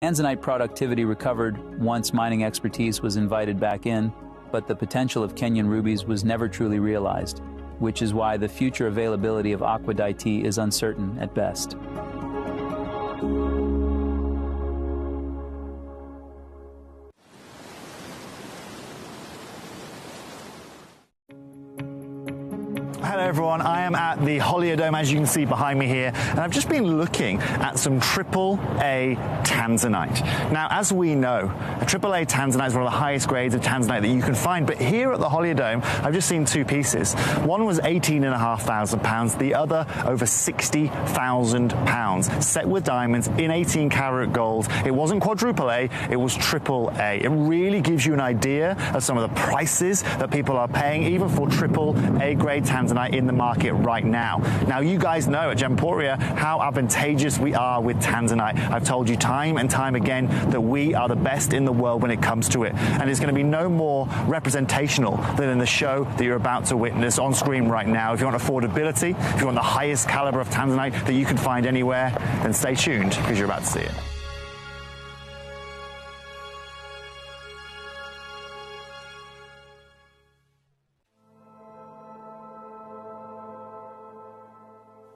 Tanzanite productivity recovered once mining expertise was invited back in, but the potential of Kenyan rubies was never truly realized, which is why the future availability of aquadite is uncertain at best. Hello everyone, I am at the Holiodome, as you can see behind me here, and I've just been looking at some AAA Tanzanite. Now, as we know, a AAA Tanzanite is one of the highest grades of Tanzanite that you can find, but here at the Holiodome, I've just seen two pieces. One was £18,500, the other over £60,000, set with diamonds in 18 karat gold. It wasn't quadruple A, it was AAA. It really gives you an idea of some of the prices that people are paying, even for AAA grade Tanzanite in the market right now. Now, you guys know at Gemporia how advantageous we are with Tanzanite. I've told you time and time again that we are the best in the world when it comes to it, and it's going to be no more representational than in the show that you're about to witness on screen right now. If you want affordability, if you want the highest caliber of Tanzanite that you can find anywhere, then stay tuned because you're about to see it.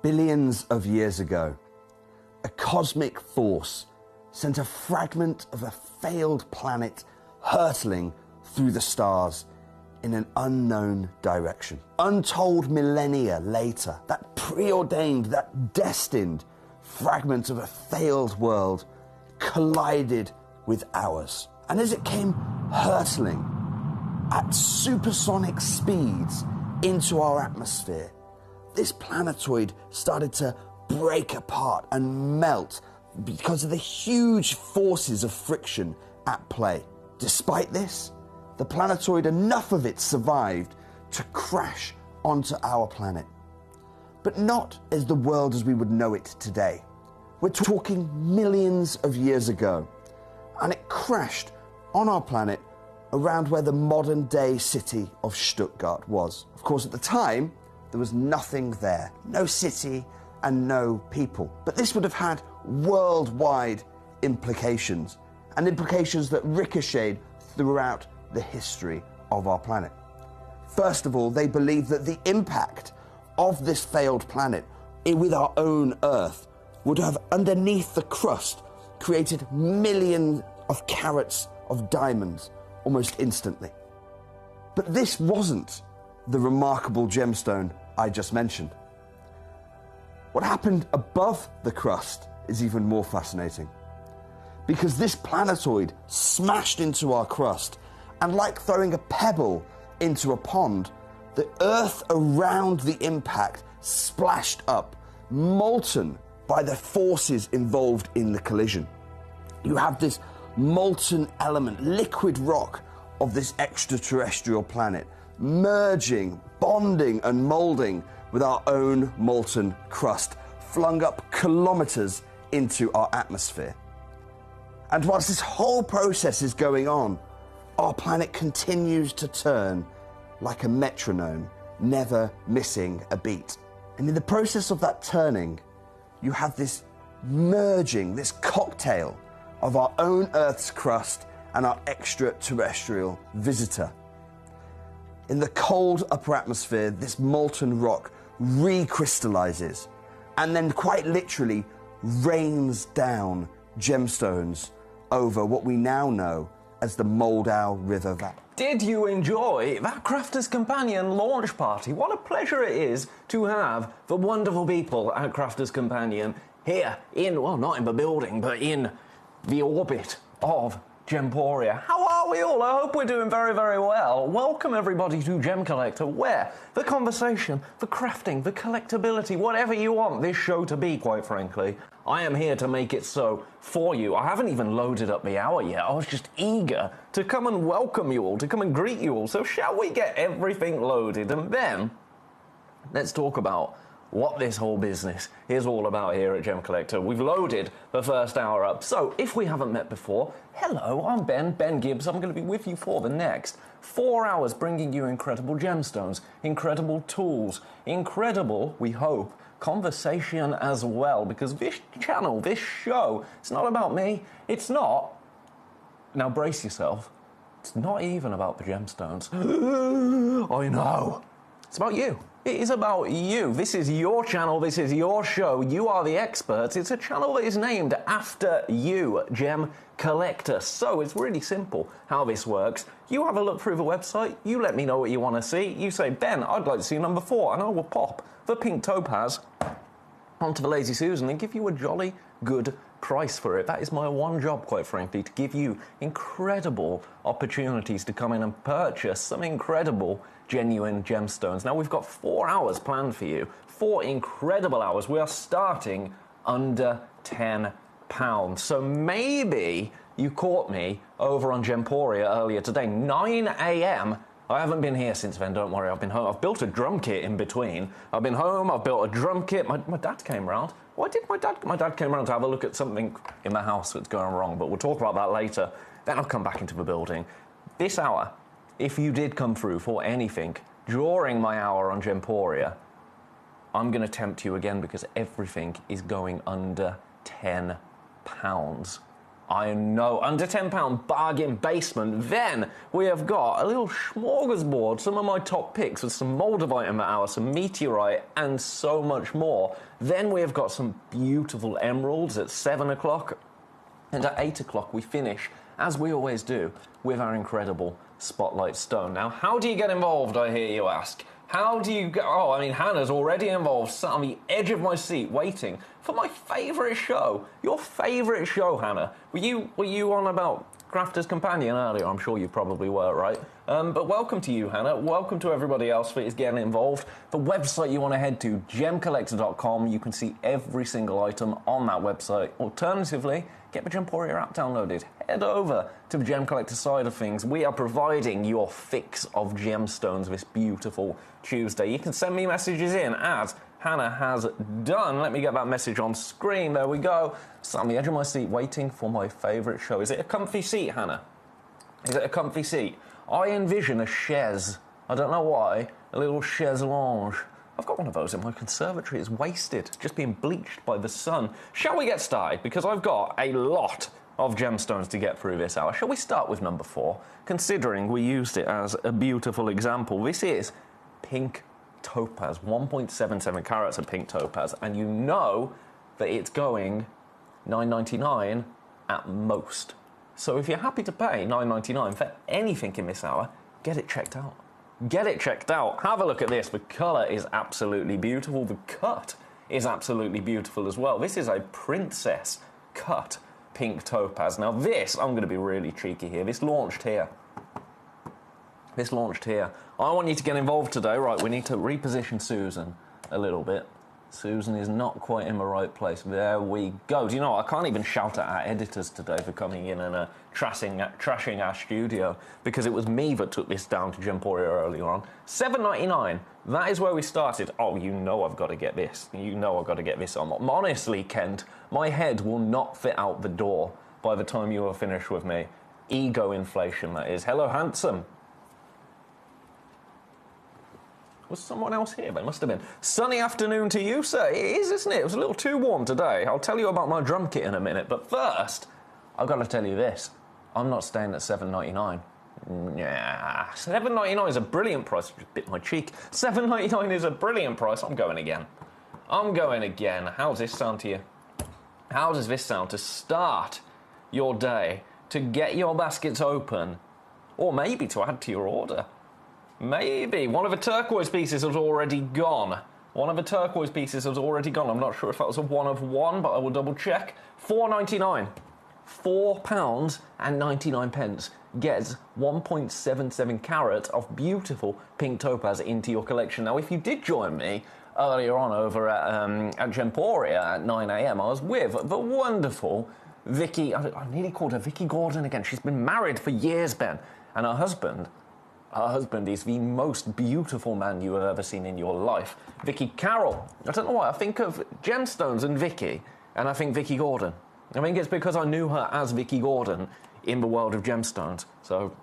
Billions of years ago, a cosmic force sent a fragment of a failed planet hurtling through the stars in an unknown direction. Untold millennia later, that preordained, that destined fragment of a failed world collided with ours. And as it came hurtling at supersonic speeds into our atmosphere, this planetoid started to break apart and melt because of the huge forces of friction at play. Despite this, the planetoid, enough of it survived to crash onto our planet. But not as the world as we would know it today. We're talking millions of years ago, and it crashed on our planet around where the modern-day city of Stuttgart was. Of course, at the time, there was nothing there, no city and no people. But this would have had worldwide implications, and implications that ricocheted throughout the history of our planet. First of all, they believed that the impact of this failed planet with our own Earth would have, underneath the crust, created millions of carats of diamonds almost instantly. But this wasn't the remarkable gemstone I just mentioned. What happened above the crust is even more fascinating, because this planetoid smashed into our crust, and like throwing a pebble into a pond, the Earth around the impact splashed up, molten by the forces involved in the collision. You have this molten element, liquid rock of this extraterrestrial planet, merging, bonding and moulding with our own molten crust, flung up kilometers into our atmosphere. And whilst this whole process is going on, our planet continues to turn like a metronome, never missing a beat. And in the process of that turning, you have this merging, this cocktail of our own Earth's crust and our extraterrestrial visitor. In the cold upper atmosphere, this molten rock recrystallizes and then quite literally rains down gemstones over what we now know as the Moldau River Valley. Did you enjoy that Crafter's Companion launch party? What a pleasure it is to have the wonderful people at Crafter's Companion here in, well, not in the building, but in the orbit of Gemporia. How are we all? I hope we're doing very, very well. Welcome everybody to Gemcollector, where the conversation, the crafting, the collectability, whatever you want this show to be, quite frankly, I am here to make it so for you. I haven't even loaded up the hour yet. I was just eager to come and welcome you all, to come and greet you all. So shall we get everything loaded, and then let's talk about what this whole business is all about here at Gemcollector. We've loaded the first hour up. So if we haven't met before, hello, I'm Ben Gibbs. I'm going to be with you for the next 4 hours, bringing you incredible gemstones, incredible tools, incredible, we hope, conversation as well, because this channel, this show, it's not about me. It's not. Now brace yourself. It's not even about the gemstones. I know. It's about you. It is about you. This is your channel. This is your show. You are the experts. It's a channel that is named after you, Gemcollector. So it's really simple how this works. You have a look through the website. You let me know what you want to see. You say, Ben, I'd like to see number 4, and I will pop the pink topaz onto the Lazy Susan and give you a jolly good price for it. That is my one job, quite frankly, to give you incredible opportunities to come in and purchase some incredible genuine gemstones. Now, we've got 4 hours planned for you. 4 incredible hours. We are starting under £10. So maybe you caught me over on Gemporia earlier today, 9 a.m. I haven't been here since then, don't worry. I've been home. I've built a drum kit in between. I've been home, I've built a drum kit. My dad came round. Why did my dad? My dad came round to have a look at something in the house that's going wrong, but we'll talk about that later. Then I'll come back into the building. This hour, if you did come through for anything during my hour on Gemporia, I'm going to tempt you again because everything is going under £10. I know, under £10 bargain basement. Then we have got a little smorgasbord, some of my top picks with some moldavite in the hour, some meteorite, and so much more. Then we have got some beautiful emeralds at 7 o'clock. And at 8 o'clock we finish, as we always do, with our incredible Spotlight Stone. Now, how do you get involved, I hear you ask? How do you get... Oh, I mean, Hannah's already involved, sat on the edge of my seat, waiting for my favourite show. Your favourite show, Hannah. Were you on about Crafter's Companion earlier? I'm sure you probably were, right? But welcome to you, Hannah. Welcome to everybody else that is getting involved. The website you want to head to, gemcollector.com. You can see every single item on that website. Alternatively, get the Gemporia app downloaded. Head over to the Gemcollector side of things. We are providing your fix of gemstones this beautiful Tuesday. You can send me messages in as Hannah has done. Let me get that message on screen. There we go. Sat on the edge of my seat waiting for my favourite show. Is it a comfy seat, Hannah? Is it a comfy seat? I envision a chaise. I don't know why. A little chaise lounge. I've got one of those in my conservatory. It's wasted, just being bleached by the sun. Shall we get started? Because I've got a lot of gemstones to get through this hour. Shall we start with number 4? Considering we used it as a beautiful example. This is pink topaz, 1.77 carats of pink topaz, and you know that it's going $9.99 at most. So if you're happy to pay $9.99 for anything in this hour, get it checked out. Get it checked out. Have a look at this. The colour is absolutely beautiful. The cut is absolutely beautiful as well. This is a princess cut pink topaz. Now this, I'm going to be really cheeky here. This launched here. I want you to get involved today. Right, we need to reposition Susan a little bit. Susan is not quite in the right place. There we go. Do you know what? I can't even shout at our editors today for coming in and trashing our studio, because it was me that took this down to Gemporia earlier on. $7.99. That is where we started. Oh, you know I've got to get this. You know I've got to get this on. Honestly, Kent, my head will not fit out the door by the time you are finished with me. Ego inflation, that is. Hello, handsome. Was someone else here? There must have been. Sunny afternoon to you, sir. It is, isn't it? It was a little too warm today. I'll tell you about my drum kit in a minute. But first, I've got to tell you this. I'm not staying at $7.99. Nah, $7.99 is a brilliant price. Just bit my cheek. $7.99 is a brilliant price. I'm going again. How does this sound to you? How does this sound to start your day, to get your baskets open, or maybe to add to your order? Maybe. One of the turquoise pieces has already gone. I'm not sure if that was a one of one, but I will double check. £4.99. £4.99 gets 1.77 carat of beautiful pink topaz into your collection. Now, if you did join me earlier on over at Gemporia at 9 a.m, I was with the wonderful Vicky. I nearly called her Vicky Gordon again. She's been married for years, Ben, and her husband is the most beautiful man you have ever seen in your life. Vicky Carroll. I don't know why. I think of gemstones and Vicky, and I think Vicky Gordon. I think it's because I knew her as Vicky Gordon in the world of gemstones. So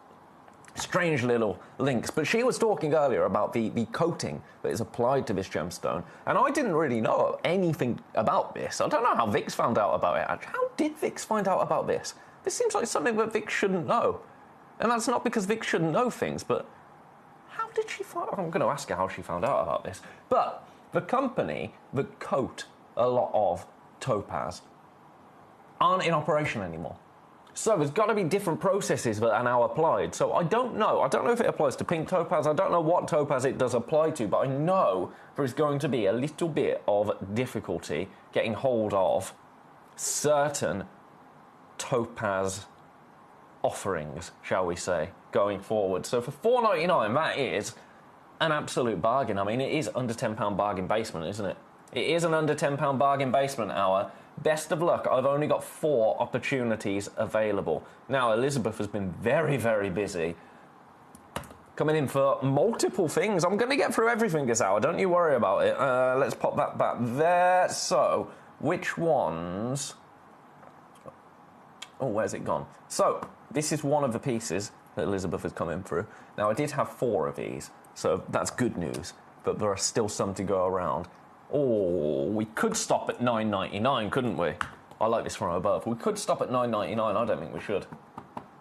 Strange little links. But she was talking earlier about the coating that is applied to this gemstone, and I didn't really know anything about this. I don't know how Vix found out about it, actually. How did Vix find out about this? This seems like something that Vix shouldn't know. And that's not because Vix shouldn't know things, but how did she find out? I'm going to ask her how she found out about this. But the company that coat a lot of topaz aren't in operation anymore. So there's got to be different processes that are now applied. So I don't know. I don't know if it applies to pink topaz. I don't know what topaz it does apply to, but I know there is going to be a little bit of difficulty getting hold of certain topaz offerings, shall we say, going forward. So for $4.99, that is an absolute bargain. I mean, it is under £10 bargain basement, isn't it? It is an under £10 bargain basement hour. Best of luck. I've only got 4 opportunities available. Now, Elizabeth has been very, very busy coming in for multiple things. I'm going to get through everything this hour. Don't you worry about it. Let's pop that back there. So, which ones? Oh, where's it gone? So, this is one of the pieces that Elizabeth has come in through. Now, I did have 4 of these, so that's good news. But there are still some to go around. Oh, we could stop at $9.99, couldn't we? I like this from above. We could stop at $9.99. I don't think we should.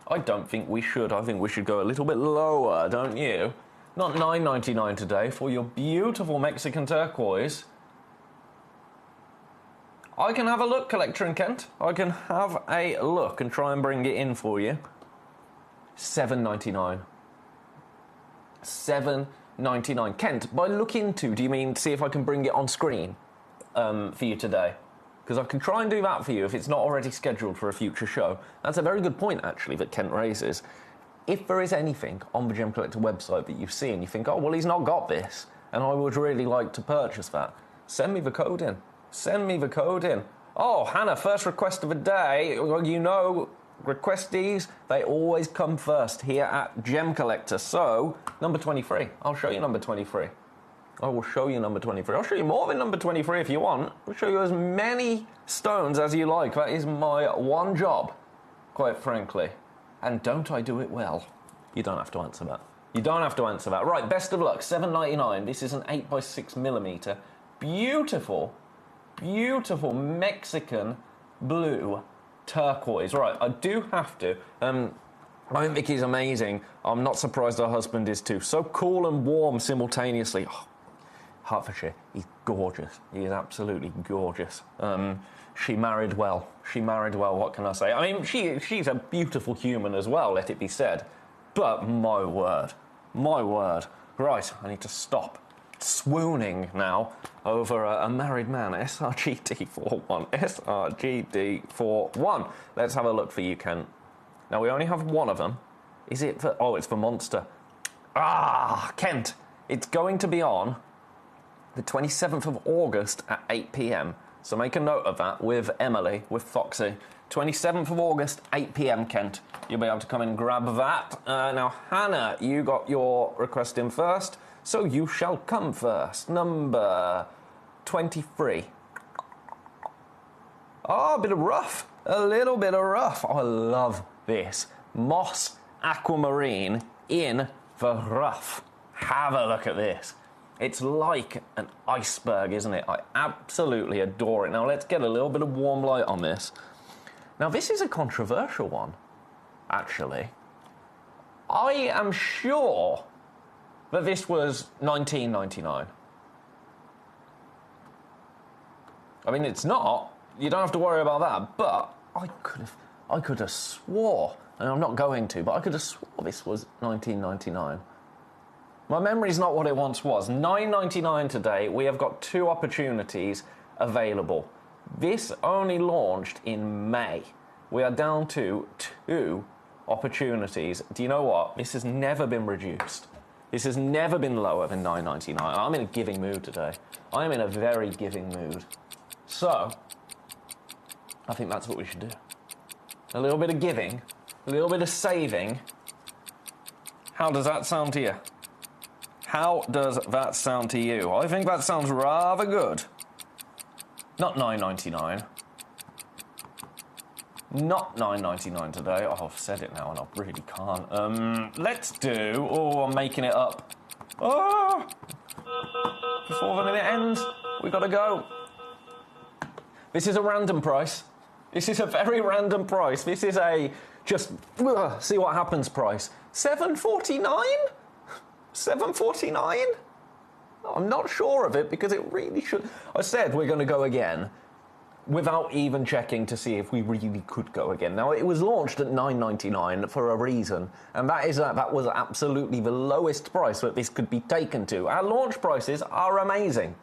I don't think we should. I think we should go a little bit lower, don't you? Not $9.99 today for your beautiful Mexican turquoise. I can have a look, Collector and Kent. I can have a look and try and bring it in for you. $7.99. $7.99. Kent, by look into, do you mean see if I can bring it on screen for you today? Because I can try and do that for you if it's not already scheduled for a future show. That's a very good point, actually, that Kent raises. If there is anything on the Gemcollector website that you see and you think, oh, well, he's not got this, and I would really like to purchase that, send me the code in. Send me the code in. Oh, Hannah, first request of the day. Well, you know, requestees, they always come first here at Gemcollector. So, number 23. I'll show you number 23. I will show you number 23. I'll show you more than number 23 if you want. I'll show you as many stones as you like. That is my one job, quite frankly. And don't I do it well? You don't have to answer that. You don't have to answer that. Right, best of luck. $7.99. This is an 8x6mm. Beautiful, beautiful Mexican blue turquoise. Right, I do have to. I think Vicky's amazing. I'm not surprised her husband is too. So cool and warm simultaneously. Oh, Hertfordshire, he's gorgeous. He is absolutely gorgeous. She married well. She married well, what can I say? I mean, she's a beautiful human as well, let it be said. But my word. My word. Right, I need to stop swooning now over a married man. SRGD41. SRGD41. Let's have a look for you, Kent. Now, we only have one of them. Is it for... Oh, it's for Monster. Ah, Kent. It's going to be on the 27th of August at 8 p.m. So make a note of that with Emily, with Foxy. 27th of August, 8 p.m, Kent. You'll be able to come and grab that. Now, Hannah, you got your request in first, so you shall come first. Number 23. Oh, a bit of rough. A little bit of rough. I love this. Moss aquamarine in the rough. Have a look at this. It's like an iceberg, isn't it? I absolutely adore it. Now, let's get a little bit of warm light on this. Now, this is a controversial one, actually. I am sure that this was $19.99. I mean, it's not. You don't have to worry about that. But I could have swore, and I'm not going to, but I could have swore this was $19.99. My memory's not what it once was. $9.99 today. We have got 2 opportunities available. This only launched in May. We are down to 2 opportunities. Do you know what? This has never been reduced. This has never been lower than $9.99. I'm in a giving mood today. I am in a very giving mood. So, I think that's what we should do. A little bit of giving, a little bit of saving. How does that sound to you? How does that sound to you? I think that sounds rather good. Not $9.99. Not $9.99 today. Oh, I've said it now and I really can't. Let's do... Oh, I'm making it up. Oh! Before the minute ends, we gotta go. This is a random price. This is a very random price. This is a just see what happens price. $7.49? $7.49? I'm not sure of it because it really should... I said we're going to go again without even checking to see if we really could go again. Now, it was launched at $9.99 for a reason, and that was absolutely the lowest price that this could be taken to. Our launch prices are amazing.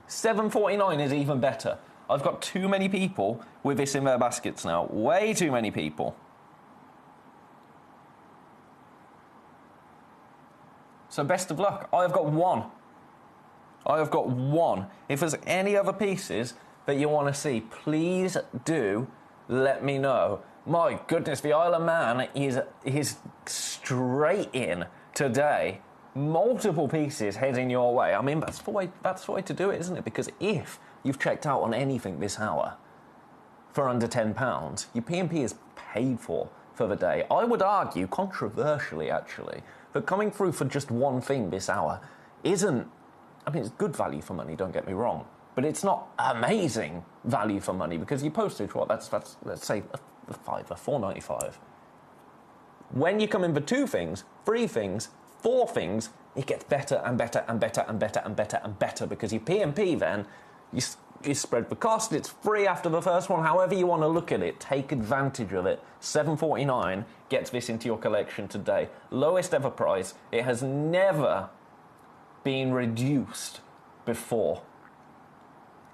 $7.49 is even better. I've got too many people with this in their baskets now. Way too many people. So best of luck. I have got one. I have got one. If there's any other pieces that you want to see, please do let me know. My goodness, the Isle of Man is straight in today. Multiple pieces heading your way. I mean, that's the way to do it, isn't it? Because if you've checked out on anything this hour for under £10, your P&P is paid for the day. I would argue, controversially actually, that coming through for just one thing this hour isn't... I mean, it's good value for money, don't get me wrong, but it's not amazing value for money because your postage, that's let's say a fiver, $4.95. When you come in for 2 things, 3 things, 4 things, it gets better and better and better and better and better and better because your P&P then, you spread the cost, it's free after the first one, however you want to look at it, take advantage of it. $7.49 gets this into your collection today. Lowest ever price, it has never been reduced before.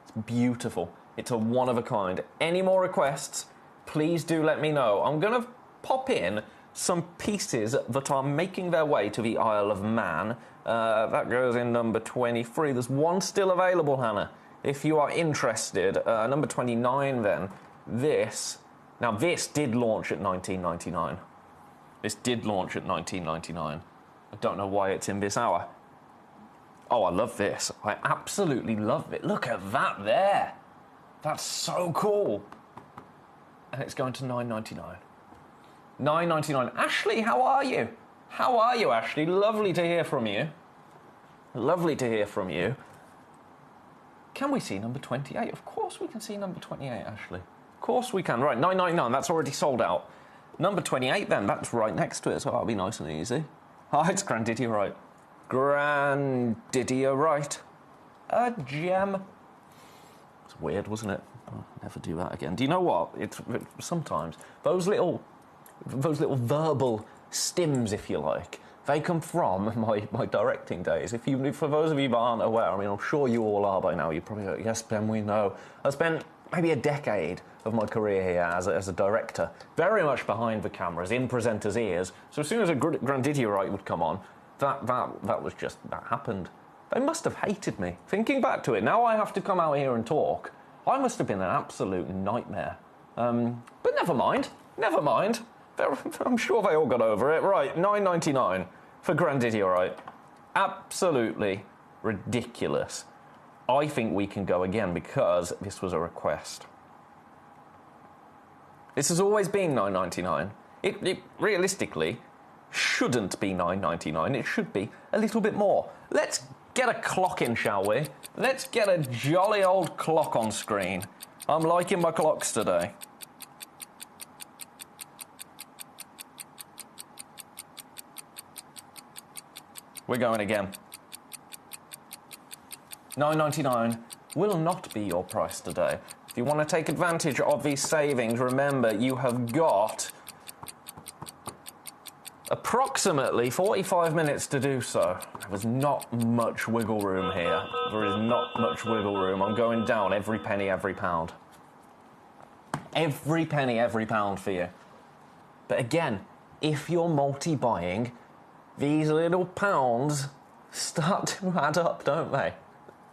It's beautiful, it's a one of a kind. Any more requests, please do let me know. I'm going to pop in some pieces that are making their way to the Isle of Man. That goes in number 23. There's one still available, Hannah. If you are interested, number 29 then, this did launch at $19.99. This did launch at $19.99. I don't know why it's in this hour. Oh, I love this. I absolutely love it. Look at that there. That's so cool. And it's going to $9.99. $9.99. Ashley, how are you? How are you, Ashley? Lovely to hear from you. Lovely to hear from you. Can we see number 28? Of course we can see number 28, Ashley. Of course we can. Right, $9.99, that's already sold out. Number 28 then, that's right next to it, so that'll be nice and easy. Hi, it's Grandidiorite. Grandidiorite. A gem. It's weird, wasn't it? I'll never do that again. Do you know what? It's sometimes those little verbal stims, if you like, they come from my directing days. For those of you that aren't aware, I mean, I'm sure you all are by now. You probably go, yes, Ben, we know. I spent maybe a decade of my career here as a director, very much behind the cameras, in presenters' ears. So as soon as a Grandidiorite would come on, that happened. They must have hated me. Thinking back to it, now I have to come out here and talk. I must have been an absolute nightmare. But never mind. I'm sure they all got over it. Right, $9.99 for Grandidiorite. Absolutely ridiculous. I think we can go again because this was a request. This has always been $9.99. It realistically shouldn't be $9.99. It should be a little bit more. Let's get a clock in, shall we? Let's get a jolly old clock on screen. I'm liking my clocks today. We're going again. $9.99 will not be your price today. If you want to take advantage of these savings, remember you have got approximately 45 minutes to do so. There's not much wiggle room here. There is not much wiggle room. I'm going down every penny, every pound. Every penny, every pound for you. But again, if you're multi-buying, these little pounds start to add up, don't they?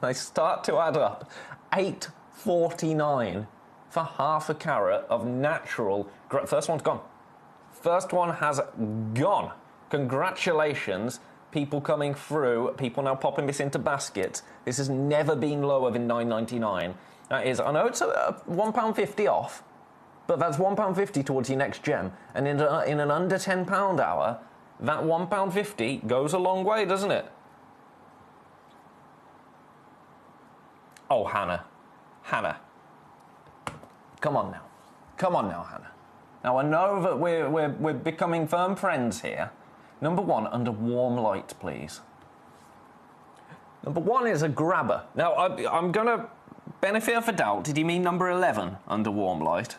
They start to add up. $8.49 for half a carat of natural... First one's gone. First one has gone. Congratulations, people coming through. People now popping this into baskets. This has never been lower than $9.99. That is, I know it's £1.50 off, But that's £1.50 towards your next gem. And in an under £10 hour, that £1.50 goes a long way, doesn't it? Oh, Hannah. Hannah. Come on now. Come on now, Hannah. Now, I know that we're becoming firm friends here. Number 1, under warm light, please. Number 1 is a grabber. Now, I'm going to benefit of a doubt. Did you mean number 11 under warm light?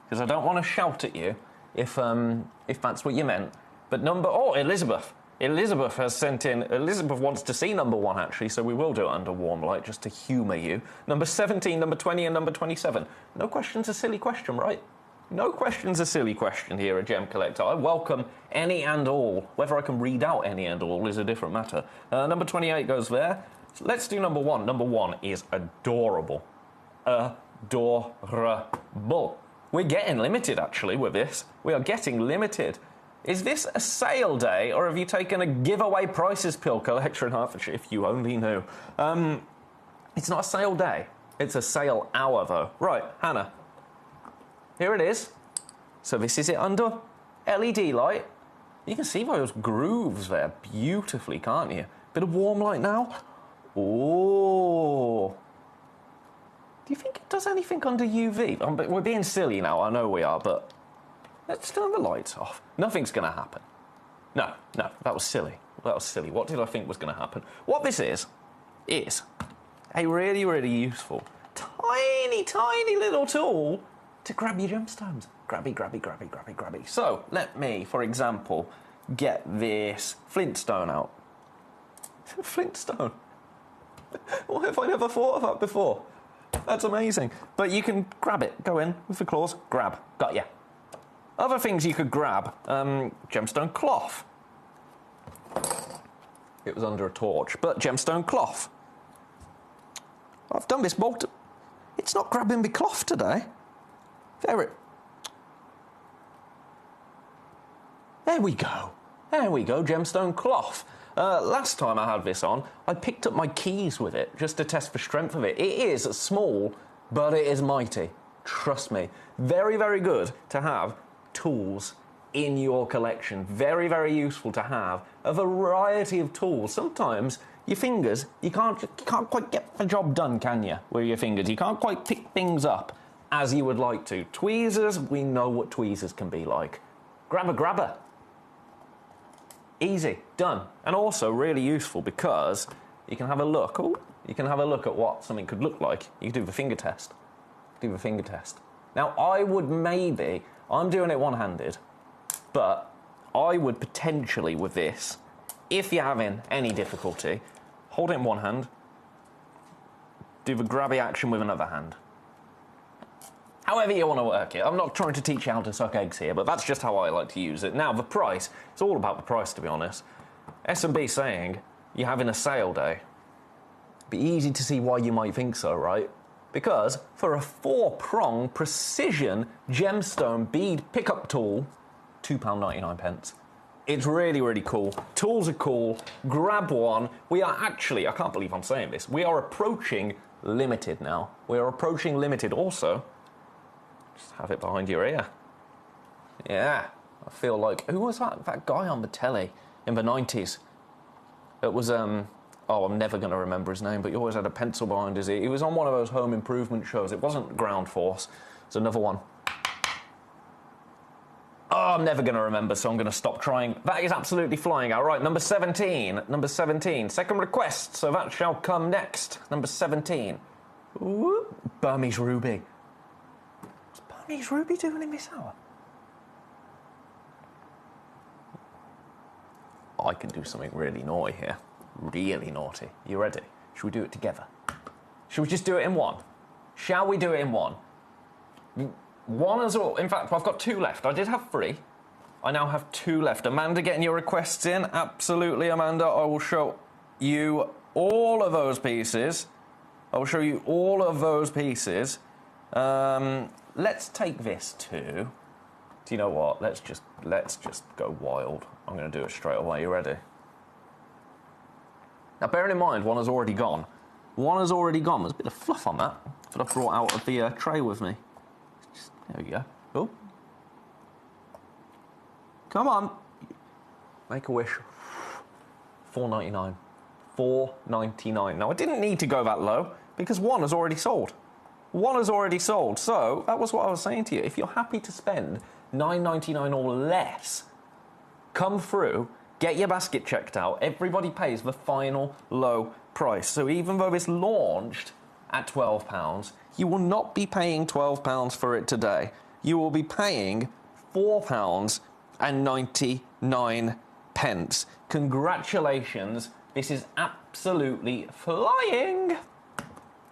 Because I don't want to shout at you if that's what you meant. But Elizabeth. Elizabeth has sent in... Elizabeth wants to see number 1, actually, so we will do it under warm light, just to humour you. Number 17, number 20, and number 27. No question's a silly question, right? No question's a silly question here at Gemcollector. I welcome any and all. Whether I can read out any and all is a different matter. Number 28 goes there. So let's do number 1. Number 1 is adorable. Adorable. We're getting limited, actually, with this. We are getting limited. Is this a sale day, or have you taken a giveaway prices pill, collector in Hertfordshire, if you only knew? It's not a sale day. It's a sale hour, though. Right, Hannah. Here it is. So this is it under LED light. You can see those grooves there beautifully, can't you? Bit of warm light now. Oh. Do you think it does anything under UV? We're being silly now, I know we are, but... Let's turn the lights off. Nothing's going to happen. No, that was silly. That was silly. What did I think was going to happen? What this is a really, really useful, tiny, tiny little tool to grab your gemstones. Grabby, grabby, grabby, grabby, grabby. So, let me, for example, get this flintstone out. Flintstone? Why have I never thought of that before? That's amazing. But you can grab it. Go in with the claws. Grab. Got ya. Other things you could grab, gemstone cloth. It was under a torch, but gemstone cloth. I've done this multiple... It's not grabbing me cloth today. There we go. There we go, gemstone cloth. Last time I had this on, I picked up my keys with it, just to test the strength of it. It is small, but it is mighty. Trust me. Very, very good to have tools in your collection. Very, very useful to have a variety of tools. Sometimes your fingers, you can't quite get the job done, can you, with your fingers? You can't quite pick things up as you would like to. Tweezers, we know what tweezers can be like. Grabber. Easy, done. And also really useful because you can have a look. Oh, you can have a look at what something could look like. You can do the finger test. Now, I'm doing it one-handed, but I would potentially, with this, if you're having any difficulty, hold it in one hand, do the grabby action with another hand. However you want to work it. I'm not trying to teach you how to suck eggs here, but that's just how I like to use it. Now, the price, it's all about the price, to be honest. S&B saying you're having a sale day. Be easy to see why you might think so, right? Because for a 4-prong precision gemstone bead pickup tool, £2.99. It's really, really cool. Tools are cool. Grab one. We are actually, I can't believe I'm saying this, we are approaching limited now. We are approaching limited also. Just have it behind your ear. Yeah, I feel like, who was that guy on the telly in the 90s? It was, I'm never going to remember his name, but he always had a pencil behind his ear. He was on one of those home improvement shows. It wasn't Ground Force. It's another one. Oh, I'm never going to remember, so I'm going to stop trying. That is absolutely flying out. Right, number 17. Number 17. Second request, so that shall come next. Number 17. Ooh, Burmese Ruby. What's Burmese Ruby doing in this hour? I can do something really naughty here. Really naughty. You ready? Should we do it together? Should we just do it in one? Shall we do it in one? One as well. In fact, I've got 2 left. I did have 3. I now have 2 left. Amanda, getting your requests in? Absolutely, Amanda. I will show you all of those pieces. I will show you all of those pieces. Let's take this too. Do you know what? Let's just go wild. I'm going to do it straight away. You ready? Now, bearing in mind, one has already gone. One has already gone. There's a bit of fluff on that I brought out of the tray with me. There we go. Come on. Make a wish. $4.99. $4.99. Now, I didn't need to go that low because one has already sold. One has already sold. So, that was what I was saying to you. If you're happy to spend $9.99 or less, come through, get your basket checked out. Everybody pays the final low price. So, even though it's launched at £12, you will not be paying £12 for it today. You will be paying £4.99. Congratulations, this is absolutely flying.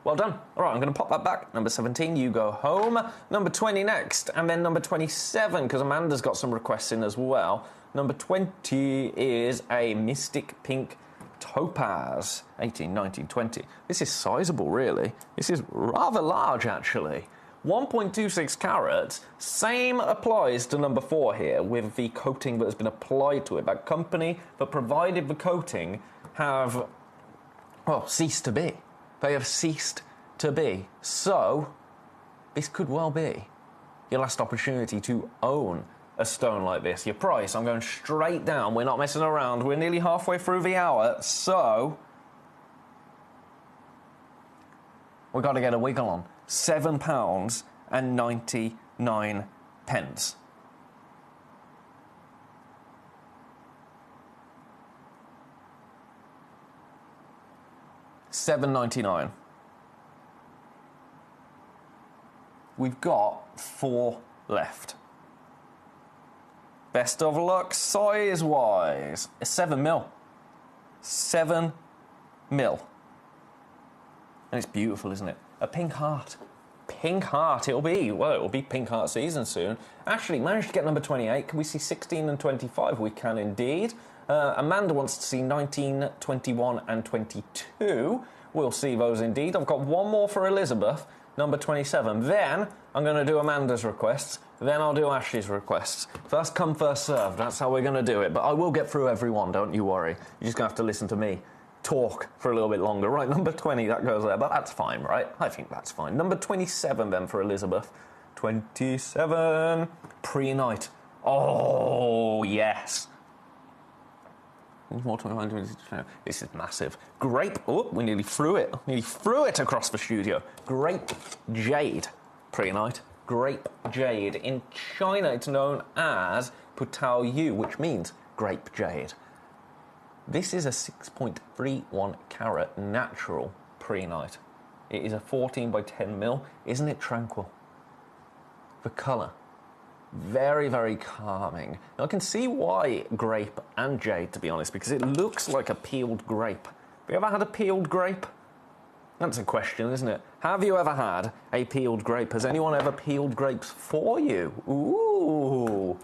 Well done. All right, I'm going to pop that back. Number 17, you go home. Number 20 next, and then number 27, because Amanda's got some requests in as well. Number 20 is a Mystic Pink Topaz, 18, 19, 20. This is sizable, really. This is rather large, actually. 1.26 carats. Same applies to number 4 here, with the coating that has been applied to it. That company that provided the coating have, well, ceased to be. They have ceased to be. So, this could well be your last opportunity to own a stone like this. Your price, I'm going straight down. We're not messing around. We're nearly halfway through the hour, so we've got to get a wiggle on. £7.99. $7.99. We've got 4 left. Best of luck size-wise. 7 mil. 7 mil. And it's beautiful, isn't it? A pink heart. Pink heart. It'll be pink heart season soon. Actually, managed to get number 28. Can we see 16 and 25? We can indeed. Amanda wants to see 19, 21 and 22. We'll see those indeed. I've got one more for Elizabeth, number 27. Then I'm going to do Amanda's requests. Then I'll do Ashley's requests. First come, first served. That's how we're going to do it. But I will get through every one, don't you worry. You're just going to have to listen to me talk for a little bit longer. Right, number 20, that goes there. But that's fine, right? I think that's fine. Number 27 then for Elizabeth. 27. Pre-night. Oh, yes. This is massive. Grape. Oh, we nearly threw it. Nearly threw it across the studio. Grape jade. Pre-night. Grape jade. In China, it's known as Putao Yu, which means grape jade. This is a 6.31 carat natural pre-night. It is a 14 by 10 mil. Isn't it tranquil? The colour. Very, very calming. Now, I can see why grape and jade, to be honest, because it looks like a peeled grape. Have you ever had a peeled grape? That's a question, isn't it? Have you ever had a peeled grape? Has anyone ever peeled grapes for you? Ooh.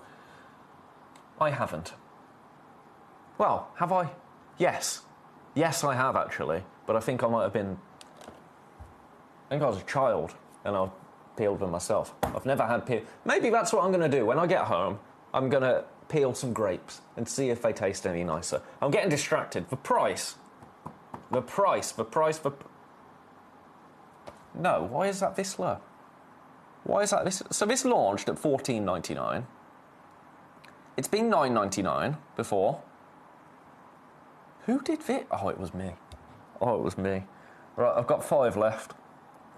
I haven't. Well, have I? Yes. Yes, I have, actually. But I think I might have been... I think I was a child, and I peeled them myself. I've never had peel. Maybe that's what I'm going to do. When I get home, I'm going to peel some grapes and see if they taste any nicer. I'm getting distracted. The price. No, why is that this low? Why is that this? So this launched at $14.99. It's been $9.99 before. Who did this? Oh, it was me. Oh, it was me. Right, I've got 5 left.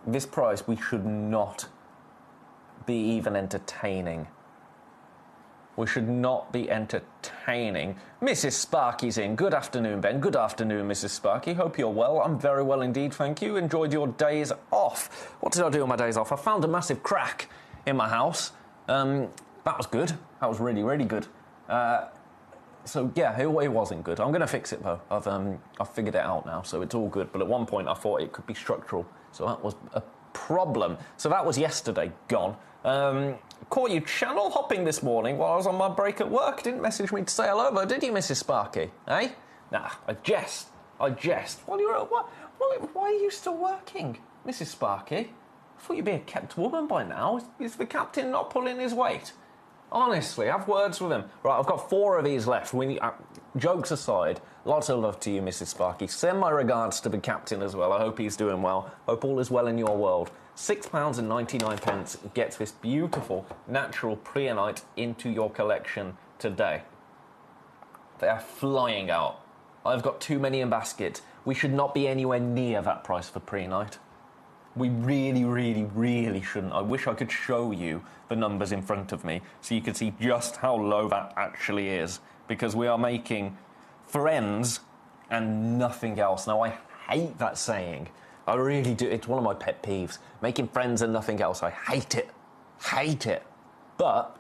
This price, we should not be even entertaining. We should not be entertaining. Mrs. Sparky's in. Good afternoon, Ben. Good afternoon, Mrs. Sparky. Hope you're well. I'm very well indeed, thank you. Enjoyed your days off. What did I do on my days off? I found a massive crack in my house. That was good. That was really, really good. So, yeah, it wasn't good. I'm going to fix it, though. I've figured it out now, so it's all good. But at one point, I thought it could be structural. So that was a problem. So that was yesterday. Gone. Caught you channel hopping this morning while I was on my break at work. Didn't message me to say hello, though, did you, Mrs. Sparky? Eh? Nah, I jest. Well, why are you still working, Mrs. Sparky? I thought you'd be a kept woman by now. Is the captain not pulling his weight? Honestly, have words with him. Right, I've got 4 of these left. Jokes aside, lots of love to you, Mrs. Sparky. Send my regards to the captain as well. I hope he's doing well. Hope all is well in your world. £6.99 gets this beautiful natural preonite into your collection today. They are flying out. I've got too many in basket. We should not be anywhere near that price for preonite. We really, really, really shouldn't. I wish I could show you the numbers in front of me so you could see just how low that actually is, because we are making friends and nothing else. Now, I hate that saying. I really do. It's one of my pet peeves. Making friends and nothing else. I hate it. Hate it. But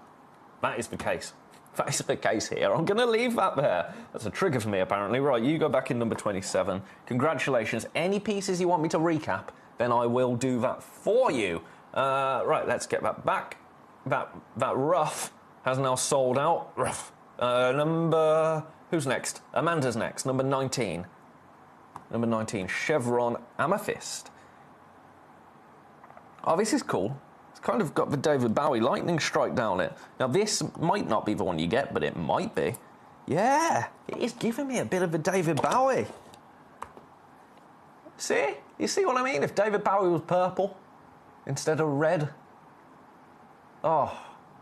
that is the case. That is the case here. I'm going to leave that there. That's a trigger for me, apparently. Right, you go back in number 27. Congratulations. Any pieces you want me to recap, then I will do that for you. Right, let's get that back. That rough has now sold out. Rough. Who's next? Amanda's next. Number 19. Number 19, Chevron Amethyst. Oh, this is cool. It's kind of got the David Bowie lightning strike down it. Now, this might not be the one you get, but it might be. Yeah, it is giving me a bit of a David Bowie. See? You see what I mean? If David Bowie was purple instead of red. Oh,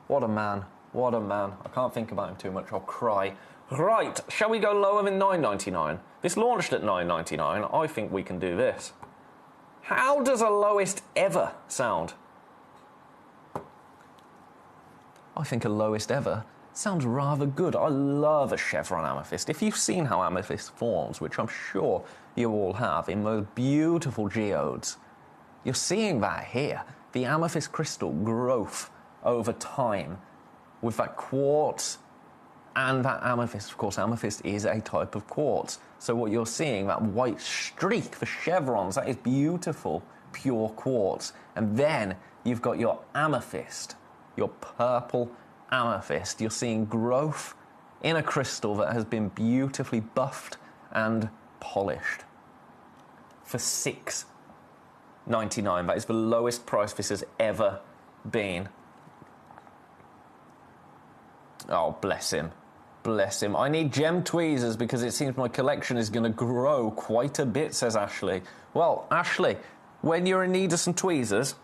what a man. What a man. I can't think about him too much. I'll cry. Right, shall we go lower than $9.99? This launched at $9.99. I think we can do this. How does a lowest ever sound? I think a lowest ever sounds rather good. I love a chevron amethyst. If you've seen how amethyst forms, which I'm sure you all have, in those beautiful geodes, you're seeing that here. The amethyst crystal growth over time with that quartz and that amethyst. Of course, amethyst is a type of quartz. So what you're seeing, that white streak for chevrons, that is beautiful, pure quartz. And then you've got your amethyst, your purple amethyst. You're seeing growth in a crystal that has been beautifully buffed and polished for $6.99. That is the lowest price this has ever been. Oh, bless him. Bless him. I need gem tweezers because it seems my collection is going to grow quite a bit, says Ashley. Well, Ashley, when you're in need of some tweezers,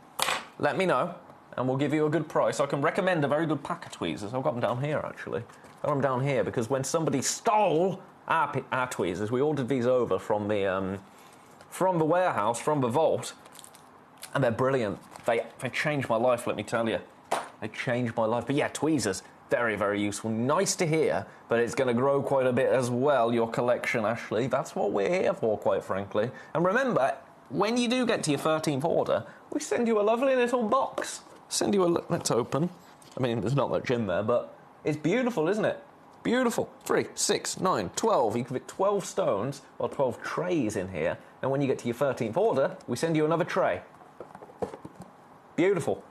let me know and we'll give you a good price. I can recommend a very good pack of tweezers. I've got them down here, actually. I've got them down here because when somebody stole our tweezers, we ordered these over from the warehouse, from the vault, and they're brilliant. They changed my life, let me tell you. They changed my life. But yeah, tweezers. Very, very useful. Nice to hear, but it's going to grow quite a bit as well, your collection, Ashley. That's what we're here for, quite frankly. And remember, when you do get to your 13th order, we send you a lovely little box. Let's open. I mean, there's not much in there, but it's beautiful, isn't it? Beautiful. 3, 6, 9, 12. You can fit 12 stones, or 12 trays in here. And when you get to your 13th order, we send you another tray. Beautiful.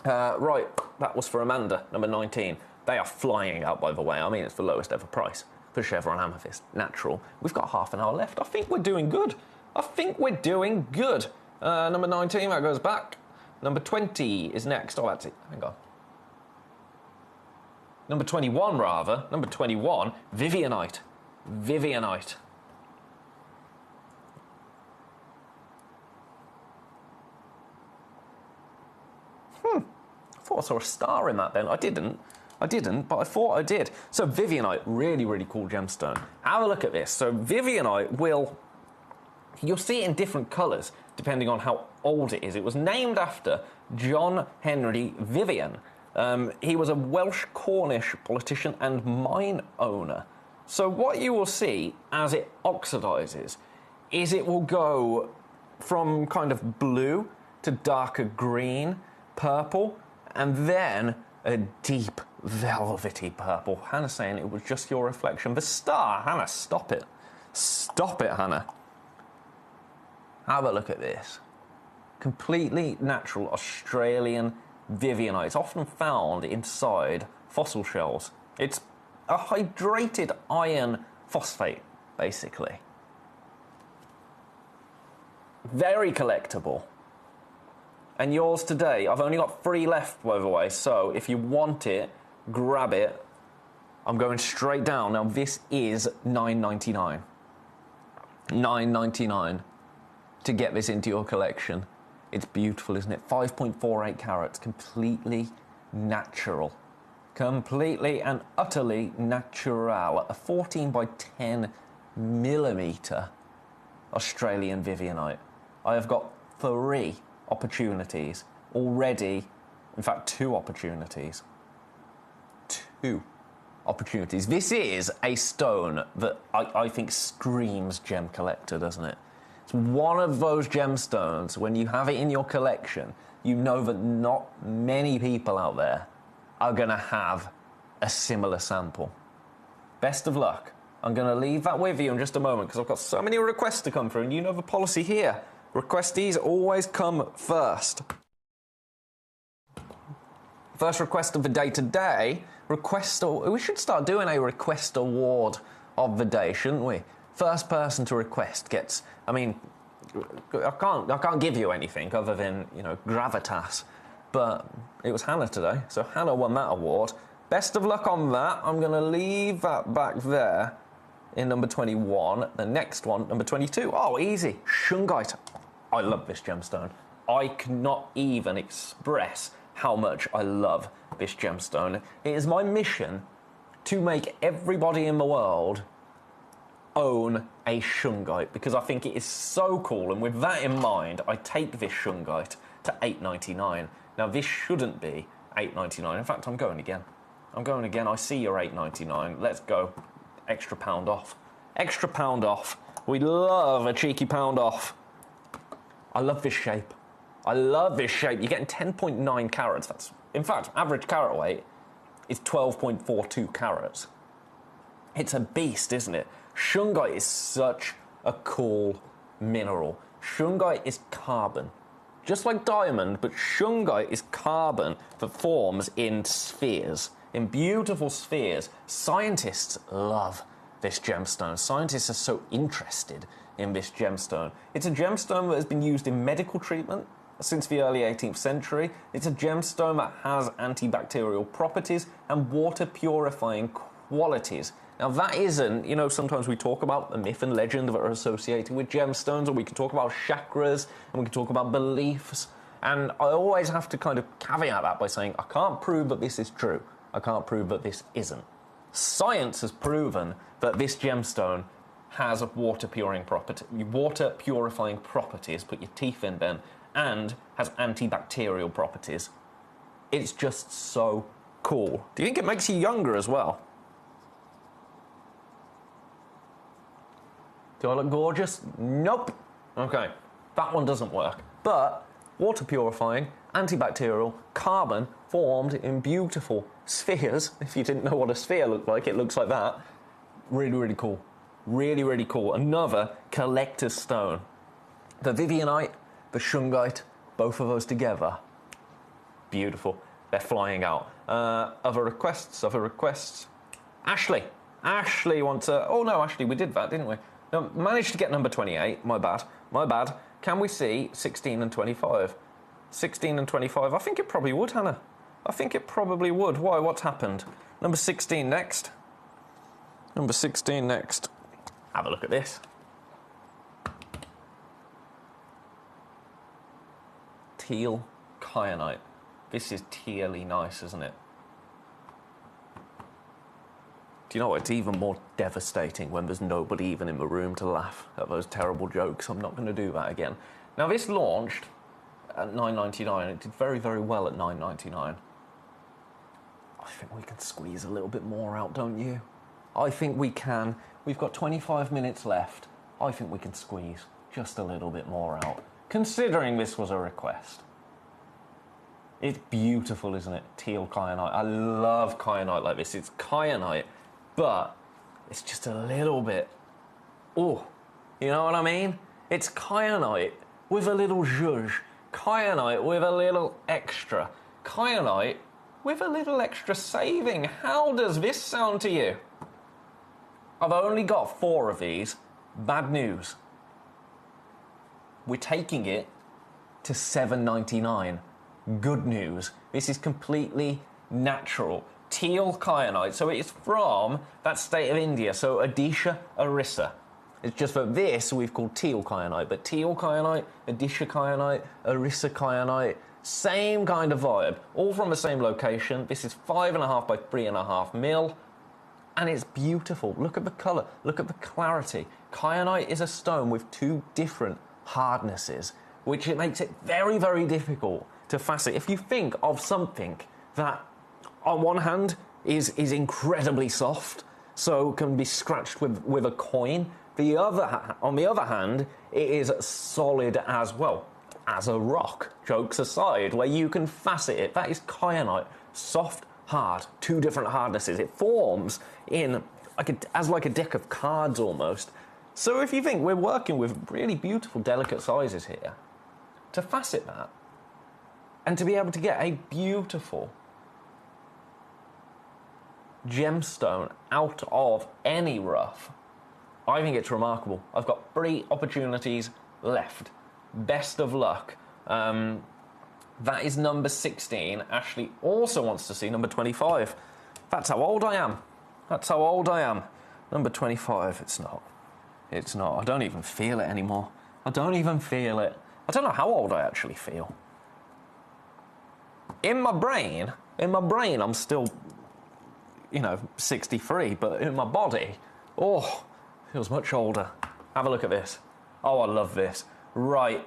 Right, that was for Amanda, number 19. They are flying out, by the way. I mean, it's the lowest ever price for chevron amethyst, natural. We've got half an hour left. I think we're doing good. Number 19, that goes back. Number 20 is next. Oh, that's it. Hang on. Number 21, rather. Number 21, Vivianite. Vivianite. I thought I saw a star in that then. I didn't, but I thought I did. So Vivianite, really, really cool gemstone. Have a look at this. So Vivianite you'll see it in different colours, depending on how old it is. It was named after John Henry Vivian. He was a Welsh-Cornish politician and mine owner. So what you will see as it oxidizes is it will go from kind of blue to darker green, purple, and then a deep velvety purple. Hannah's saying it was just your reflection. The star, Hannah, stop it. Stop it, Hannah. Have a look at this. Completely natural Australian Vivianite. It's often found inside fossil shells. It's a hydrated iron phosphate, basically. Very collectible. And yours today, I've only got 3 left, by the way, so if you want it, grab it. I'm going straight down. Now, this is $9.99. $9.99 to get this into your collection. It's beautiful, isn't it? 5.48 carats, completely natural. Completely and utterly natural. A 14 by 10 millimetre Australian Vivianite. I have got 3 opportunities already. In fact, 2 opportunities. 2 opportunities. This is a stone that I think screams Gemcollector, doesn't it? It's one of those gemstones, when you have it in your collection, you know that not many people out there are going to have a similar sample. Best of luck. I'm going to leave that with you in just a moment because I've got so many requests to come through, and you know the policy here. Requestees always come first. First request of the day today. We should start doing a request award of the day, shouldn't we? First person to request gets. I mean, I can't give you anything other than, you know, gravitas. But it was Hannah today, so Hannah won that award. Best of luck on that. I'm going to leave that back there in number 21. The next one, number 22. Oh, easy. Shungite. I love this gemstone. I cannot even express how much I love this gemstone. It is my mission to make everybody in the world own a shungite because I think it is so cool, and with that in mind, I take this shungite to $8.99. Now, this shouldn't be $8.99. In fact, I'm going again. I see your $8.99. Let's go. Extra pound off. Extra pound off. We love a cheeky pound off. I love this shape. You're getting 10.9 carats. That's, in fact, average carat weight is 12.42 carats. It's a beast, isn't it? Shungite is such a cool mineral. Shungite is carbon. Just like diamond, but shungite is carbon that forms in spheres, in beautiful spheres. Scientists love this gemstone. Scientists are so interested in this gemstone. It's a gemstone that has been used in medical treatment since the early 18th century. It's a gemstone that has antibacterial properties and water purifying qualities. Now, that isn't, you know, sometimes we talk about the myth and legend that are associated with gemstones, or we can talk about chakras, and we can talk about beliefs. And I always have to kind of caveat that by saying, I can't prove that this is true. I can't prove that this isn't. Science has proven that this gemstone has water purifying properties, put your teeth in them, and has antibacterial properties. It's just so cool. Do you think it makes you younger as well? Do I look gorgeous? Nope. Okay, that one doesn't work. But water purifying, antibacterial, carbon formed in beautiful spheres. If you didn't know what a sphere looked like, it looks like that. Really, really cool. Really, really cool. Another collector's stone. The Vivianite, the shungite, both of those together. Beautiful. They're flying out. Other requests. Ashley wants to... Oh, no, Ashley, we did that, didn't we? No, managed to get number 28. My bad. Can we see 16 and 25? 16 and 25. I think it probably would, Hannah. I think it probably would. Why? What's happened? Number 16 next. Have a look at this. Teal kyanite. This is teally nice, isn't it? Do you know what? It's even more devastating when there's nobody even in the room to laugh at those terrible jokes. I'm not going to do that again. Now, this launched at $9.99. It did very, very well at $9.99. I think we can squeeze a little bit more out, don't you? I think we can. We've got 25 minutes left. I think we can squeeze just a little bit more out, considering this was a request. It's beautiful, isn't it? Teal kyanite. I love kyanite like this. It's kyanite, but it's just a little bit... Oh, you know what I mean? It's kyanite with a little zhuzh. Kyanite with a little extra. Kyanite with a little extra saving. How does this sound to you? I've only got 4 of these. Bad news. We're taking it to $7.99. Good news. This is completely natural. Teal kyanite. So it is from that state of India. So Odisha, Orissa. It's just that this we've called teal kyanite, but teal kyanite, Odisha kyanite, Orissa kyanite, same kind of vibe, all from the same location. This is 5.5 by 3.5 mil, and it's beautiful. Look at the colour, look at the clarity. Kyanite is a stone with 2 different hardnesses, which it makes it very, very difficult to facet. If you think of something that, on one hand, is incredibly soft, so can be scratched with a coin, on the other hand, it is solid as well as a rock, jokes aside, where you can facet it. That is kyanite, soft, hard, 2 different hardnesses. It forms in as like a deck of cards almost. So if you think we're working with really beautiful, delicate sizes here, to facet that, and to be able to get a beautiful gemstone out of any rough, I think it's remarkable. I've got 3 opportunities left. Best of luck. That is number 16. Ashley also wants to see number 25. That's how old I am. That's how old I am. Number 25, it's not. It's not. I don't even feel it anymore. I don't even feel it. I don't know how old I actually feel. In my brain, I'm still, 63, but in my body, feels much older. Have a look at this. Oh, I love this. Right.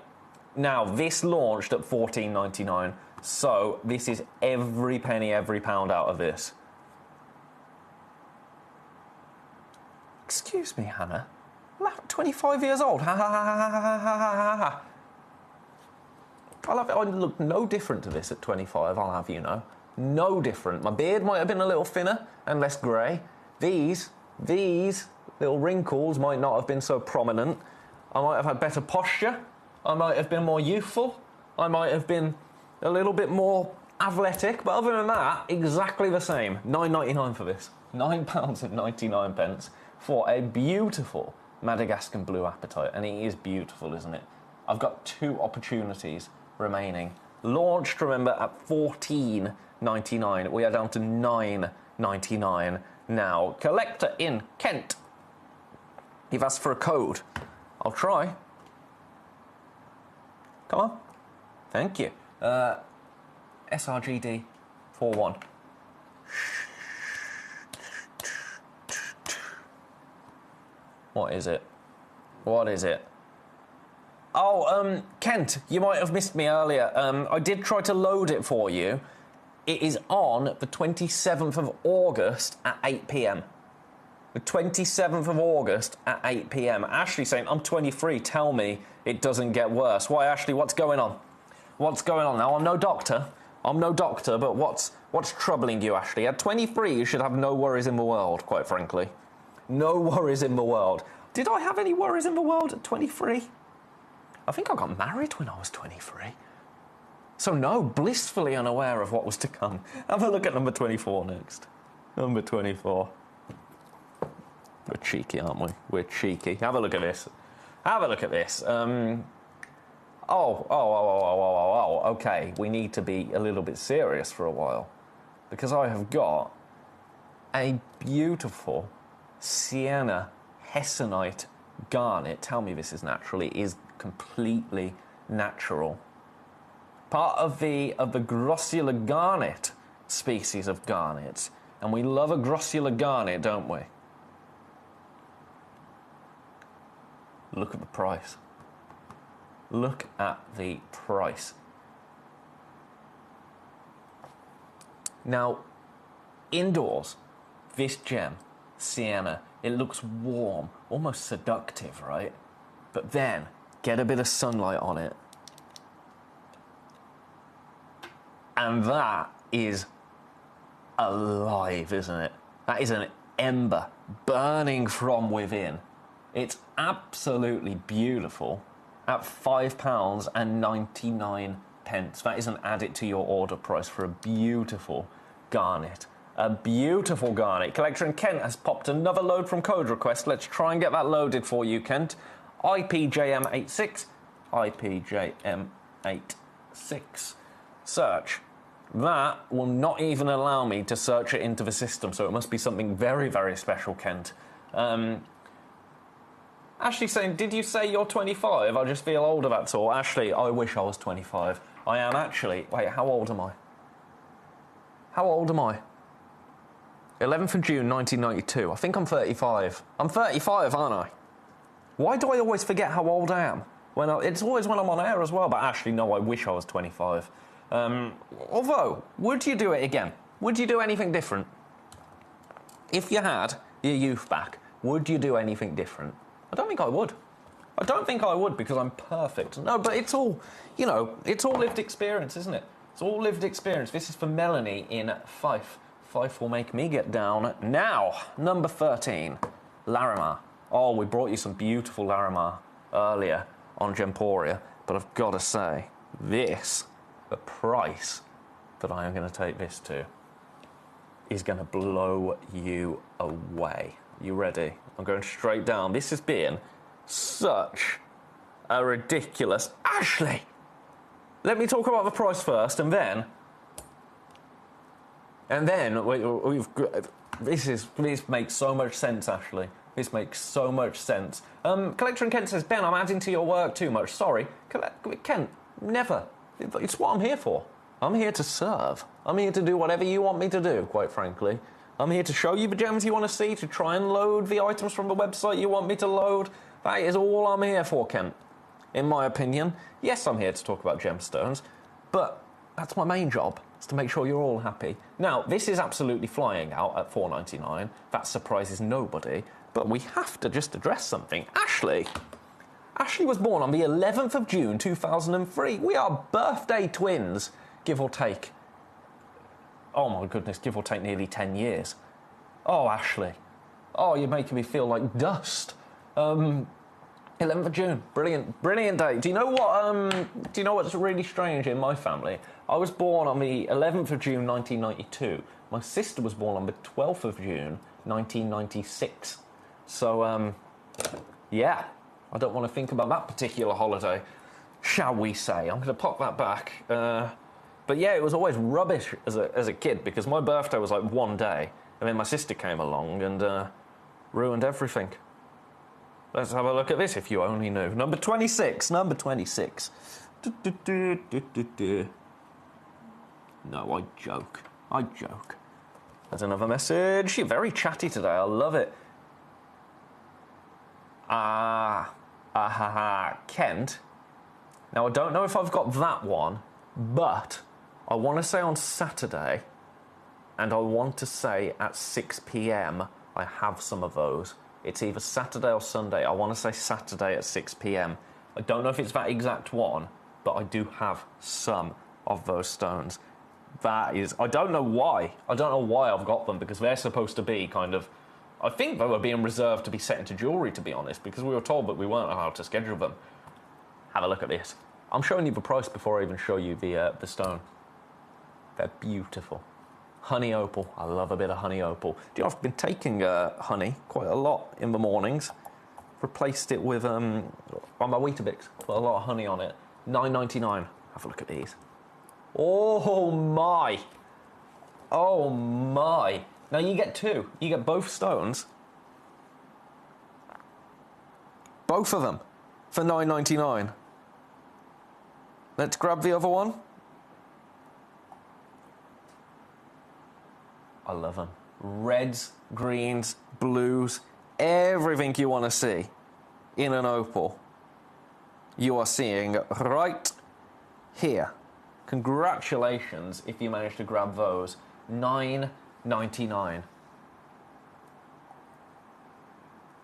Now, this launched at $14.99, so this is every penny, every pound out of this. Excuse me, Hannah. I'm 25 years old. Ha ha ha ha ha ha ha. I love it. I look no different to this at 25, I'll have you know. No different. My beard might have been a little thinner and less grey. These little wrinkles might not have been so prominent. I might have had better posture. I might have been more youthful. I might have been a little bit more athletic. But other than that, exactly the same. £9.99 for this. £9.99 for a beautiful Madagascan blue apatite. And it is beautiful, isn't it? I've got 2 opportunities remaining. Launched, remember, at $14.99. We are down to $9.99 now. Collector in Kent. You've asked for a code. I'll try. Come on. Thank you. SRGD 41. What is it? What is it? Oh, Kent, you might have missed me earlier. I did try to load it for you. It is on the 27th of August at 8 p.m. The 27th of August at 8 p.m. Ashley saying, I'm 23, tell me it doesn't get worse. Why, Ashley, what's going on? What's going on now? I'm no doctor, but what's troubling you, Ashley? At 23, you should have no worries in the world, quite frankly. No worries in the world. Did I have any worries in the world at 23? I think I got married when I was 23. So no, blissfully unaware of what was to come. Have a look at number 24 next. Number 24. We're cheeky, aren't we? We're cheeky. Have a look at this. Have a look at this. Okay, we need to be a little bit serious for a while. Because I have got a beautiful sienna hessonite garnet. Tell me this is natural. It is completely natural. Part of the grossular garnet species of garnets. And we love a grossular garnet, don't we? Look at the price. Look at the price. Now, indoors, this gem, sienna, it looks warm, almost seductive, right? But then, get a bit of sunlight on it. And that is alive, isn't it? That is an ember burning from within. It's absolutely beautiful at £5.99. That is an add it to your order price for a beautiful garnet. A beautiful garnet. Collector in Kent has popped another load from code request. Let's try and get that loaded for you, Kent. IPJM86. IPJM86. Search. That will not even allow me to search it into the system, so it must be something very, very special, Kent. Ashley saying, did you say you're 25? I just feel older, that's all. Ashley, I wish I was 25. I am actually... Wait, how old am I? How old am I? 11th of June, 1992. I think I'm 35. I'm 35, aren't I? Why do I always forget how old I am? It's always when I'm on air as well, but actually, no, I wish I was 25. Although, would you do it again? Would you do anything different? If you had your youth back, would you do anything different? I don't think I would. I don't think I would because I'm perfect. No, but it's all, you know, it's all lived experience, isn't it? It's all lived experience. This is for Melanie in Fife. Fife will make me get down. Now, number 13, Larimar. Oh, we brought you some beautiful Larimar earlier on Gemporia, but I've got to say, this, the price that I am going to take this to, is going to blow you away. You ready? I'm going straight down. This has been such a ridiculous... Ashley! Let me talk about the price first, and then this makes so much sense, Ashley. This makes so much sense. Collector and Kent says, Ben, I'm adding to your work too much. Sorry. Kent, never. It's what I'm here for. I'm here to serve. I'm here to do whatever you want me to do, quite frankly. I'm here to show you the gems you want to see, to try and load the items from the website you want me to load. That is all I'm here for, Kent. In my opinion, yes, I'm here to talk about gemstones, but that's my main job, is to make sure you're all happy. Now, this is absolutely flying out at $4.99. That surprises nobody, but we have to just address something. Ashley was born on the 11th of June, 2003. We are birthday twins, give or take. Oh my goodness, give or take nearly 10 years. Oh, Ashley. Oh, you're making me feel like dust. 11th of June, brilliant date. Do you know what's really strange in my family? I was born on the 11th of June, 1992. My sister was born on the 12th of June, 1996. So, yeah, I don't want to think about that particular holiday, shall we say. I'm going to pop that back. But yeah, it was always rubbish as a kid because my birthday was like one day, and then my sister came along and ruined everything. Let's have a look at this if you only knew. Number 26. No, I joke. There's another message. You're very chatty today. I love it. Kent. Now, I don't know if I've got that one, but I want to say on Saturday, and I want to say at 6 p.m, I have some of those. It's either Saturday or Sunday. I want to say Saturday at 6 p.m. I don't know if it's that exact one, but I do have some of those stones. That is... I don't know why. I don't know why I've got them, because they're supposed to be kind of... I think they were being reserved to be set into jewellery, to be honest, because we were told that we weren't allowed to schedule them. Have a look at this. I'm showing you the price before I even show you the stone. They're beautiful. Honey opal. I love a bit of honey opal. Do you know, I've been taking honey quite a lot in the mornings. Replaced it with, on my Weetabix, put a lot of honey on it. $9.99. Have a look at these. Oh my. Oh my. Now you get two. You get both stones. Both of them for $9.99. Let's grab the other one. I love them. Reds, greens, blues, everything you want to see in an opal, you are seeing right here. Congratulations if you managed to grab those. $9.99.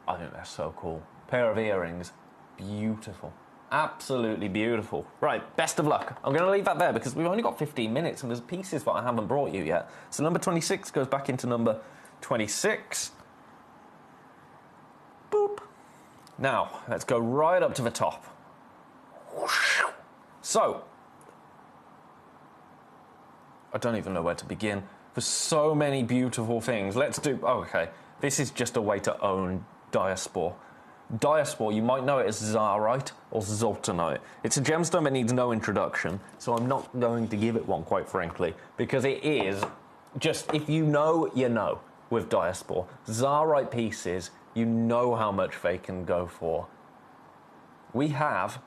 I think they're so cool. Pair of earrings. Beautiful. Absolutely beautiful. Right, best of luck. I'm going to leave that there because we've only got 15 minutes and there's pieces that I haven't brought you yet. So number 26 goes back into number 26. Boop. Now, let's go right up to the top. So, I don't even know where to begin. There's so many beautiful things. Let's do... Oh, okay. This is just a way to own Diaspore. Diaspore, you might know it as Zarite or Zoltanite. It's a gemstone that needs no introduction, so I'm not going to give it one, quite frankly, because it is just, if you know, you know, with Diaspore. Zarite pieces you know how much they can go for. We have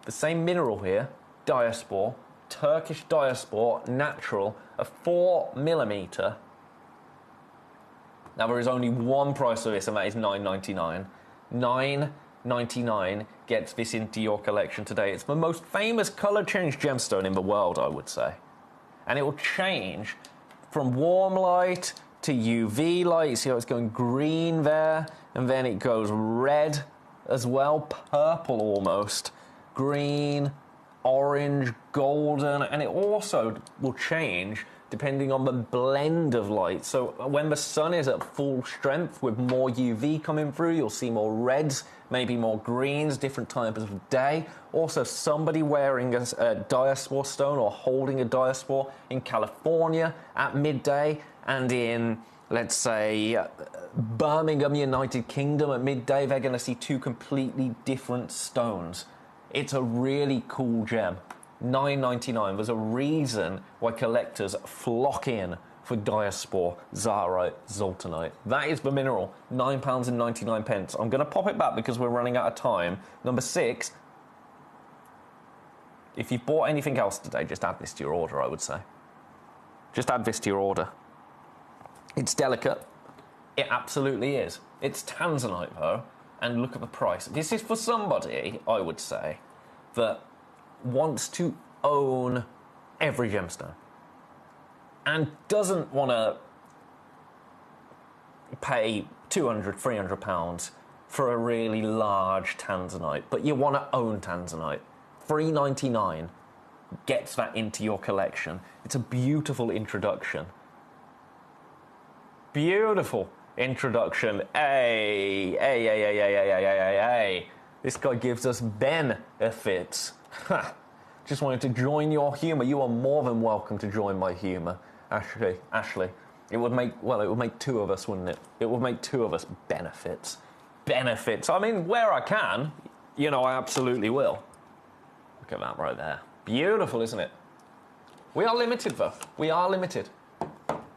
the same mineral here, diaspore, Turkish diaspore, natural, a 4mm. Now there is only one price for this, and that is $9.99. $9.99 gets this into your collection today. It's the most famous color change gemstone in the world, I would say. And it will change from warm light to UV light. You see how it's going green there, and then it goes red as well, purple almost, green, orange, golden, and it also will change depending on the blend of light. So when the sun is at full strength with more UV coming through, you'll see more reds, maybe more greens, different times of day. Also, somebody wearing a diaspore stone or holding a diaspore in California at midday, and in, let's say, Birmingham, United Kingdom at midday, they're going to see two completely different stones. It's a really cool gem. $9.99. There's a reason why collectors flock in for diaspore, zaharite, zoltanite. That is the mineral. £9.99. I'm going to pop it back because we're running out of time. Number 6. If you've bought anything else today, just add this to your order, I would say. Just add this to your order. It's delicate. It absolutely is. It's tanzanite, though. And look at the price. This is for somebody, I would say, that wants to own every gemstone and doesn't want to pay £200, £300 for a really large tanzanite, but you want to own tanzanite. $3.99 gets that into your collection. It's a beautiful introduction. Beautiful introduction. Hey. This guy gives us benefits. Just wanted to join your humour. You are more than welcome to join my humour, Ashley. It would make two of us, wouldn't it? It would make two of us. Benefits. I mean, where I can, I absolutely will. Look at that right there. Beautiful, isn't it? We are limited, though. We are limited.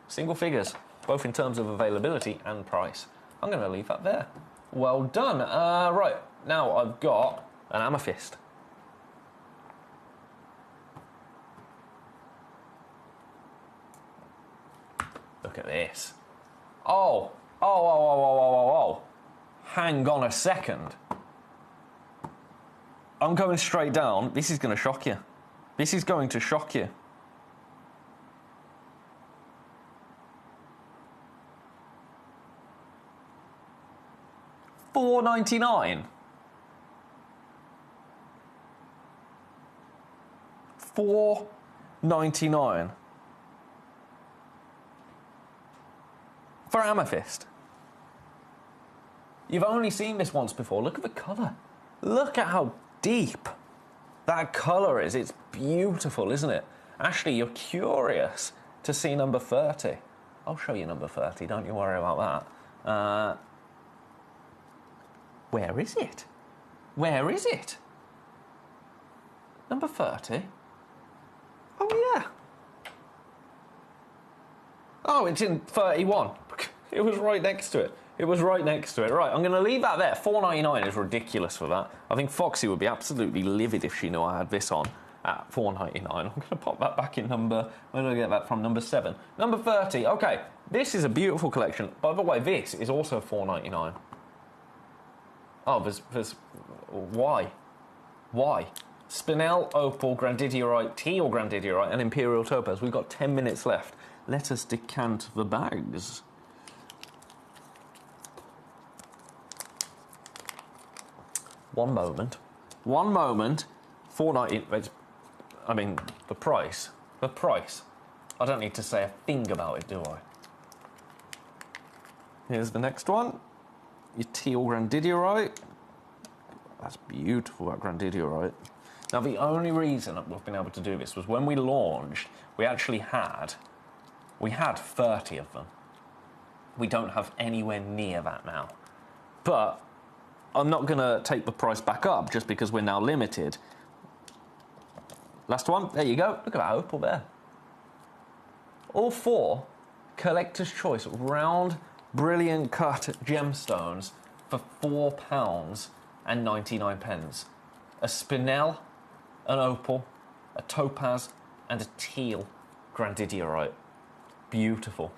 Single figures, both in terms of availability and price. I'm going to leave that there. Well done. Right, now I've got an amethyst. Look at this. Oh. Hang on a second. I'm going straight down. This is going to shock you. This is going to shock you. $4.99. $4.99. For amethyst. You've only seen this once before. Look at the colour. Look at how deep that colour is. It's beautiful, isn't it? Ashley, you're curious to see number 30. I'll show you number 30. Don't you worry about that. Where is it? Where is it? Number 30? Oh, yeah. Oh, it's in 31. It was right next to it. Right, I'm going to leave that there. $4.99 is ridiculous for that. I think Foxy would be absolutely livid if she knew I had this on at $4.99. I'm going to pop that back in number... Where did I get that from? Number 7. Number 30. Okay, this is a beautiful collection. By the way, this is also $4.99. Oh, there's... Why? Spinel, opal, grandidiorite, teal grandidiorite, and imperial topaz. We've got 10 minutes left. Let us decant the bags. One moment. $4.99. I mean, the price. I don't need to say a thing about it, do I? Here's the next one. Your teal grandidiorite. That's beautiful, that grandidiorite. Now, the only reason that we've been able to do this was when we launched, we actually had 30 of them. We don't have anywhere near that now. But I'm not going to take the price back up just because we're now limited. Last one. There you go. Look at that opal there. All 4 collector's choice round, brilliant cut gemstones for £4.99. A spinel, an opal, a topaz, and a teal grandidierite. Beautiful.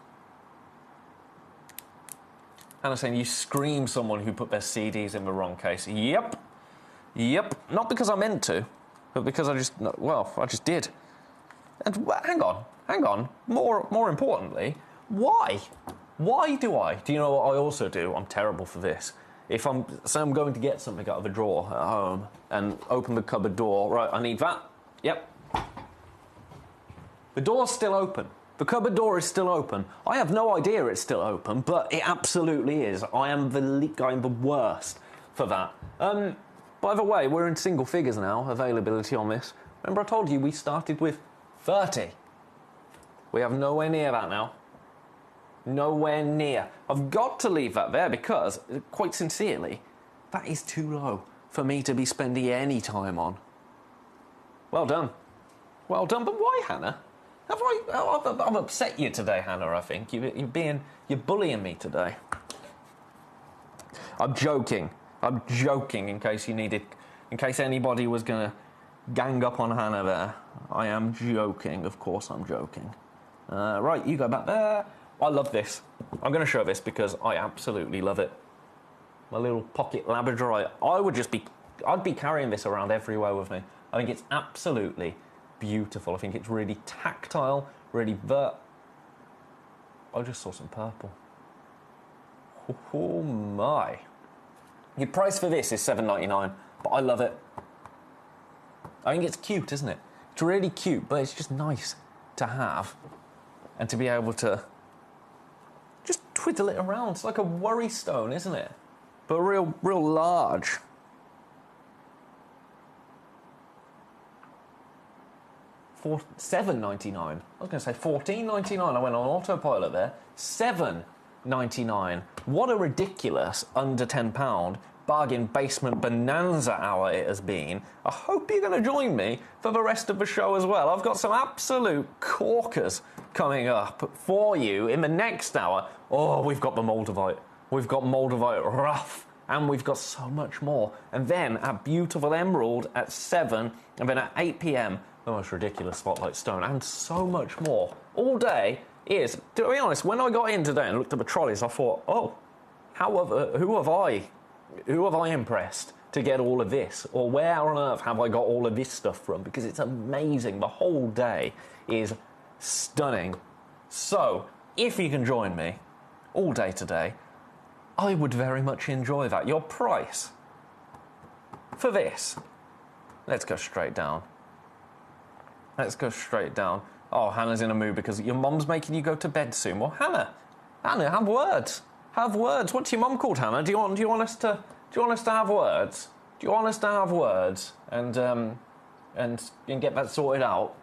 Hannah's saying, you scream someone who put their CDs in the wrong case. Yep. Not because I meant to, but because I just did. And hang on. More importantly, why? Why do I? Do you know what I also do? I'm terrible for this. If I'm going to get something out of a drawer at home and open the cupboard door, right, I need that. Yep. The door's still open. The cupboard door is still open. I have no idea it's still open, but it absolutely is. I am the worst for that. By the way, we're in single figures now, availability on this. Remember I told you we started with 30. We have nowhere near that now. Nowhere near. I've got to leave that there because, quite sincerely, that is too low for me to be spending any time on. Well done. Well done, but why, Hannah? I've upset you today, Hannah, I think. You're bullying me today. I'm joking in case anybody was going to gang up on Hannah there. I am joking, of course I'm joking. Right, you go back there. I love this. I'm going to show this because I absolutely love it. My little pocket labradorite. I'd be carrying this around everywhere with me. I think it's absolutely beautiful. I think it's really tactile, really I just saw some purple. Oh my. Your price for this is $7.99, but I love it. I think it's cute, isn't it? It's really cute, but it's just nice to have and to be able to just twiddle it around. It's like a worry stone, isn't it? But real large. For $7.99. I was going to say $14.99. I went on autopilot there. $7.99. What a ridiculous under £10 bargain basement bonanza hour it has been. I hope you're going to join me for the rest of the show as well. I've got some absolute corkers coming up for you in the next hour. Oh, we've got the Moldavite. We've got Moldavite rough. And we've got so much more. And then our beautiful emerald at 7. And then at 8 p.m, the most ridiculous spotlight stone. And so much more. All day is, to be honest, when I got in today and looked at the trolleys, I thought, oh, who have I impressed to get all of this? Or where on earth have I got all of this stuff from? Because it's amazing. The whole day is stunning. So, if you can join me all day today, I would very much enjoy that. Your price for this, let's go straight down. Let's go straight down. Oh, Hannah's in a mood because your mum's making you go to bed soon. Well, Hannah, have words. Have words. What's your mum called, Hannah? Do you want us to have words? Do you want us to have words and get that sorted out?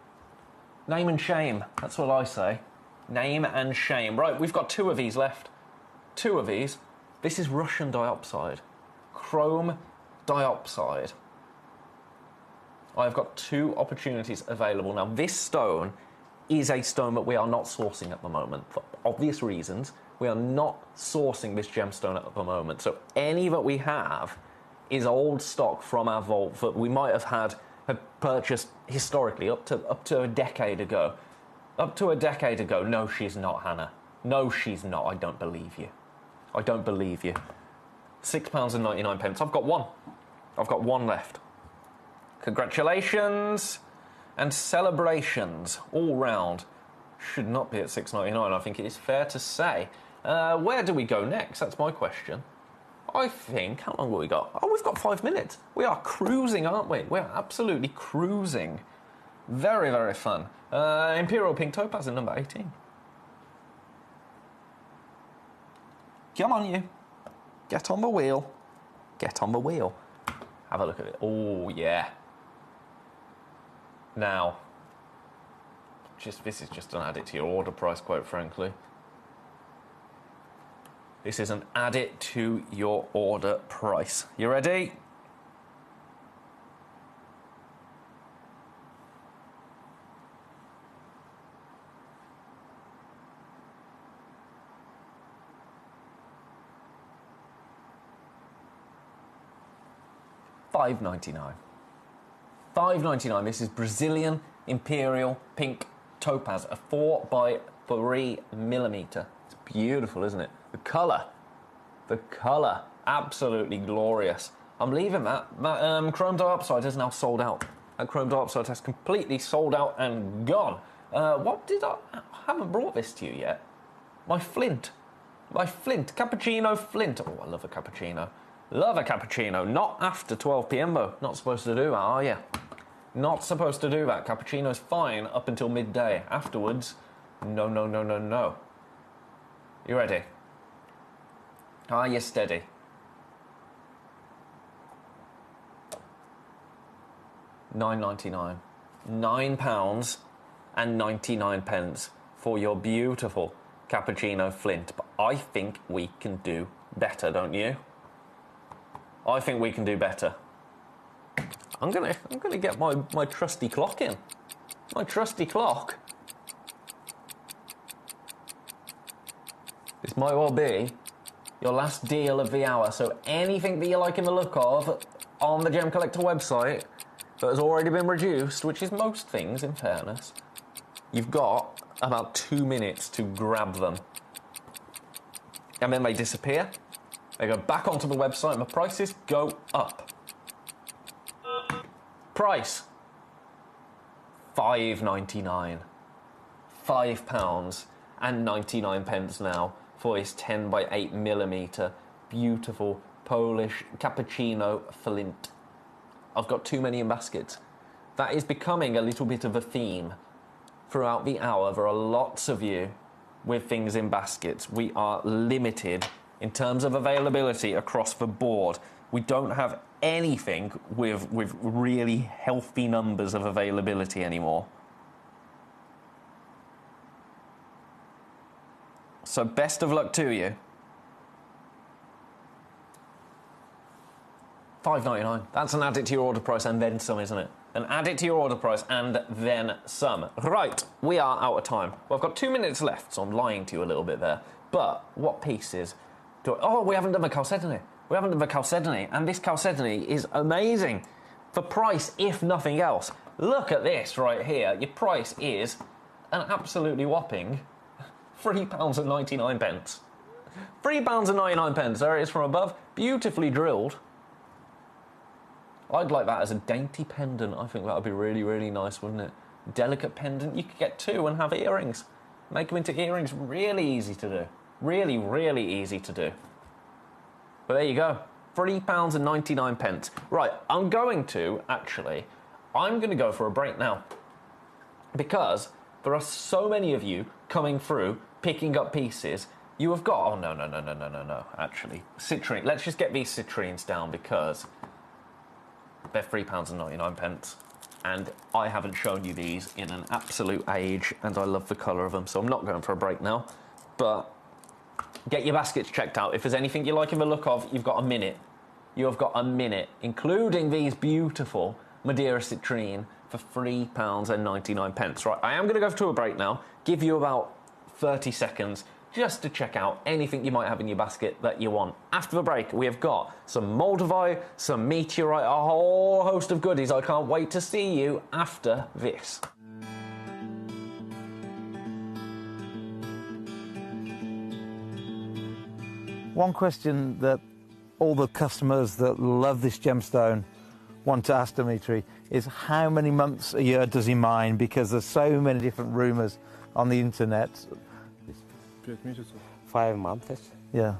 Name and shame. That's what I say. Name and shame. Right, we've got 2 of these left. 2 of these. This is Russian diopside. Chrome diopside. I've got 2 opportunities available. Now, this stone is a stone that we are not sourcing at the moment. For obvious reasons, we are not sourcing this gemstone at the moment. So any that we have is old stock from our vault that we might have purchased historically up to a decade ago. Up to a decade ago. No, she's not, Hannah. No, she's not. I don't believe you. I don't believe you. £6.99. I've got 1. I've got 1 left. Congratulations and celebrations all round. Should not be at $6.99, I think it is fair to say. Where do we go next? That's my question. I think, how long have we got? Oh, we've got 5 minutes. We are cruising, aren't we? We're absolutely cruising. Very, very fun. Imperial Pink Topaz in number 18. Come on, you. Get on the wheel. Get on the wheel. Have a look at it. Oh, yeah. Now, this is just an add it to your order price, quite frankly. This is an add it to your order price. You ready? $5.99. $5.99. This is Brazilian Imperial Pink Topaz, a 4x3mm. It's beautiful, isn't it? The colour, absolutely glorious. I'm leaving that. That chrome dioxide is now sold out. That chrome dioxide has completely sold out and gone. What did I haven't brought this to you yet. My flint, cappuccino flint. Oh, I love a cappuccino. Love a cappuccino. Not after 12 p.m. though. Not supposed to do that, are you? Not supposed to do that. Cappuccino's fine up until midday. Afterwards, no, no, no, no, no. You ready? Are you steady? £9.99. £9.99 for your beautiful cappuccino flint. But I think we can do better, don't you? I think we can do better. I'm gonna get my trusty clock in. My trusty clock. This might well be your last deal of the hour. So anything that you're liking the look of on the Gemcollector website that has already been reduced, which is most things in fairness, you've got about 2 minutes to grab them. And then they disappear. They go back onto the website and the prices go up. Price £5.99. £5.99 now for his 10x8mm beautiful Polish cappuccino flint. I've got too many in baskets. That is becoming a little bit of a theme throughout the hour. There are lots of you with things in baskets. We are limited in terms of availability across the board. We don't have anything with really healthy numbers of availability anymore. So best of luck to you. $5.99. That's an add it to your order price and then some, isn't it? An add it to your order price and then some. Right, we are out of time. Well, I've got 2 minutes left, so I'm lying to you a little bit there. But what pieces do I... Oh, we haven't done the chalcedony. We haven't done the chalcedony, and this chalcedony is amazing. For price, if nothing else. Look at this right here. Your price is an absolutely whopping £3.99. £3.99. There it is from above. Beautifully drilled. I'd like that as a dainty pendant. I think that would be really, really nice, wouldn't it? Delicate pendant. You could get two and have earrings. Make them into earrings. Really easy to do. Really, really easy to do. But there you go. £3.99. Right, I'm going to go for a break now. Because there are so many of you coming through, picking up pieces. You have got... Oh, no. Actually, citrine. Let's just get these citrines down because they're £3.99. And I haven't shown you these in an absolute age, and I love the colour of them, so I'm not going for a break now. But get your baskets checked out. If there's anything you like in the look of, you've got a minute. You have got a minute, including these beautiful Madeira citrine for £3.99. Right, I am going to go to a break now. Give you about 30 seconds just to check out anything you might have in your basket that you want. After the break, we have got some Moldavite, some meteorite, a whole host of goodies. I can't wait to see you after this. One question that all the customers that love this gemstone want to ask Dimitri is how many months a year does he mine? Because there's so many different rumours on the internet. 5 months. Yeah.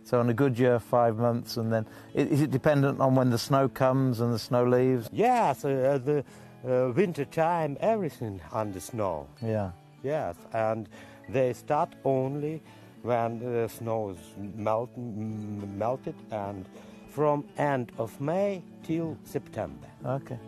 So on a good year, 5 months, and then is it dependent on when the snow comes and the snow leaves? Yes, the winter time, everything on the snow. Yeah. Yes, and they start only when the snow is melted, and from end of May till September. Okay.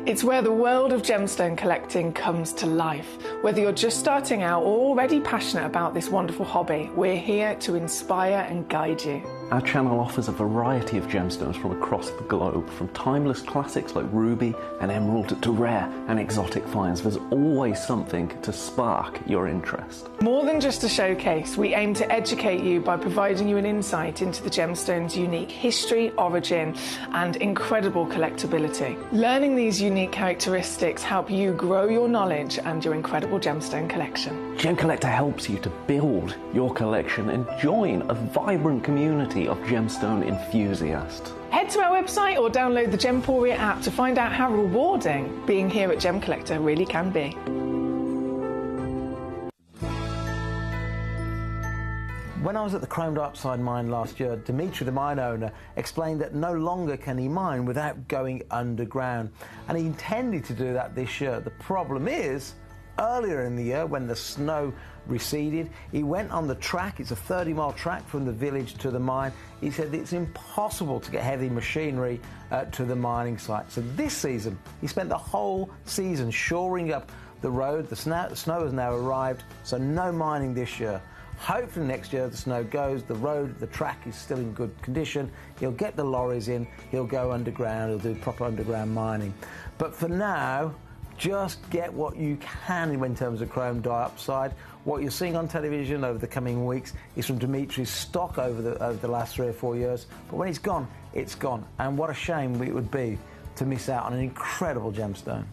It's where the world of gemstone collecting comes to life. Whether you're just starting out or already passionate about this wonderful hobby, we're here to inspire and guide you. Our channel offers a variety of gemstones from across the globe, from timeless classics like ruby and emerald to rare and exotic finds. There's always something to spark your interest. More than just a showcase, we aim to educate you by providing you an insight into the gemstone's unique history, origin, and incredible collectability. Learning these unique characteristics help you grow your knowledge and your incredible gemstone collection. Gemcollector helps you to build your collection and join a vibrant community of gemstone enthusiasts. Head to our website or download the Gemporia app to find out how rewarding being here at Gemcollector really can be. When I was at the Chrome Dioxide mine last year, Dimitri, the mine owner, explained that no longer can he mine without going underground. And he intended to do that this year. The problem is, earlier in the year, when the snow receded, he went on the track. It's a 30-mile track from the village to the mine. He said it's impossible to get heavy machinery to the mining site. So this season, he spent the whole season shoring up the road. The snow has now arrived, so no mining this year. Hopefully next year the snow goes, the road, the track is still in good condition. He'll get the lorries in, he'll go underground, he'll do proper underground mining. But for now, just get what you can in terms of chrome dioxide. What you're seeing on television over the coming weeks is from Dimitri's stock over the last 3 or 4 years. But when it's gone, it's gone. And what a shame it would be to miss out on an incredible gemstone.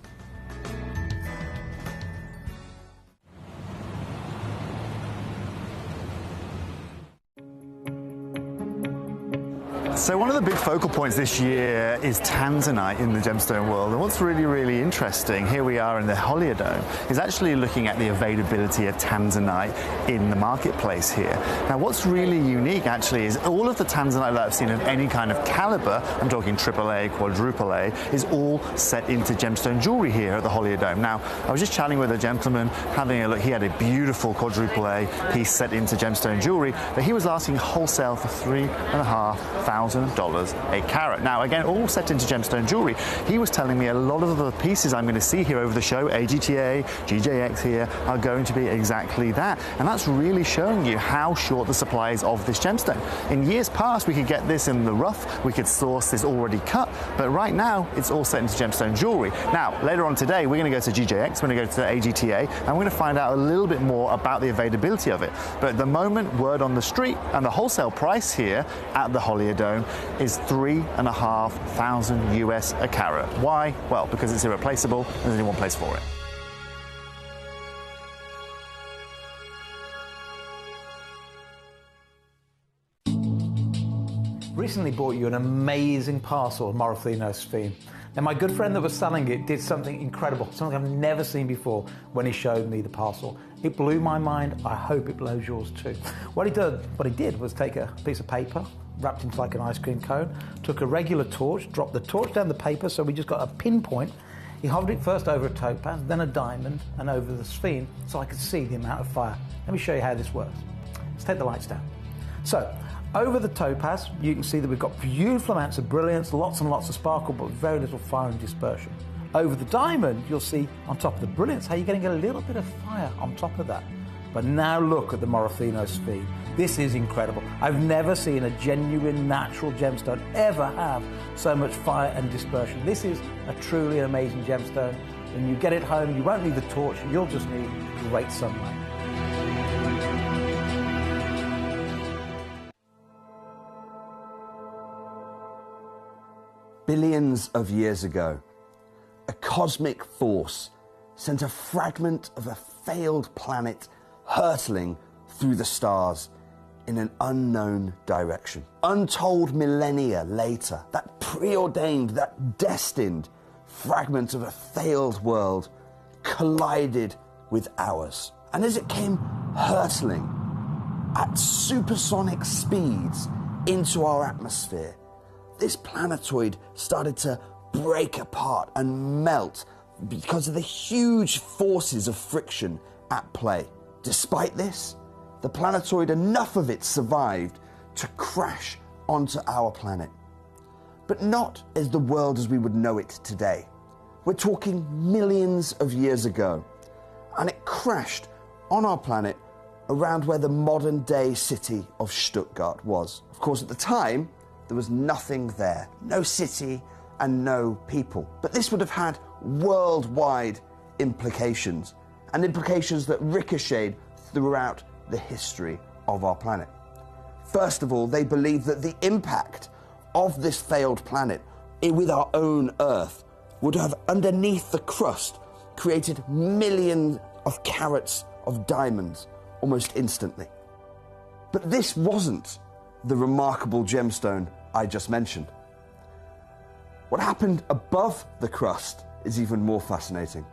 So one of the big focal points this year is tanzanite in the gemstone world, and what's really, really interesting, here we are in the Holiodome, is actually looking at the availability of tanzanite in the marketplace here. Now what's really unique actually is all of the tanzanite that I've seen of any kind of caliber, I'm talking AAA, quadruple A, is all set into gemstone jewelry here at the Holiodome. Now I was just chatting with a gentleman, having a look, he had a beautiful quadruple A piece set into gemstone jewelry that he was asking wholesale for $3,500 a carat. Now again, all set into gemstone jewelry. He was telling me a lot of the pieces I'm going to see here over the show, AGTA, GJX here, are going to be exactly that. And that's really showing you how short the supply is of this gemstone. In years past, we could get this in the rough, we could source this already cut, but right now it's all set into gemstone jewelry. Now, later on today, we're going to go to GJX, we're going to go to AGTA, and we're going to find out a little bit more about the availability of it. But at the moment, word on the street, and the wholesale price here at the Holiodome is $3,500 US a carat. Why? Well, because it's irreplaceable and there's only one place for it. Recently bought you an amazing parcel of Morofino sphene. Now my good friend that was selling it did something incredible, something I've never seen before when he showed me the parcel. It blew my mind. I hope it blows yours too. What he did was take a piece of paper, wrapped into like an ice cream cone, took a regular torch, dropped the torch down the paper so we just got a pinpoint. He hovered it first over a topaz, then a diamond, and over the sphene so I could see the amount of fire. Let me show you how this works. Let's take the lights down. So, over the topaz, you can see that we've got beautiful amounts of brilliance, lots and lots of sparkle, but very little fire and dispersion. Over the diamond, you'll see on top of the brilliance how you're getting a little bit of fire on top of that. But now look at the Morofino sphene. This is incredible. I've never seen a genuine natural gemstone ever have so much fire and dispersion. This is a truly amazing gemstone. When you get it home, you won't need the torch, you'll just need great sunlight. Billions of years ago, a cosmic force sent a fragment of a failed planet hurtling through the stars in an unknown direction. Untold millennia later, that preordained, that destined fragment of a failed world collided with ours. And as it came hurtling at supersonic speeds into our atmosphere, this planetoid started to break apart and melt because of the huge forces of friction at play. Despite this, the planetoid, enough of it survived to crash onto our planet. But not as the world as we would know it today. We're talking millions of years ago, and it crashed on our planet around where the modern-day city of Stuttgart was. Of course, at the time, there was nothing there. No city and no people. But this would have had worldwide implications, and implications that ricocheted throughout the history of our planet. First of all, they believed that the impact of this failed planet with our own Earth would have, underneath the crust, created millions of carats of diamonds almost instantly. But this wasn't the remarkable gemstone I just mentioned. What happened above the crust is even more fascinating,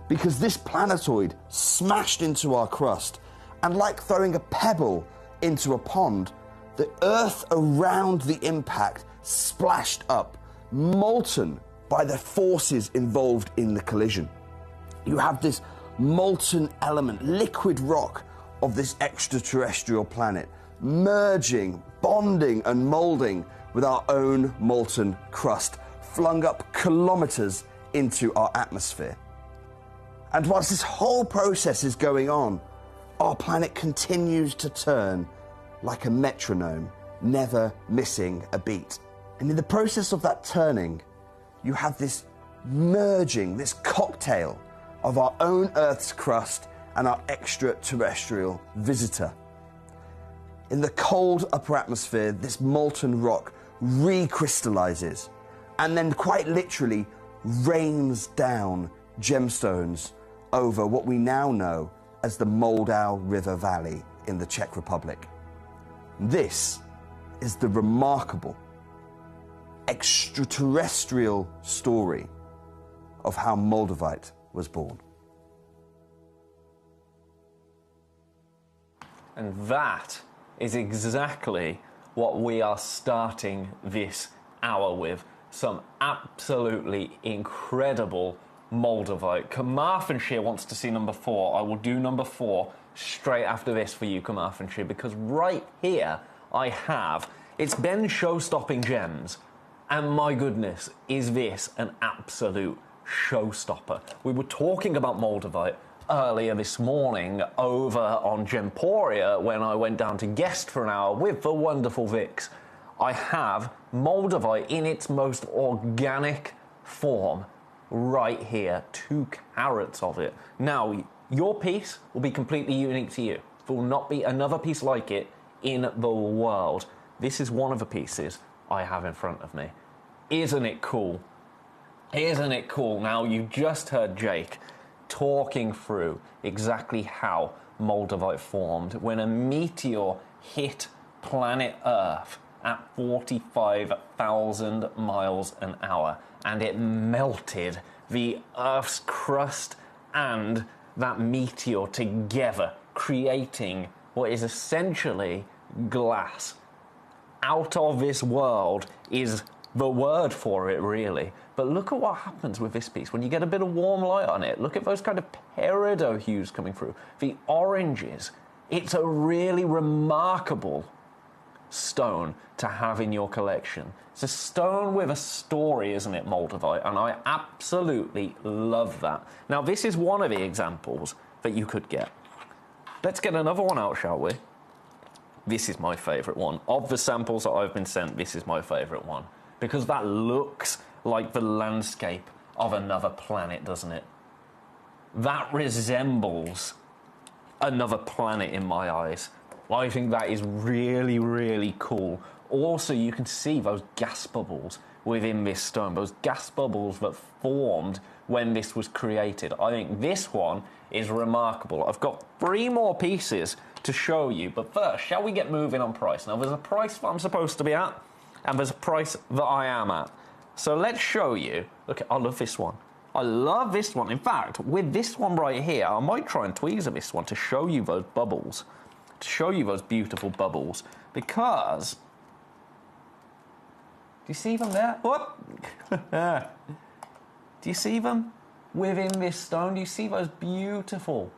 because this planetoid smashed into our crust, and like throwing a pebble into a pond, the Earth around the impact splashed up, molten by the forces involved in the collision. You have this molten element, liquid rock of this extraterrestrial planet, merging, bonding and moulding with our own molten crust, flung up kilometres into our atmosphere. And whilst this whole process is going on, our planet continues to turn like a metronome, never missing a beat. And in the process of that turning, you have this merging, this cocktail of our own Earth's crust and our extraterrestrial visitor. In the cold upper atmosphere, this molten rock recrystallizes and then quite literally rains down gemstones over what we now know as the Moldau River Valley in the Czech Republic. This is the remarkable extraterrestrial story of how Moldavite was born. And that is exactly what we are starting this hour with. Some absolutely incredible Moldavite. Carmarthenshire wants to see number 4. I will do number 4 straight after this for you, Carmarthenshire, because right here I have, it's been show-stopping gems, and my goodness, is this an absolute showstopper. We were talking about Moldavite earlier this morning over on Gemporia when I went down to guest for an hour with the wonderful Vix. I have Moldavite in its most organic form right here, 2 carats of it. Now, your piece will be completely unique to you. There will not be another piece like it in the world. This is one of the pieces I have in front of me. Isn't it cool? Isn't it cool? Now, you just heard Jake talking through exactly how Moldavite formed when a meteor hit planet Earth at 45,000 miles an hour, and it melted the Earth's crust and that meteor together, creating what is essentially glass. Out of this world is the word for it, really. But look at what happens with this piece when you get a bit of warm light on it. Look at those kind of peridot hues coming through. The oranges. It's a really remarkable stone to have in your collection. It's a stone with a story, isn't it, Moldavite? And I absolutely love that. Now, this is one of the examples that you could get. Let's get another one out, shall we? This is my favourite one. Of the samples that I've been sent, this is my favourite one. Because that looks like the landscape of another planet, doesn't it? That resembles another planet in my eyes. I think that is really, really cool. Also, you can see those gas bubbles within this stone, those gas bubbles that formed when this was created. I think this one is remarkable. I've got 3 more pieces to show you, but first, shall we get moving on price? Now, there's a price that I'm supposed to be at, and there's a price that I am at. So let's show you. Look, I love this one. I love this one. In fact, with this one right here, I might try and tweezer this one to show you those bubbles, to show you those beautiful bubbles, because do you see them there? What? Do you see them within this stone? Do you see those beautiful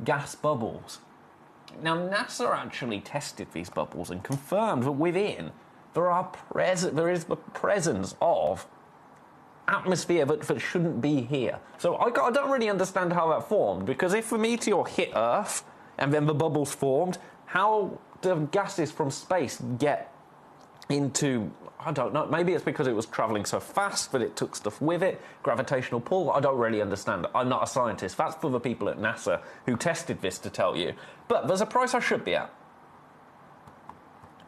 gas bubbles? Now, NASA actually tested these bubbles and confirmed that within there is the presence of atmosphere that shouldn't be here. So I don't really understand how that formed, because if the meteor hit Earth, and then the bubbles formed. How do gases from space get into, I don't know, maybe it's because it was travelling so fast that it took stuff with it, gravitational pull, I don't really understand. I'm not a scientist, that's for the people at NASA who tested this to tell you. But there's a price I should be at.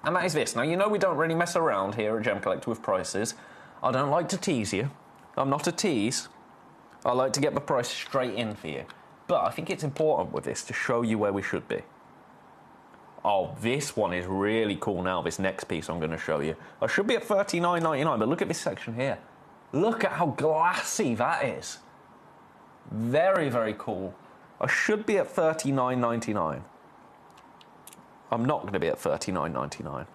And that is this. Now, you know we don't really mess around here at Gemcollector with prices. I don't like to tease you. I'm not a tease. I like to get the price straight in for you. But I think it's important with this to show you where we should be. Oh, this one is really cool now, this next piece I'm going to show you. I should be at $39.99, but look at this section here. Look at how glassy that is. Very, very cool. I should be at $39.99. I'm not going to be at $39.99.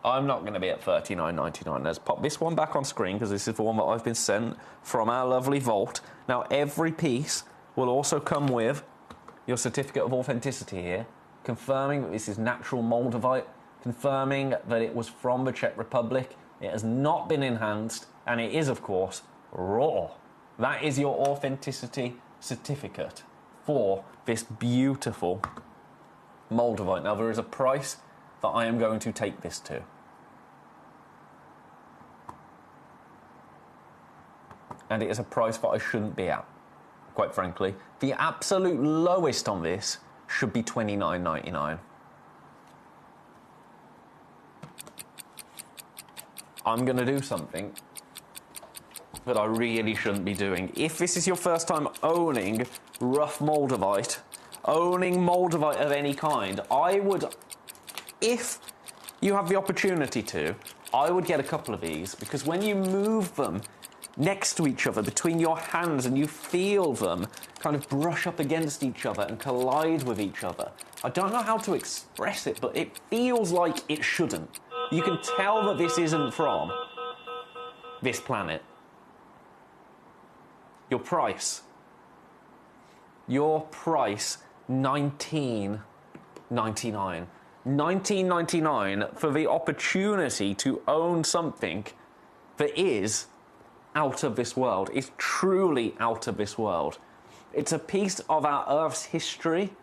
I'm not going to be at $39.99. Let's pop this one back on screen because this is the one that I've been sent from our lovely vault. Now, every piece will also come with your certificate of authenticity here, confirming that this is natural Moldavite, confirming that it was from the Czech Republic, it has not been enhanced, and it is, of course, raw. That is your authenticity certificate for this beautiful Moldavite. Now, there is a price that I am going to take this to. And it is a price that I shouldn't be at, quite frankly. The absolute lowest on this should be $29.99. I'm going to do something that I really shouldn't be doing. If this is your first time owning rough Moldavite, owning Moldavite of any kind, I would, if you have the opportunity to, I would get a couple of these, because when you move them next to each other between your hands and you feel them kind of brush up against each other and collide with each other, I don't know how to express it, but it feels like it shouldn't. You can tell that this isn't from this planet. Your price, $19.99. $19.99 for the opportunity to own something that is out of this world. It's truly out of this world. It's a piece of our Earth's history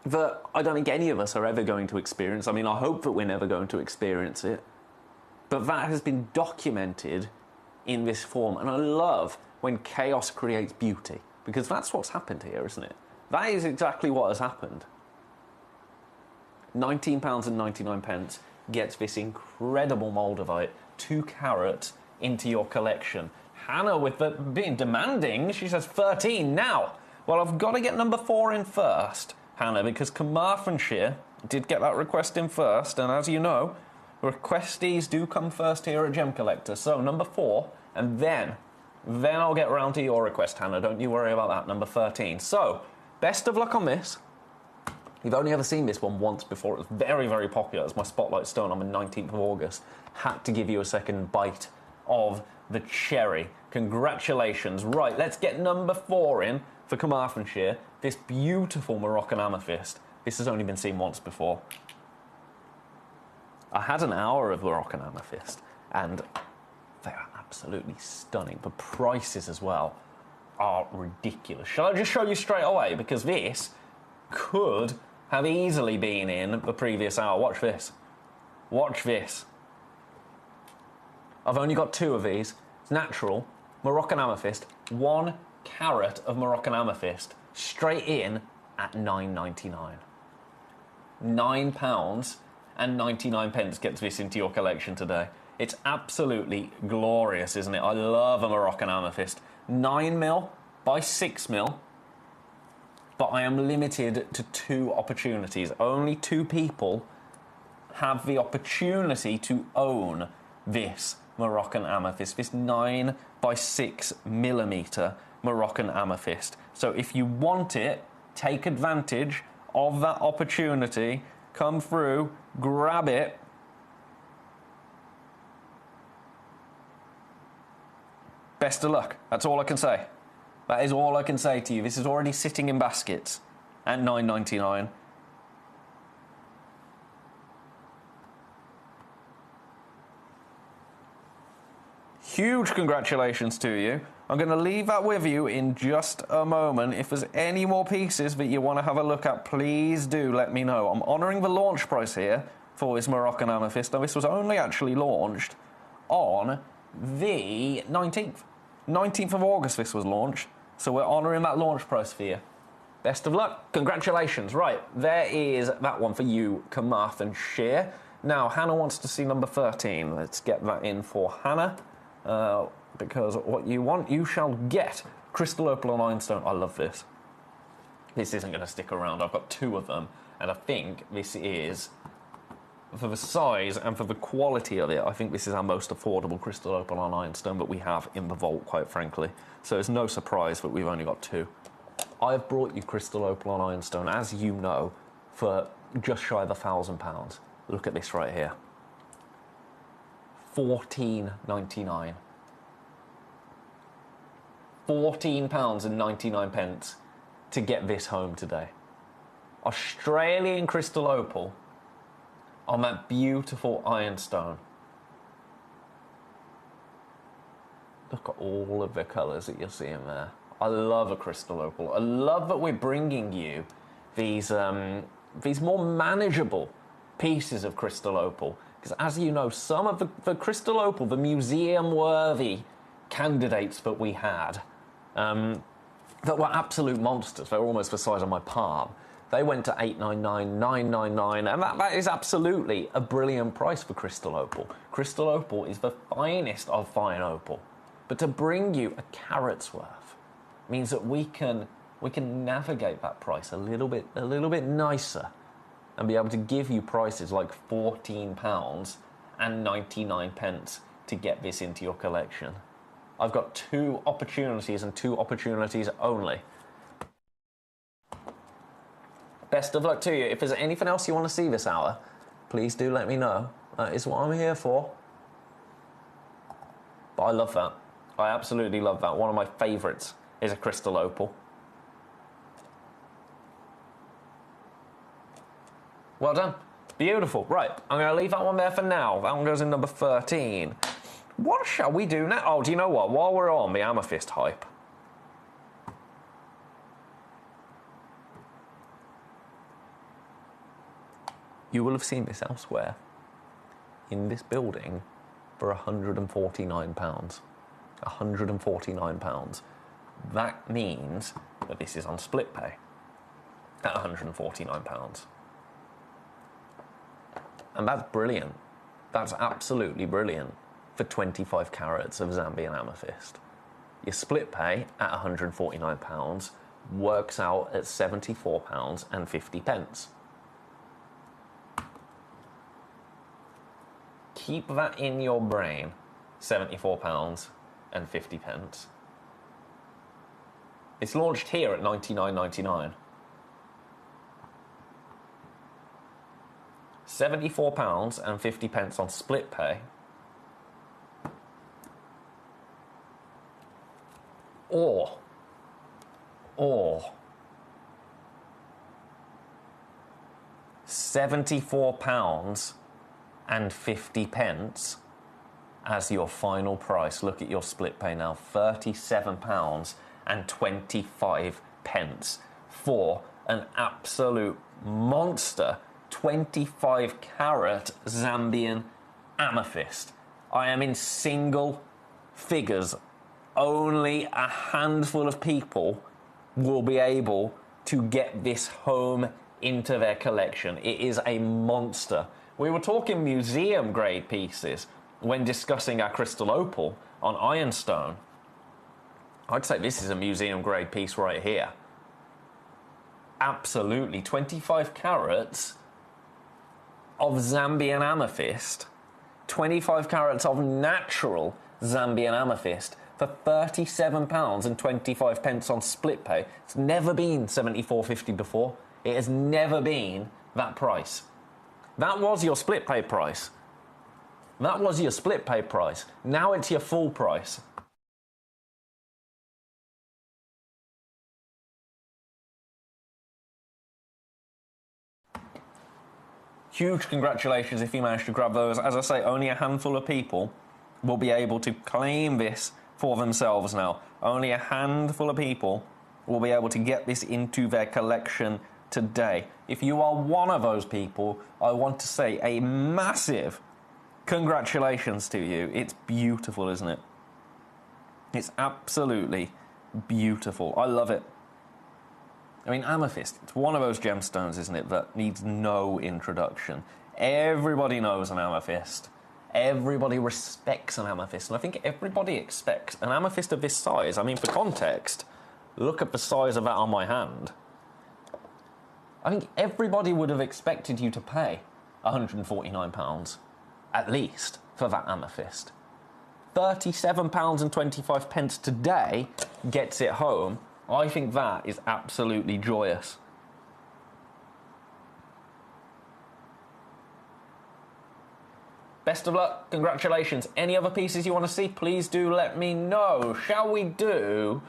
that I don't think any of us are ever going to experience. I mean, I hope that we're never going to experience it. But that has been documented in this form. And I love when chaos creates beauty, because that's what's happened here, isn't it? That is exactly what has happened. £19.99 gets this incredible Moldavite, 2 carat, into your collection. Hannah, with the being demanding, she says 13 now. Well, I've got to get number 4 in first, Hannah, because Carmarthenshire did get that request in first, and as you know, requestees do come first here at Gemcollector. So number 4, and then I'll get round to your request, Hannah. Don't you worry about that, number 13. So, best of luck on this. You've only ever seen this one once before. It was very, very popular. It's my Spotlight Stone on the 19th of August. Had to give you a second bite of the cherry. Congratulations. Right, let's get number 4 in for Carmarthenshire. This beautiful Moroccan amethyst. This has only been seen once before. I had an hour of Moroccan amethyst, and they are absolutely stunning. The prices as well are ridiculous. Shall I just show you straight away? Because this could have easily been in the previous hour. Watch this. Watch this. I've only got 2 of these. It's natural, Moroccan amethyst, 1 carat of Moroccan amethyst, straight in at £9.99. £9.99 gets this into your collection today. It's absolutely glorious, isn't it? I love a Moroccan amethyst. 9mm by 6mm, but I am limited to 2 opportunities. Only 2 people have the opportunity to own this Moroccan amethyst, this 9 by 6mm Moroccan amethyst. So if you want it, take advantage of that opportunity, come through, grab it. Best of luck. That's all I can say. That is all I can say to you. This is already sitting in baskets at $9.99. Huge congratulations to you. I'm going to leave that with you in just a moment. If there's any more pieces that you want to have a look at, please do let me know. I'm honouring the launch price here for this Moroccan amethyst. Now, this was only actually launched on the 19th. 19th of August this was launched, so we're honouring that launch price for you. Best of luck. Congratulations. Right, there is that one for you, Kamath and Sheer. Now, Hannah wants to see number 13. Let's get that in for Hannah. Because what you want, you shall get. Crystal Opal and Ironstone. I love this. This isn't going to stick around. I've got 2 of them, and I think this is, for the size and for the quality of it, I think this is our most affordable Crystal Opal and Ironstone that we have in the vault, quite frankly. So it's no surprise that we've only got 2. I've brought you Crystal Opal and Ironstone, as you know, for just shy of £1,000. Look at this right here. £14.99. £14.99 to get this home today. Australian Crystal Opal on that beautiful Ironstone. Look at all of the colours that you're seeing there. I love a Crystal Opal. I love that we're bringing you these more manageable pieces of Crystal Opal. Because as you know, some of the Crystal Opal, the museum-worthy candidates that we had, that were absolute monsters, they were almost the size of my palm, they went to $899, $999, and that is absolutely a brilliant price for Crystal Opal. Crystal Opal is the finest of fine opal. But to bring you a carat's worth means that we can navigate that price a little bit nicer and be able to give you prices like £14.99 to get this into your collection. I've got 2 opportunities and 2 opportunities only. Best of luck to you. If there's anything else you want to see this hour, please do let me know. That is what I'm here for. But I love that. I absolutely love that. One of my favourites is a Crystal Opal. Well done. Beautiful. Right, I'm going to leave that one there for now. That one goes in number 13. What shall we do now? Oh, do you know what? While we're on the amethyst hype, you will have seen this elsewhere in this building for £149. £149. That means that this is on split pay at £149. And that's brilliant. That's absolutely brilliant for 25 carats of Zambian amethyst. Your split pay at £149 works out at £74.50. Keep that in your brain, £74.50. It's launched here at $99.99. £74.50 on split pay. Or £74.50 as your final price. Look at your split pay now, £37.25 for an absolute monster 25 carat Zambian amethyst. I am in single figures. Only a handful of people will be able to get this home into their collection. It is a monster. We were talking museum grade pieces when discussing our Crystal Opal on Ironstone. I'd say this is a museum grade piece right here. Absolutely. 25 carats of Zambian amethyst, 25 carats of natural Zambian amethyst for £37.25 on split pay. It's never been $74.50 before. It has never been that price. That was your split pay price. That was your split pay price. Now it's your full price. Huge congratulations if you managed to grab those. As I say, only a handful of people will be able to claim this for themselves now. Only a handful of people will be able to get this into their collection today. If you are one of those people, I want to say a massive congratulations to you. It's beautiful, isn't it? It's absolutely beautiful. I love it. I mean, amethyst, it's one of those gemstones, isn't it, that needs no introduction. Everybody knows an amethyst. Everybody respects an amethyst. And I think everybody expects an amethyst of this size. I mean, for context, look at the size of that on my hand. I think everybody would have expected you to pay £149, at least, for that amethyst. £37.25 today gets it home. I think that is absolutely joyous. Best of luck, congratulations. Any other pieces you want to see, please do let me know. Shall we do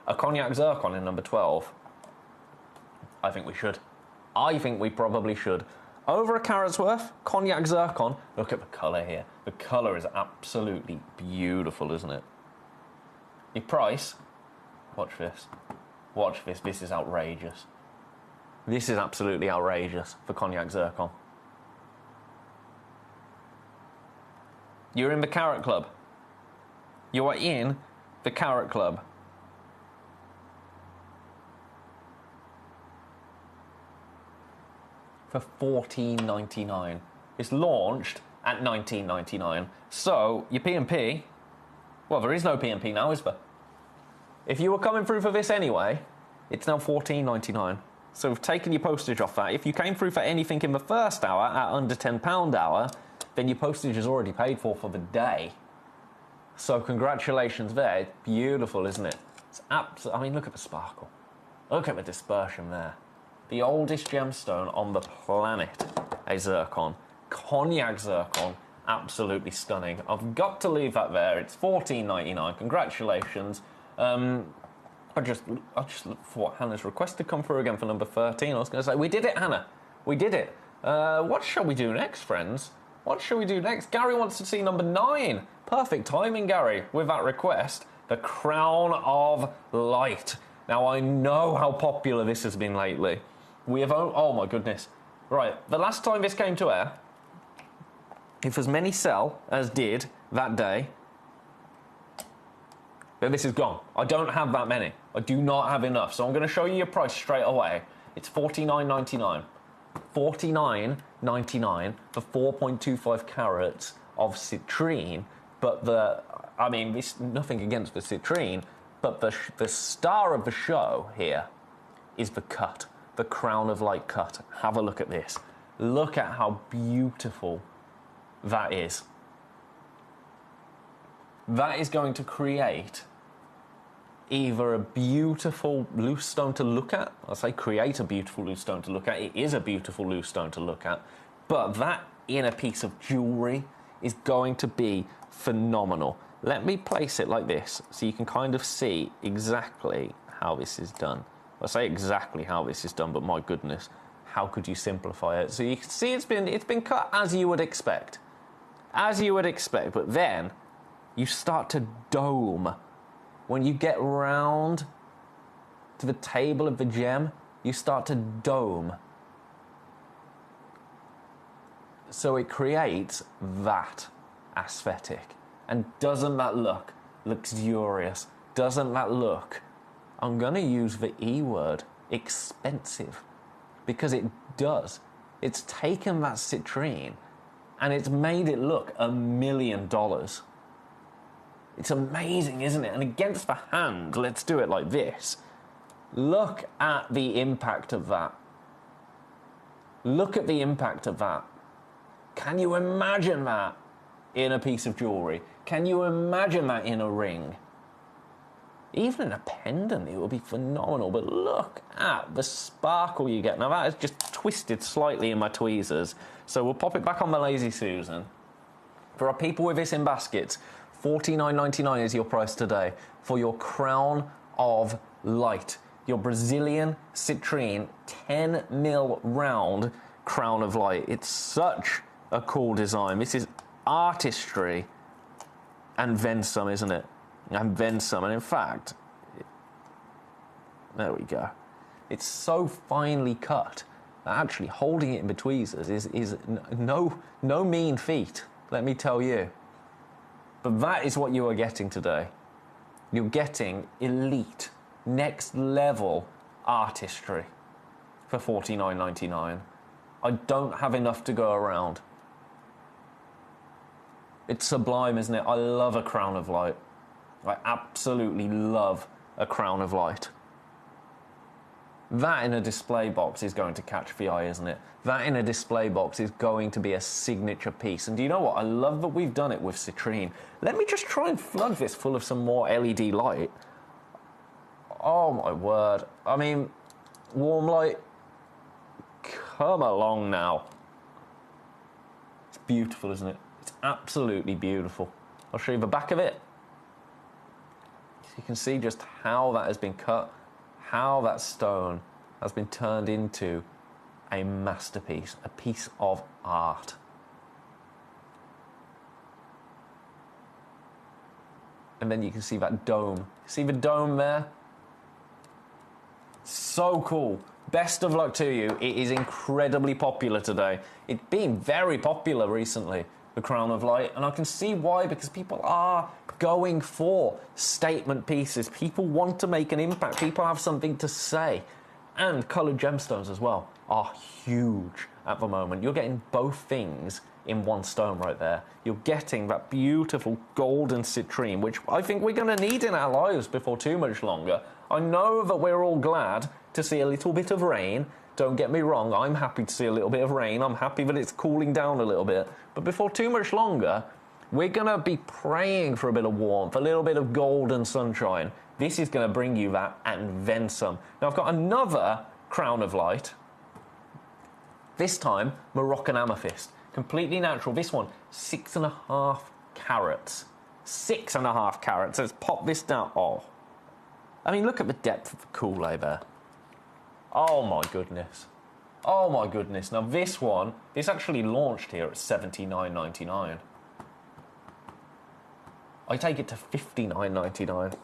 a cognac zircon in number 12? I think we should. I think we probably should. Over a carat's worth, cognac zircon. Look at the colour here. The colour is absolutely beautiful, isn't it? Your price, watch this. Watch this, this is outrageous. This is absolutely outrageous for cognac zircon. You're in the Carat Club. You are in the Carat Club. For $14.99. It's launched at $19.99. So, your P&P... Well, there is no P&P now, is there? If you were coming through for this anyway, it's now $14.99. So we've taken your postage off that. If you came through for anything in the first hour at under £10 hour, then your postage is already paid for the day. So congratulations there. It's beautiful, isn't it? It's I mean, look at the sparkle. Look at the dispersion there. The oldest gemstone on the planet, a zircon. Cognac zircon, absolutely stunning. I've got to leave that there. It's $14.99. Congratulations. I just looked for what Hannah's requested come through again for number 13. I was going to say, we did it, Hannah. We did it. What shall we do next, friends? What shall we do next? Gary wants to see number 9. Perfect timing, Gary, with that request. The Crown of Light. Now, I know how popular this has been lately. We have... Oh, my goodness. Right, the last time this came to air, if as many sell as did that day, then this is gone. I don't have that many. I do not have enough. So I'm going to show you your price straight away. It's $49.99. $49.99 for 4.25 carats of citrine. But I mean, this, nothing against the citrine, but the star of the show here is the cut. The Crown of Light cut. Have a look at this. Look at how beautiful that is. That is going to create either a beautiful loose stone to look at. I say create a beautiful loose stone to look at. It is a beautiful loose stone to look at. But that in a piece of jewellery is going to be phenomenal. Let me place it like this so you can kind of see exactly how this is done. I say exactly how this is done, but my goodness, how could you simplify it? So you can see it's been cut as you would expect. As you would expect, but then you start to dome. When you get round to the table of the gem, you start to dome. So it creates that aesthetic. And doesn't that look luxurious? Doesn't that look, I'm going to use the E word, expensive? Because it does. It's taken that citrine and it's made it look $1 million. It's amazing, isn't it? And against the hand, let's do it like this. Look at the impact of that. Look at the impact of that. Can you imagine that in a piece of jewellery? Can you imagine that in a ring? Even in a pendant, it would be phenomenal. But look at the sparkle you get. Now, that is just twisted slightly in my tweezers. So we'll pop it back on the Lazy Susan. For our people with this in baskets, $49.99 is your price today for your Crown of Light. Your Brazilian citrine 10mm round Crown of Light. It's such a cool design. This is artistry And then some, isn't it? And then some. And in fact, there we go. It's so finely cut that actually holding it in between us is no mean feat, let me tell you. But that is what you are getting today. You're getting elite, next level artistry for $49.99. I don't have enough to go around. It's sublime, isn't it? I love a crown of light. I absolutely love a crown of light. That in a display box is going to catch the eye, isn't it? That in a display box is going to be a signature piece. And do you know what? I love that we've done it with citrine. Let me just try and flood this full of some more LED light. Oh my word. I mean, warm light, come along now. It's beautiful, isn't it? It's absolutely beautiful. I'll show you the back of it. So you can see just how that has been cut, how that stone has been turned into a masterpiece, a piece of art. And then you can see that dome. See the dome there? So cool. Best of luck to you. It is incredibly popular today. It's been very popular recently, the Crown of Light, and I can see why, because people are going for statement pieces. People want to make an impact. People have something to say. And coloured gemstones as well are huge at the moment. You're getting both things in one stone right there. You're getting that beautiful golden citrine, which I think we're going to need in our lives before too much longer. I know that we're all glad to see a little bit of rain. Don't get me wrong, I'm happy to see a little bit of rain. I'm happy that it's cooling down a little bit. But before too much longer, we're going to be praying for a bit of warmth, a little bit of golden sunshine. This is going to bring you that and then some. Now, I've got another Crown of Light. This time, Moroccan amethyst. Completely natural. This one, 6.5 carats. 6.5 carats. Let's pop this down. Oh. I mean, look at the depth of the Kool-Aid there. Oh, my goodness. Oh, my goodness. Now, this one, this actually launched here at $79.99. I take it to $59.99.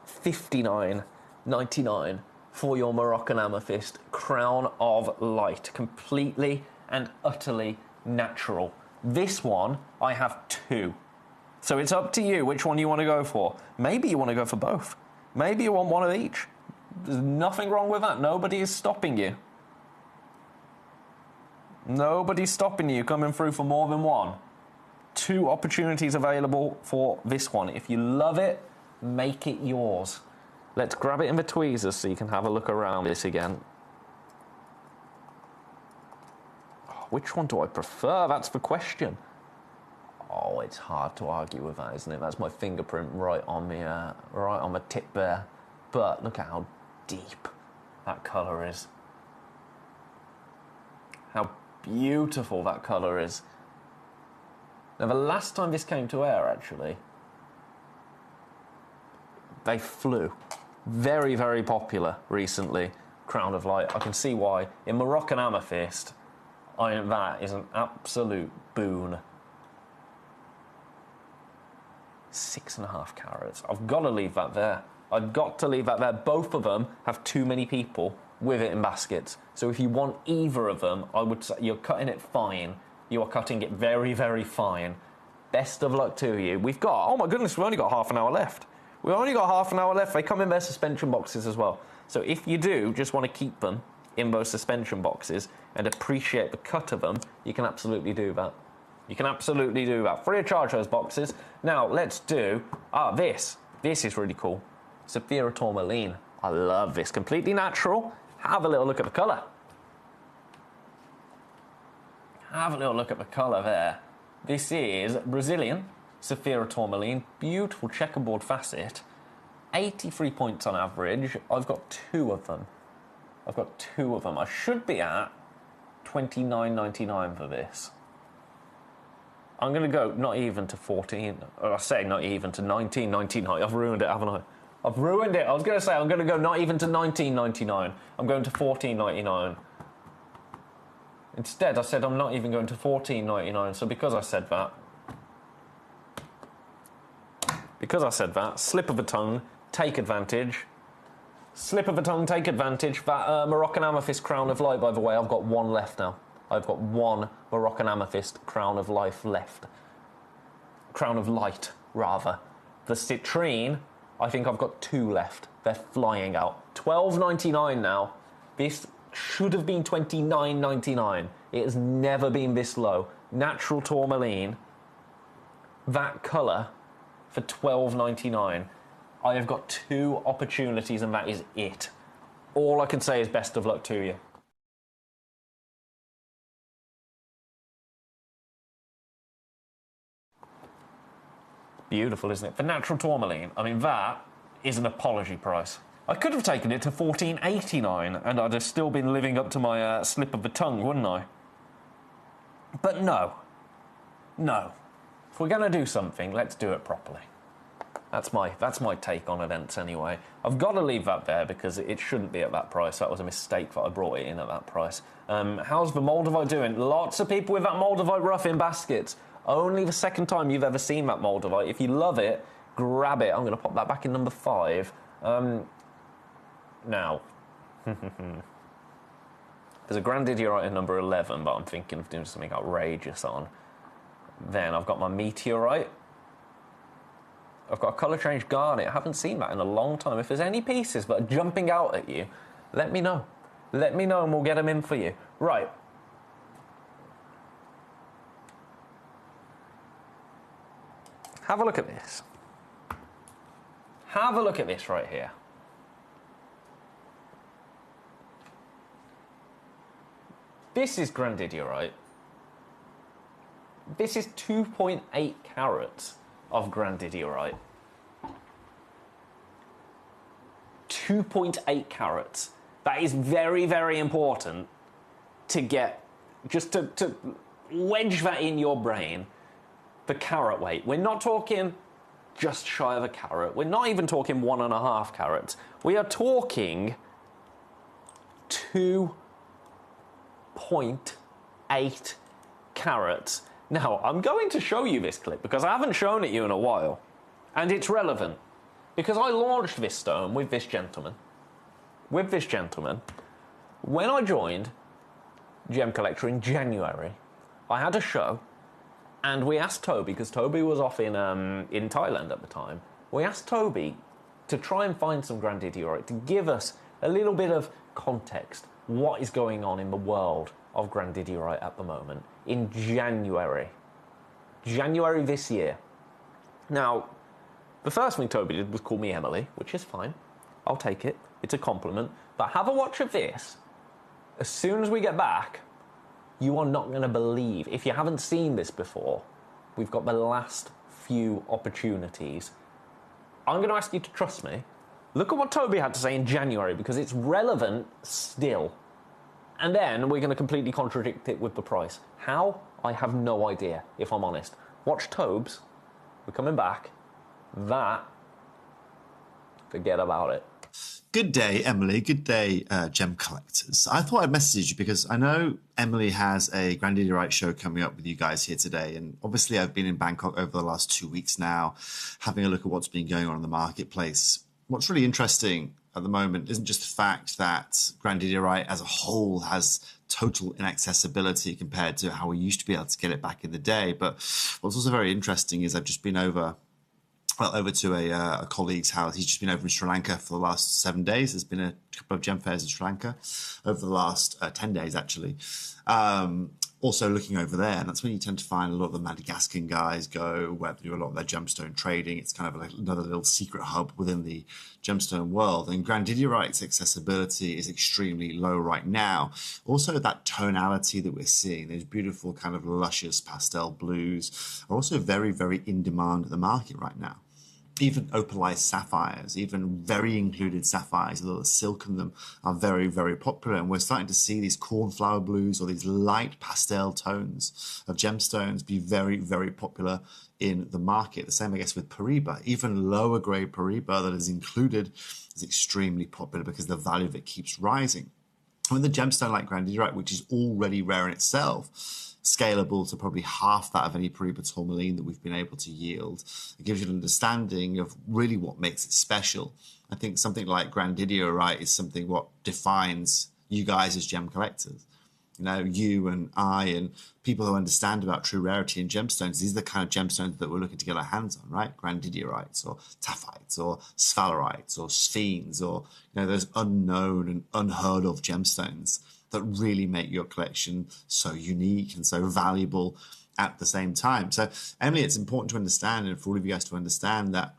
$59.99 for your Moroccan amethyst Crown of Light. Completely and utterly natural. This one, I have two. So it's up to you which one you want to go for. Maybe you want to go for both. Maybe you want one of each. There's nothing wrong with that. Nobody is stopping you. Nobody's stopping you coming through for more than one. Two opportunities available for this one. If you love it, make it yours. Let's grab it in the tweezers so you can have a look around this again. Which one do I prefer? That's the question. Oh, it's hard to argue with that, isn't it? That's my fingerprint right on the tip there. But look at how deep that colour is. How beautiful that colour is. Now, the last time this came to air, actually, they flew. Very, very popular recently, Crown of Light. I can see why. In Moroccan amethyst, that is an absolute boon. 6.5 carats. I've got to leave that there. I've got to leave that there. Both of them have too many people with it in baskets. So if you want either of them, I would say you're cutting it fine. You are cutting it very, very fine. Best of luck to you. We've got, oh my goodness, we've only got half an hour left. We've only got half an hour left. They come in their suspension boxes as well. So if you do just want to keep them in those suspension boxes and appreciate the cut of them, you can absolutely do that. You can absolutely do that. Free of charge, those boxes. Now, let's do this. This is really cool. Sapphire Tourmaline. I love this. Completely natural. Have a little look at the colour. Have a little look at the colour there. This is Brazilian Sapphire Tourmaline. Beautiful checkerboard facet. 83 points on average. I've got two of them. I should be at $29.99 for this. I'm going to go not even to 14. Or I say not even to $19.99. I've ruined it, haven't I? I've ruined it. I was going to say I'm going to go not even to $19.99. I'm going to $14.99. Instead, I said I'm not even going to $14.99. So because I said that, because I said that, slip of the tongue, take advantage. Slip of the tongue, take advantage. That Moroccan Amethyst Crown of Light, by the way, I've got one left now. I've got one Moroccan Amethyst Crown of Life left. Crown of Light, rather. The Citrine, I think I've got 2 left. They're flying out. $12.99 now. This should have been $29.99. It has never been this low. Natural tourmaline, that colour, for $12.99. I have got 2 opportunities and that is it. All I can say is best of luck to you. Beautiful, isn't it? For natural tourmaline, I mean, that is an apology price. I could have taken it to $14.89 and I'd have still been living up to my slip of the tongue, wouldn't I? But no. No. If we're going to do something, let's do it properly. That's my take on events anyway. I've got to leave that there because it shouldn't be at that price. That was a mistake that I brought it in at that price. How's the Moldavite doing? Lots of people with that Moldavite rough in baskets. Only the second time you've ever seen that Moldavite. If you love it, grab it. I'm going to pop that back in number 5. Now, there's a Grandidiorite in number 11, but I'm thinking of doing something outrageous on. Then I've got my Meteorite. I've got a colour change garnet. I haven't seen that in a long time. If there's any pieces that are jumping out at you, let me know. Let me know and we'll get them in for you. Right. Have a look at this. Have a look at this right here. This is Grandidiorite. This is 2.8 carats of Grandidiorite. 2.8 carats. That is very, very important to get, just to wedge that in your brain. The carat weight. We're not talking just shy of a carat. We're not even talking 1.5 carats. We are talking 2.8 carats. Now, I'm going to show you this clip because I haven't shown it you in a while. And it's relevant because I launched this stone with this gentleman. With this gentleman. When I joined Gemcollector in January, I had a show. And we asked Toby, because Toby was off in Thailand at the time, we asked Toby to try and find some Grandidiorite, to give us a little bit of context, what is going on in the world of Grandidiorite at the moment, in January. January this year. Now, the first thing Toby did was call me Emily, which is fine. I'll take it. It's a compliment. But have a watch of this. As soon as we get back, you are not going to believe, if you haven't seen this before, we've got the last few opportunities. I'm going to ask you to trust me. Look at what Toby had to say in January, because it's relevant still. And then we're going to completely contradict it with the price. How? I have no idea, if I'm honest. Watch Tobes. We're coming back. That, forget about it. Good day, Emily. Good day, gem collectors. I thought I'd message you because I know Emily has a Grandidiorite show coming up with you guys here today. And obviously I've been in Bangkok over the last 2 weeks now, having a look at what's been going on in the marketplace. What's really interesting at the moment isn't just the fact that Grandidiorite as a whole has total inaccessibility compared to how we used to be able to get it back in the day. But what's also very interesting is I've just been over to a colleague's house. He's just been over in Sri Lanka for the last 7 days. There's been a couple of gem fairs in Sri Lanka over the last 10 days, actually. Also looking over there, and that's when you tend to find a lot of the Madagascan guys go, where they do a lot of their gemstone trading. It's kind of like another little secret hub within the gemstone world. And Grandidiorite's accessibility is extremely low right now. Also, that tonality that we're seeing, those beautiful kind of luscious pastel blues, are also very, very in demand at the market right now. Even opalized sapphires, even very included sapphires, although the silk in them are very, very popular. And we're starting to see these cornflower blues or these light pastel tones of gemstones be very, very popular in the market. The same, I guess, with Paraiba. Even lower grade Paraiba that is included is extremely popular because the value of it keeps rising. With a gemstone like Grandidiorite, which is already rare in itself, scalable to probably half that of any Periba tourmaline that we've been able to yield. It gives you an understanding of really what makes it special. I think something like grandidierite is something what defines you guys as gem collectors. You know, you and I and people who understand about true rarity and gemstones, these are the kind of gemstones that we're looking to get our hands on, right? Grandidierites or taphites or sphalerites or sphenes or, you know, those unknown and unheard of gemstones that really make your collection so unique and so valuable at the same time. So, Emily, it's important to understand, and for all of you guys to understand, that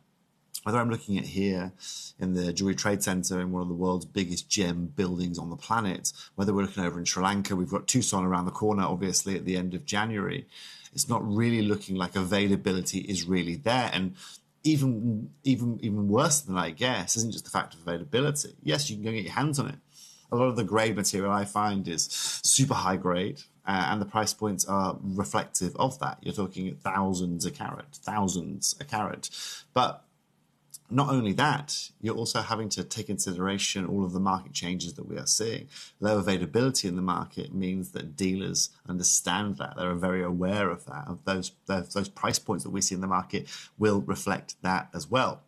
whether I'm looking at here in the Jewelry Trade Center in one of the world's biggest gem buildings on the planet, whether we're looking over in Sri Lanka, we've got Tucson around the corner, obviously, at the end of January, it's not really looking like availability is really there. And even worse than that, I guess, isn't just the fact of availability. Yes, you can go get your hands on it. A lot of the grade material I find is super high grade, and the price points are reflective of that. You're talking thousands a carat. But not only that, you're also having to take consideration all of the market changes that we are seeing. Low availability in the market means that dealers understand that. They're very aware of that. Of those price points that we see in the market will reflect that as well.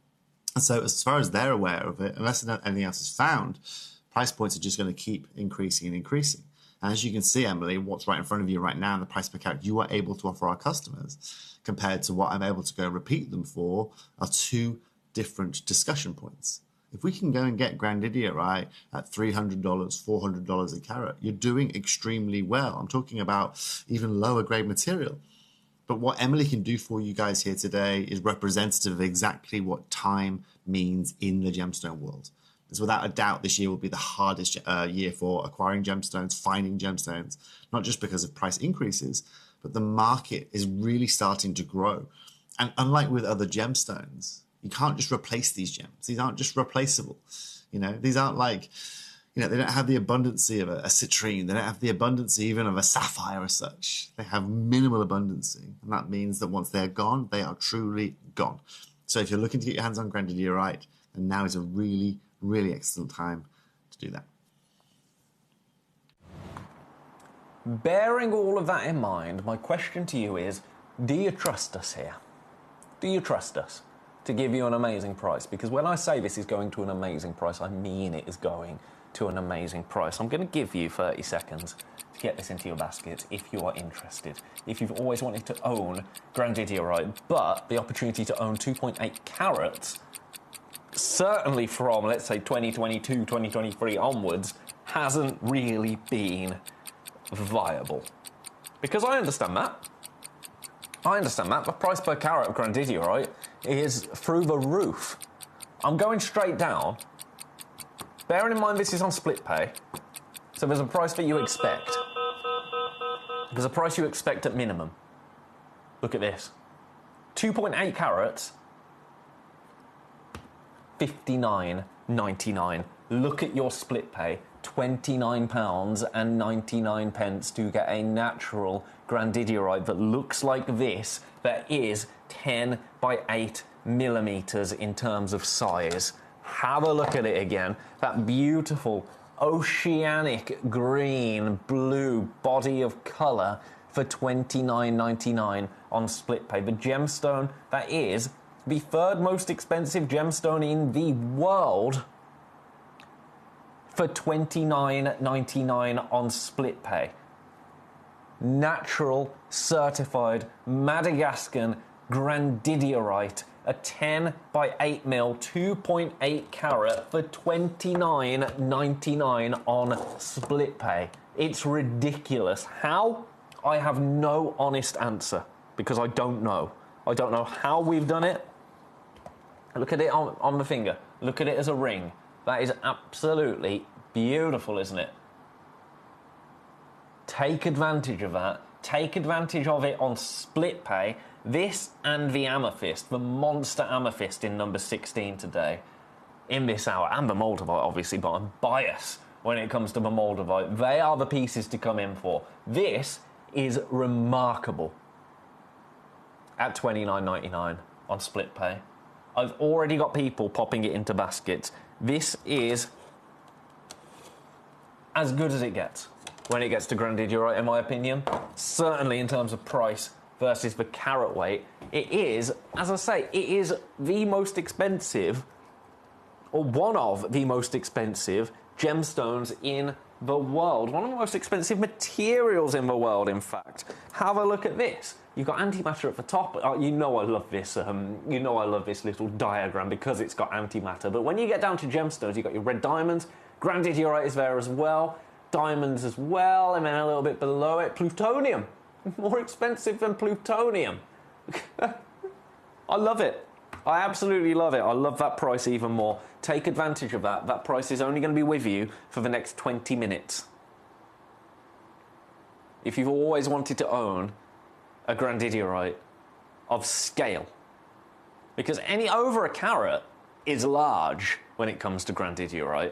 And so as far as they're aware of it, unless anything else is found, price points are just going to keep increasing and increasing. And as you can see, Emily, what's right in front of you right now, and the price per carat you are able to offer our customers compared to what I'm able to go repeat them for are two different discussion points. If we can go and get grandidierite at $300, $400 a carat, you're doing extremely well. I'm talking about even lower grade material. But what Emily can do for you guys here today is representative of exactly what time means in the gemstone world. Because without a doubt, this year will be the hardest year for acquiring gemstones, finding gemstones, not just because of price increases, but the market is really starting to grow. And unlike with other gemstones, you can't just replace these gems. These aren't just replaceable. You know, these aren't like, you know, they don't have the abundancy of a citrine. They don't have the abundancy even of a sapphire as such. They have minimal abundancy. And that means that once they're gone, they are truly gone. So if you're looking to get your hands on grandidierite, then now is a really, really excellent time to do that. Bearing all of that in mind, my question to you is, do you trust us here? Do you trust us to give you an amazing price? Because when I say this is going to an amazing price, I mean it is going to an amazing price. I'm going to give you 30 seconds to get this into your basket if you are interested. If you've always wanted to own grandidierite, but the opportunity to own 2.8 carats, certainly from, let's say, 2022, 2023 onwards, hasn't really been viable. Because I understand that. The price per carat of grandidierite is through the roof. I'm going straight down. Bearing in mind this is on split pay, so there's a price that you expect. There's a price you expect at minimum. Look at this. 2.8 carats, $59.99. Look at your split pay. £29.99 to get a natural grandidierite that looks like this, that is 10 by 8 millimeters in terms of size. Have a look at it again. That beautiful oceanic green blue body of color for $29.99 on split pay. The gemstone that is the third most expensive gemstone in the world for $29.99 on split pay. Natural, certified, Madagascan grandidierite, a 10 by 8 mil, 2.8 carat for $29.99 on split pay. It's ridiculous. How? I have no honest answer because I don't know. I don't know how we've done it. Look at it on the finger. Look at it as a ring. That is absolutely beautiful, isn't it? Take advantage of that. Take advantage of it on split pay. This and the amethyst, the monster amethyst in number 16 today, in this hour, and the moldavite, obviously, but I'm biased when it comes to the moldavite. They are the pieces to come in for. This is remarkable at $29.99 on split pay. I've already got people popping it into baskets. This is as good as it gets. when it gets to grandidierite, in my opinion. Certainly in terms of price versus the carat weight. It is, as I say, it is the most expensive, or one of the most expensive gemstones in the world. One of the most expensive materials in the world, in fact. Have a look at this. You've got antimatter at the top. You know I love this. You know I love this little diagram because it's got antimatter. But when you get down to gemstones, you've got your red diamonds. Grandidierite is there as well. Diamonds as well, and then a little bit below it, plutonium. More expensive than plutonium. I love it. I absolutely love it. I love that price even more. Take advantage of that. That price is only going to be with you for the next 20 minutes. If you've always wanted to own a grandidierite of scale, because any over a carat is large when it comes to grandidierite.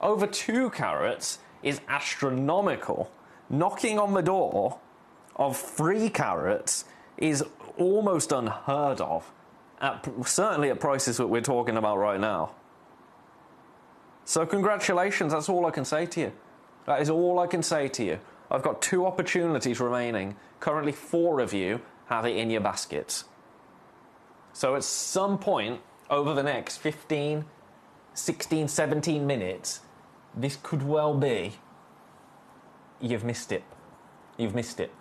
Over 2 carats is astronomical. Knocking on the door of 3 carats is almost unheard of, certainly at prices that we're talking about right now. So congratulations, that's all I can say to you. That is all I can say to you. I've got 2 opportunities remaining. Currently 4 of you have it in your baskets. So at some point over the next 15, 16, 17 minutes, this could well be you've missed it. You've missed it.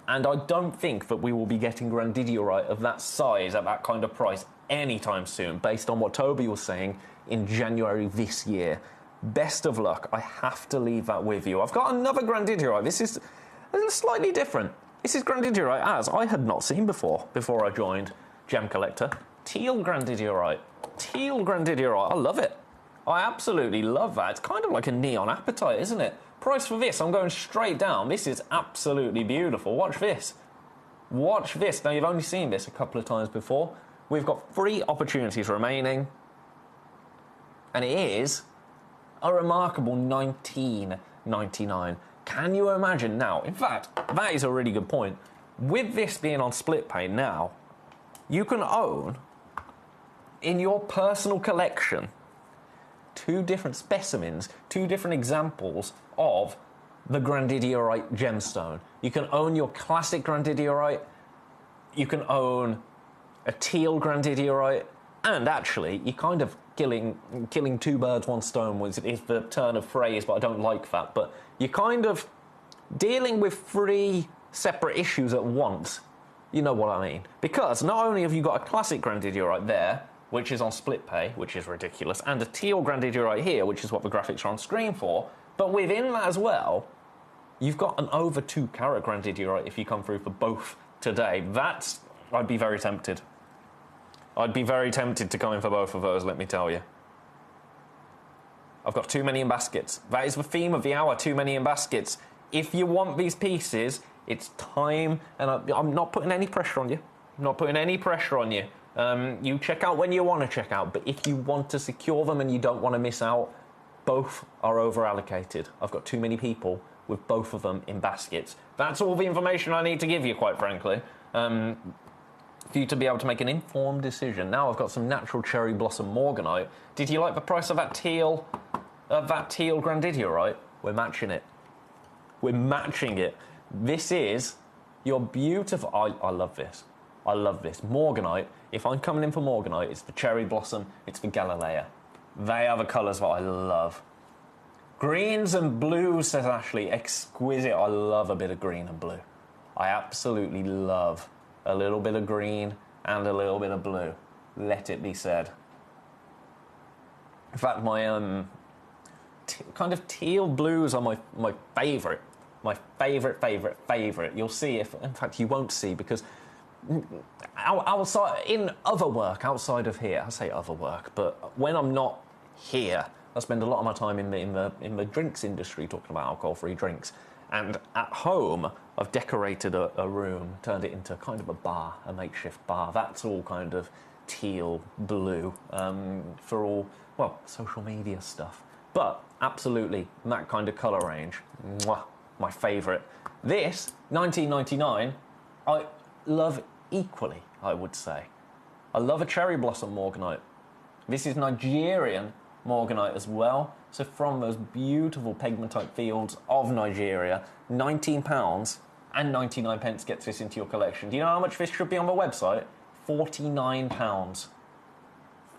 And I don't think that we will be getting grandidierite of that size at that kind of price anytime soon, based on what Toby was saying in January this year. Best of luck. I have to leave that with you. I've got another grandidierite. This is slightly different. This is grandidierite as I had not seen before I joined Gemcollector. Teal grandidierite. Teal grandidierite. I love it. I absolutely love that. It's kind of like a neon apatite, isn't it? Price for this, I'm going straight down. This is absolutely beautiful. Watch this. Watch this. Now, you've only seen this a couple of times before. We've got 3 opportunities remaining. And it is a remarkable $19.99. Can you imagine now? In fact, that is a really good point. With this being on split pay now, you can own, in your personal collection, 2 different specimens, 2 different examples of the grandidierite gemstone. You can own your classic grandidierite, you can own a teal grandidierite, and actually, you're kind of killing 2 birds, 1 stone is the turn of phrase, but I don't like that. But you're kind of dealing with 3 separate issues at once. You know what I mean? Because not only have you got a classic grandidierite there, which is on split pay, which is ridiculous, and a teal grandidierite here, which is what the graphics are on screen for, but within that as well, you've got an over 2 carat grandidierite if you come through for both today. I'd be very tempted. I'd be very tempted to come in for both of those, let me tell you. I've got too many in baskets. That is the theme of the hour, too many in baskets. If you want these pieces, it's time, and I'm not putting any pressure on you. I'm not putting any pressure on you. You check out when you want to check out, but if you want to secure them and you don't want to miss out, both are over allocated. I've got too many people with both of them in baskets. That's all the information I need to give you, quite frankly, for you to be able to make an informed decision. Now I've got some natural cherry blossom morganite. Did you like the price of that teal grandidierite? We're matching it. We're matching it. This is your beautiful... I love this. I love this. Morganite. If I'm coming in for morganite, it's the cherry blossom, it's the Galilea. They are the colours that I love. Greens and blues, says Ashley. Exquisite. I love a bit of green and blue. I absolutely love a little bit of green and a little bit of blue. Let it be said. In fact, my kind of teal blues are my favourite. My favourite. You'll see if... In fact, you won't see because... outside in other work outside of here, I say other work, but when I'm not here, I spend a lot of my time in the drinks industry talking about alcohol-free drinks. And at home, I've decorated a room, turned it into kind of a bar, a makeshift bar. That's all kind of teal blue for all, well, social media stuff. But absolutely, that kind of colour range, mwah, my favourite. This, $19.99, I love equally, I would say. I love a cherry blossom morganite. This is Nigerian morganite as well, So from those beautiful pegmatite fields of Nigeria, £19 and 99 pence gets this into your collection. Do you know how much this should be on the website? £49.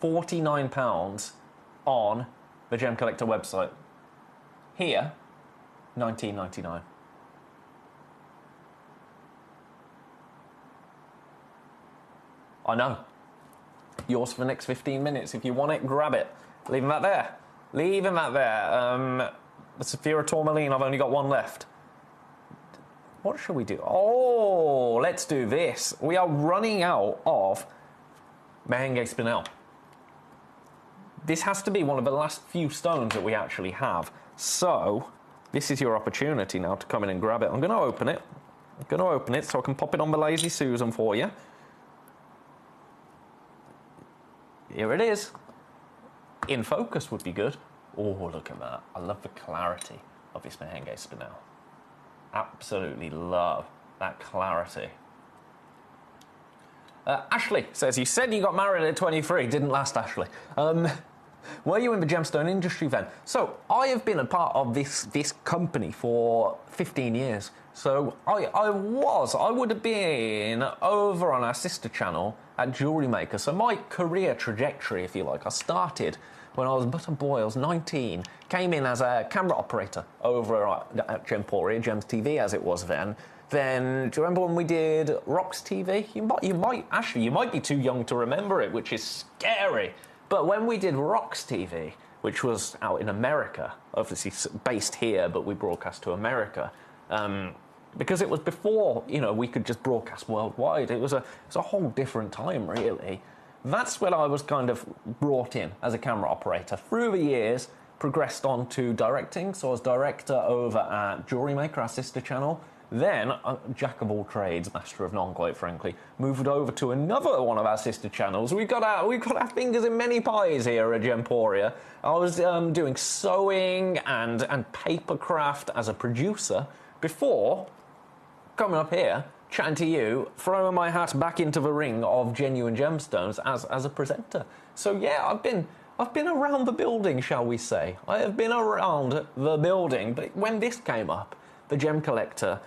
£49 on the Gemcollector website. Here, $19.99. I know. Yours for the next 15 minutes. If you want it, grab it. Leaving that there. Leaving that there. The Saphira Tourmaline, I've only got one left. What shall we do? Oh, let's do this. We are running out of Mahenge Spinel. This has to be one of the last few stones that we actually have. So, this is your opportunity now to come in and grab it. I'm going to open it. I'm going to open it so I can pop it on the Lazy Susan for you. Here it is. In focus would be good. Oh, look at that. I love the clarity of this Mahenge Spinel. Absolutely love that clarity. Ashley says, you said you got married at 23. Didn't last, Ashley. Were you in the gemstone industry then? So I have been a part of this company for 15 years. So I would have been over on our sister channel at Jewelry Maker. So my career trajectory, if you like, I started when I was but a boy. I was 19, came in as a camera operator over at Gemporia, Gems TV as it was then. Then, do you remember when we did Rocks TV? You might be too young to remember it, which is scary. But when we did Rocks TV, which was out in America, obviously based here, but we broadcast to America, because it was before, you know, we could just broadcast worldwide. It was a whole different time, really. That's when I was kind of brought in as a camera operator. Through the years, progressed on to directing. So I was director over at Jewelry Maker, our sister channel. Then, jack of all trades, master of none, quite frankly, moved over to another one of our sister channels. We've got our fingers in many pies here at Gemporia. I was doing sewing and papercraft as a producer before coming up here, chatting to you, throwing my hat back into the ring of Genuine Gemstones as a presenter. So yeah, I've been around the building, shall we say. I have been around the building, but when this came up, the Gemcollector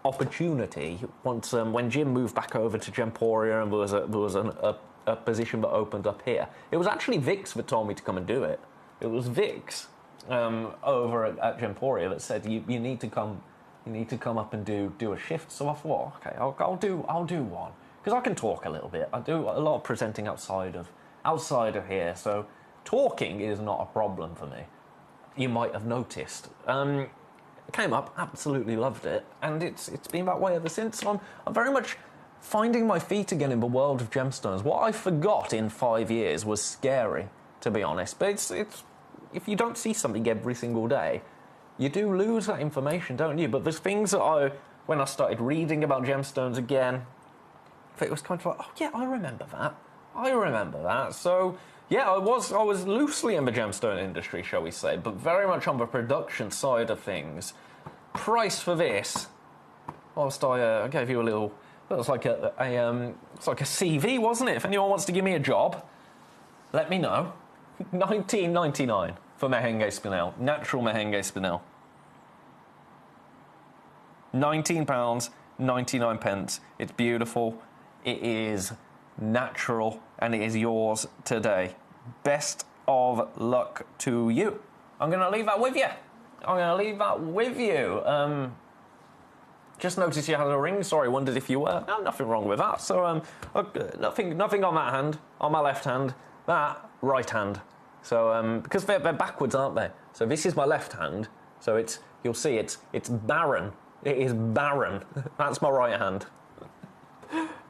opportunity, once when Jim moved back over to Gemporia and there was a position that opened up here, it was actually Vix that told me to come and do it. It was Vix over at Gemporia that said you need to come. You need to come up and do a shift. So I thought, okay, I'll do one because I can talk a little bit. I do a lot of presenting outside of here, so talking is not a problem for me. You might have noticed. Came up, absolutely loved it, and it's been that way ever since. So I'm very much finding my feet again in the world of gemstones. What I forgot in 5 years was scary, to be honest. But it's if you don't see something every single day, you do lose that information, don't you? But there's things that when I started reading about gemstones again, it was kind of like, oh yeah, I remember that. So yeah, I was loosely in the gemstone industry, shall we say, but very much on the production side of things. Price for this, whilst I gave you a little, it was like it's like a CV, wasn't it? If anyone wants to give me a job, let me know. £19.99 for Mahenge Spinel, natural Mahenge Spinel. £19.99. It's beautiful. It is natural, and it is yours today. Best of luck to you. I'm going to leave that with you. Just noticed you had a ring. Sorry, wondered if you were. No, nothing wrong with that. So nothing on that hand. On my left hand, that right hand. So because they're backwards, aren't they? So this is my left hand. So you'll see it's barren. It is barren. That's my right hand.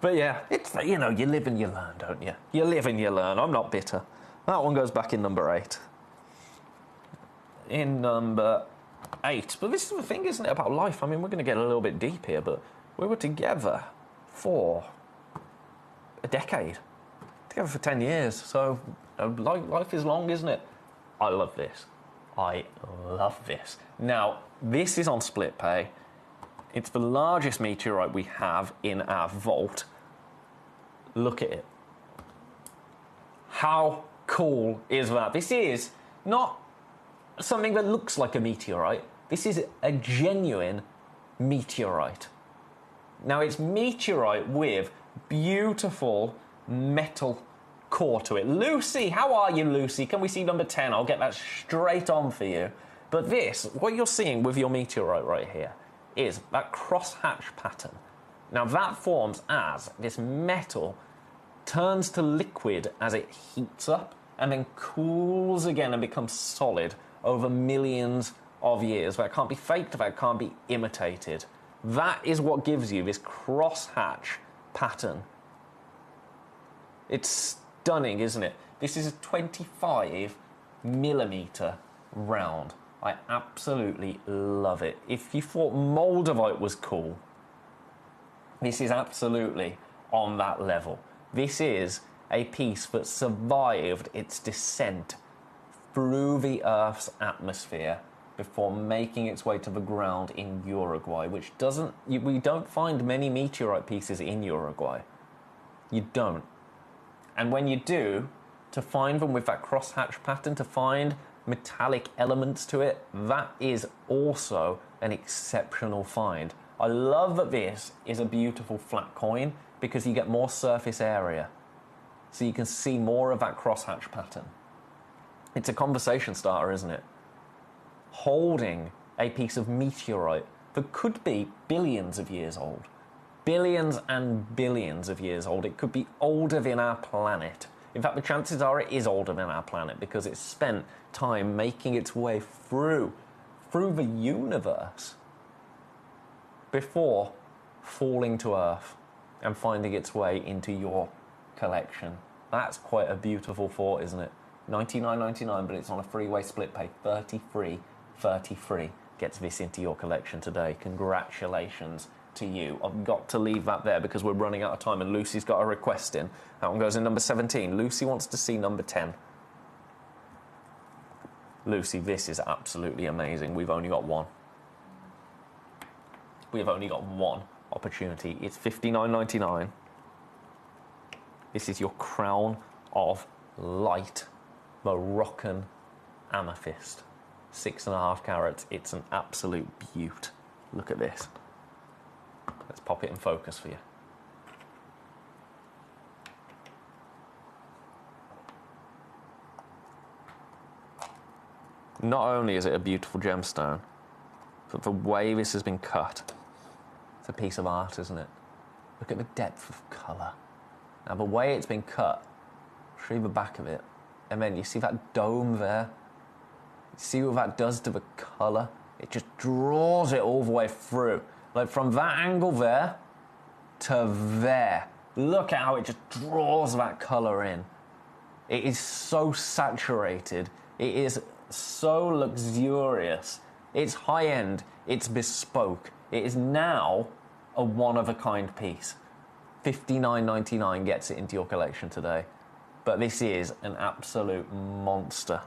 But yeah, it's, you know, you live and you learn, don't you? You live and you learn. I'm not bitter. That one goes back in number 8. In number 8. But this is the thing, isn't it, about life? I mean, we're going to get a little bit deep here, but we were together for a decade. Together for 10 years. So life is long, isn't it? I love this. I love this. Now, this is on split pay. It's the largest meteorite we have in our vault. Look at it. How cool is that? This is not something that looks like a meteorite. This is a genuine meteorite. Now, it's meteorite with beautiful metal core to it. Lucy, how are you, Lucy? Can we see number 10? I'll get that straight on for you. But this, what you're seeing with your meteorite right here, is that crosshatch pattern. Now, that forms as this metal turns to liquid as it heats up and then cools again and becomes solid over millions of years. That can't be faked, that can't be imitated. That is what gives you this crosshatch pattern. It's stunning, isn't it? This is a 25mm round. I absolutely love it. If you thought Moldavite was cool, this is absolutely on that level. This is a piece that survived its descent through the Earth's atmosphere before making its way to the ground in Uruguay, which we don't find many meteorite pieces in Uruguay. You don't. And when you do, to find them with that crosshatch pattern, to find metallic elements to it, that is also an exceptional find. I love that this is a beautiful flat coin because you get more surface area. So you can see more of that crosshatch pattern. It's a conversation starter, isn't it? Holding a piece of meteorite that could be billions of years old. Billions and billions of years old. It could be older than our planet. In fact, the chances are it is older than our planet because it's spent time making its way through the universe before falling to Earth and finding its way into your collection. That's quite a beautiful thought, isn't it? $99.99, but it's on a three-way split pay. $33.33 gets this into your collection today. Congratulations to you. I've got to leave that there because we're running out of time and Lucy's got a request in. That one goes in number 17. Lucy wants to see number 10. Lucy, this is absolutely amazing. We've only got one. We've only got one opportunity. It's $59.99. This is your crown of light Moroccan amethyst. 6.5 carats. It's an absolute beaut. Look at this. Let's pop it in focus for you. Not only is it a beautiful gemstone, but the way this has been cut, it's a piece of art, isn't it? Look at the depth of colour. Now, the way it's been cut, show you the back of it, and then you see that dome there? You see what that does to the colour? It just draws it all the way through. Like from that angle there to there. Look at how it just draws that colour in. It is so saturated. It is so luxurious. It's high-end. It's bespoke. It is now a one-of-a-kind piece. $59.99 gets it into your collection today. But this is an absolute monster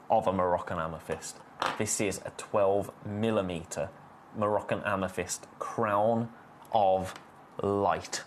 of a Moroccan amethyst. This is a 12mm Moroccan amethyst crown of light.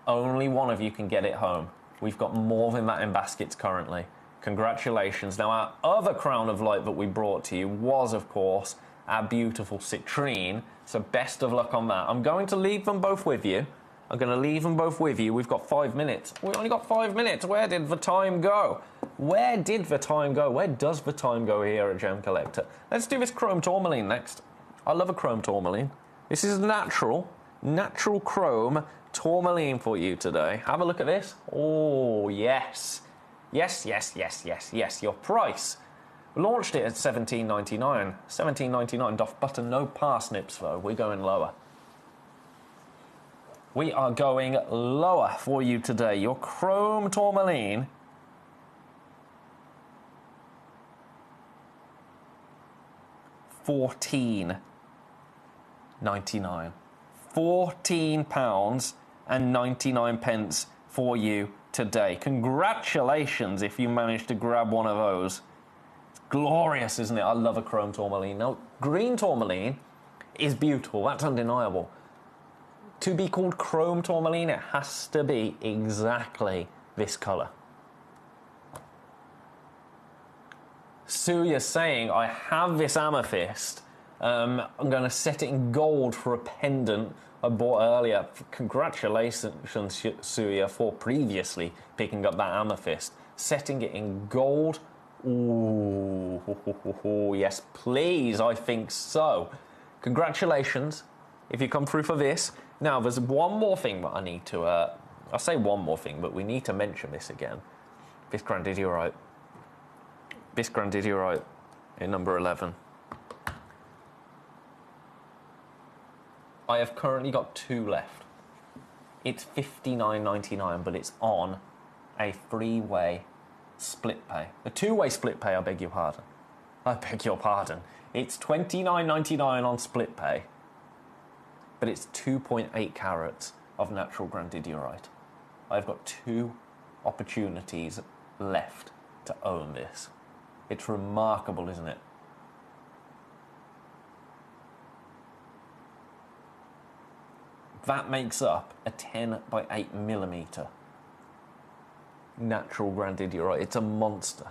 Only one of you can get it home. We've got more than that in baskets currently. Congratulations. Now, our other crown of light that we brought to you was, of course, our beautiful citrine. So best of luck on that. I'm going to leave them both with you. We've got 5 minutes. We only got 5 minutes. Where did the time go? Where did the time go? Where does the time go here at Gemcollector? Let's do this chrome tourmaline next. I love a chrome tourmaline. This is natural chrome tourmaline for you today. Have a look at this. Oh, yes. Yes. Your price. We launched it at $17.99. $17.99 doff button, no parsnips though. We're going lower. We are going lower for you today. Your chrome tourmaline. £14.99. £14.99 for you today. Congratulations if you managed to grab one of those. It's glorious, isn't it? I love a chrome tourmaline. Now, green tourmaline is beautiful. That's undeniable. To be called chrome tourmaline, it has to be exactly this colour. Suya's saying, I have this amethyst. I'm going to set it in gold for a pendant I bought earlier. Congratulations, Suya, for previously picking up that amethyst. Setting it in gold. Ooh, yes, please, I think so. Congratulations, if you come through for this. Now, there's one more thing that I need to... I'll say one more thing, but we need to mention this again. This grandidierite. This grandidierite in number 11. I have currently got 2 left. It's $59.99, but it's on a 3-way split pay. A 2-way split pay, I beg your pardon. I beg your pardon. It's $29.99 on split pay, but it's 2.8 carats of natural grandidierite. I've got 2 opportunities left to own this. It's remarkable, isn't it? That makes up a 10 by 8 millimeter natural grandidierite. It's a monster.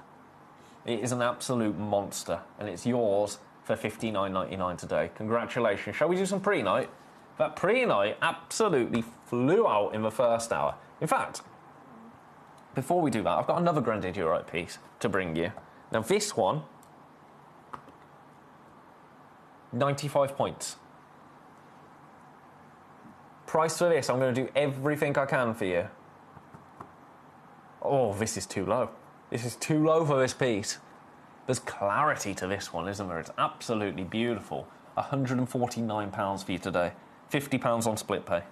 It is an absolute monster, and it's yours for $59.99 today. Congratulations. Shall we do some pre-night? That pre-night absolutely flew out in the first hour. In fact, before we do that, I've got another grandidierite piece to bring you. Now this one, 95 points. Price for this, I'm going to do everything I can for you. Oh, this is too low. This is too low for this piece. There's clarity to this one, isn't there? It's absolutely beautiful. £149 for you today. £50 on split pay.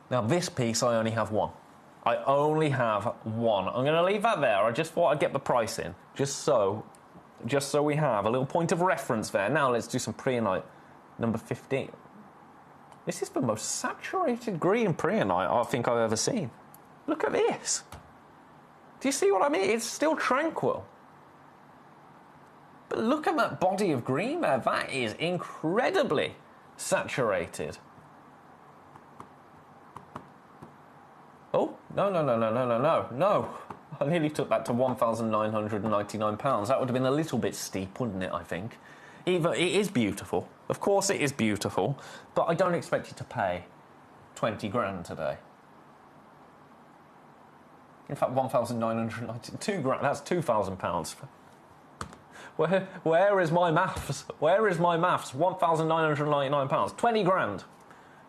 Now this piece, I only have one. I only have one. I'm going to leave that there. I just thought I'd get the price in, just so we have a little point of reference there. Now let's do some preonite. Number 15. This is the most saturated green preonite I think I've ever seen. Look at this. Do you see what I mean? It's still tranquil. But look at that body of green there. That is incredibly saturated. Oh, no. I nearly took that to £1,999. That would have been a little bit steep, wouldn't it, I think? It is beautiful. Of course it is beautiful, but I don't expect you to pay 20 grand today. In fact, 1,992 grand, that's £2,000. Where is my maths? Where is my maths? £1,999. 20 grand.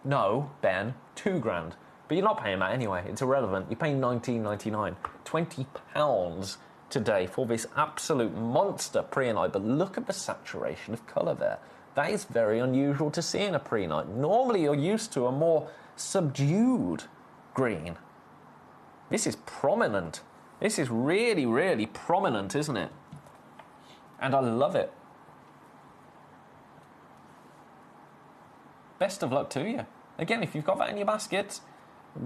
No, Ben, 2 grand. But you're not paying that anyway. It's irrelevant. You're paying £19.99. £20 today for this absolute monster preonite. But look at the saturation of colour there. That is very unusual to see in a preonite. Normally you're used to a more subdued green. This is prominent. This is really, really prominent, isn't it? And I love it. Best of luck to you. Again, if you've got that in your baskets,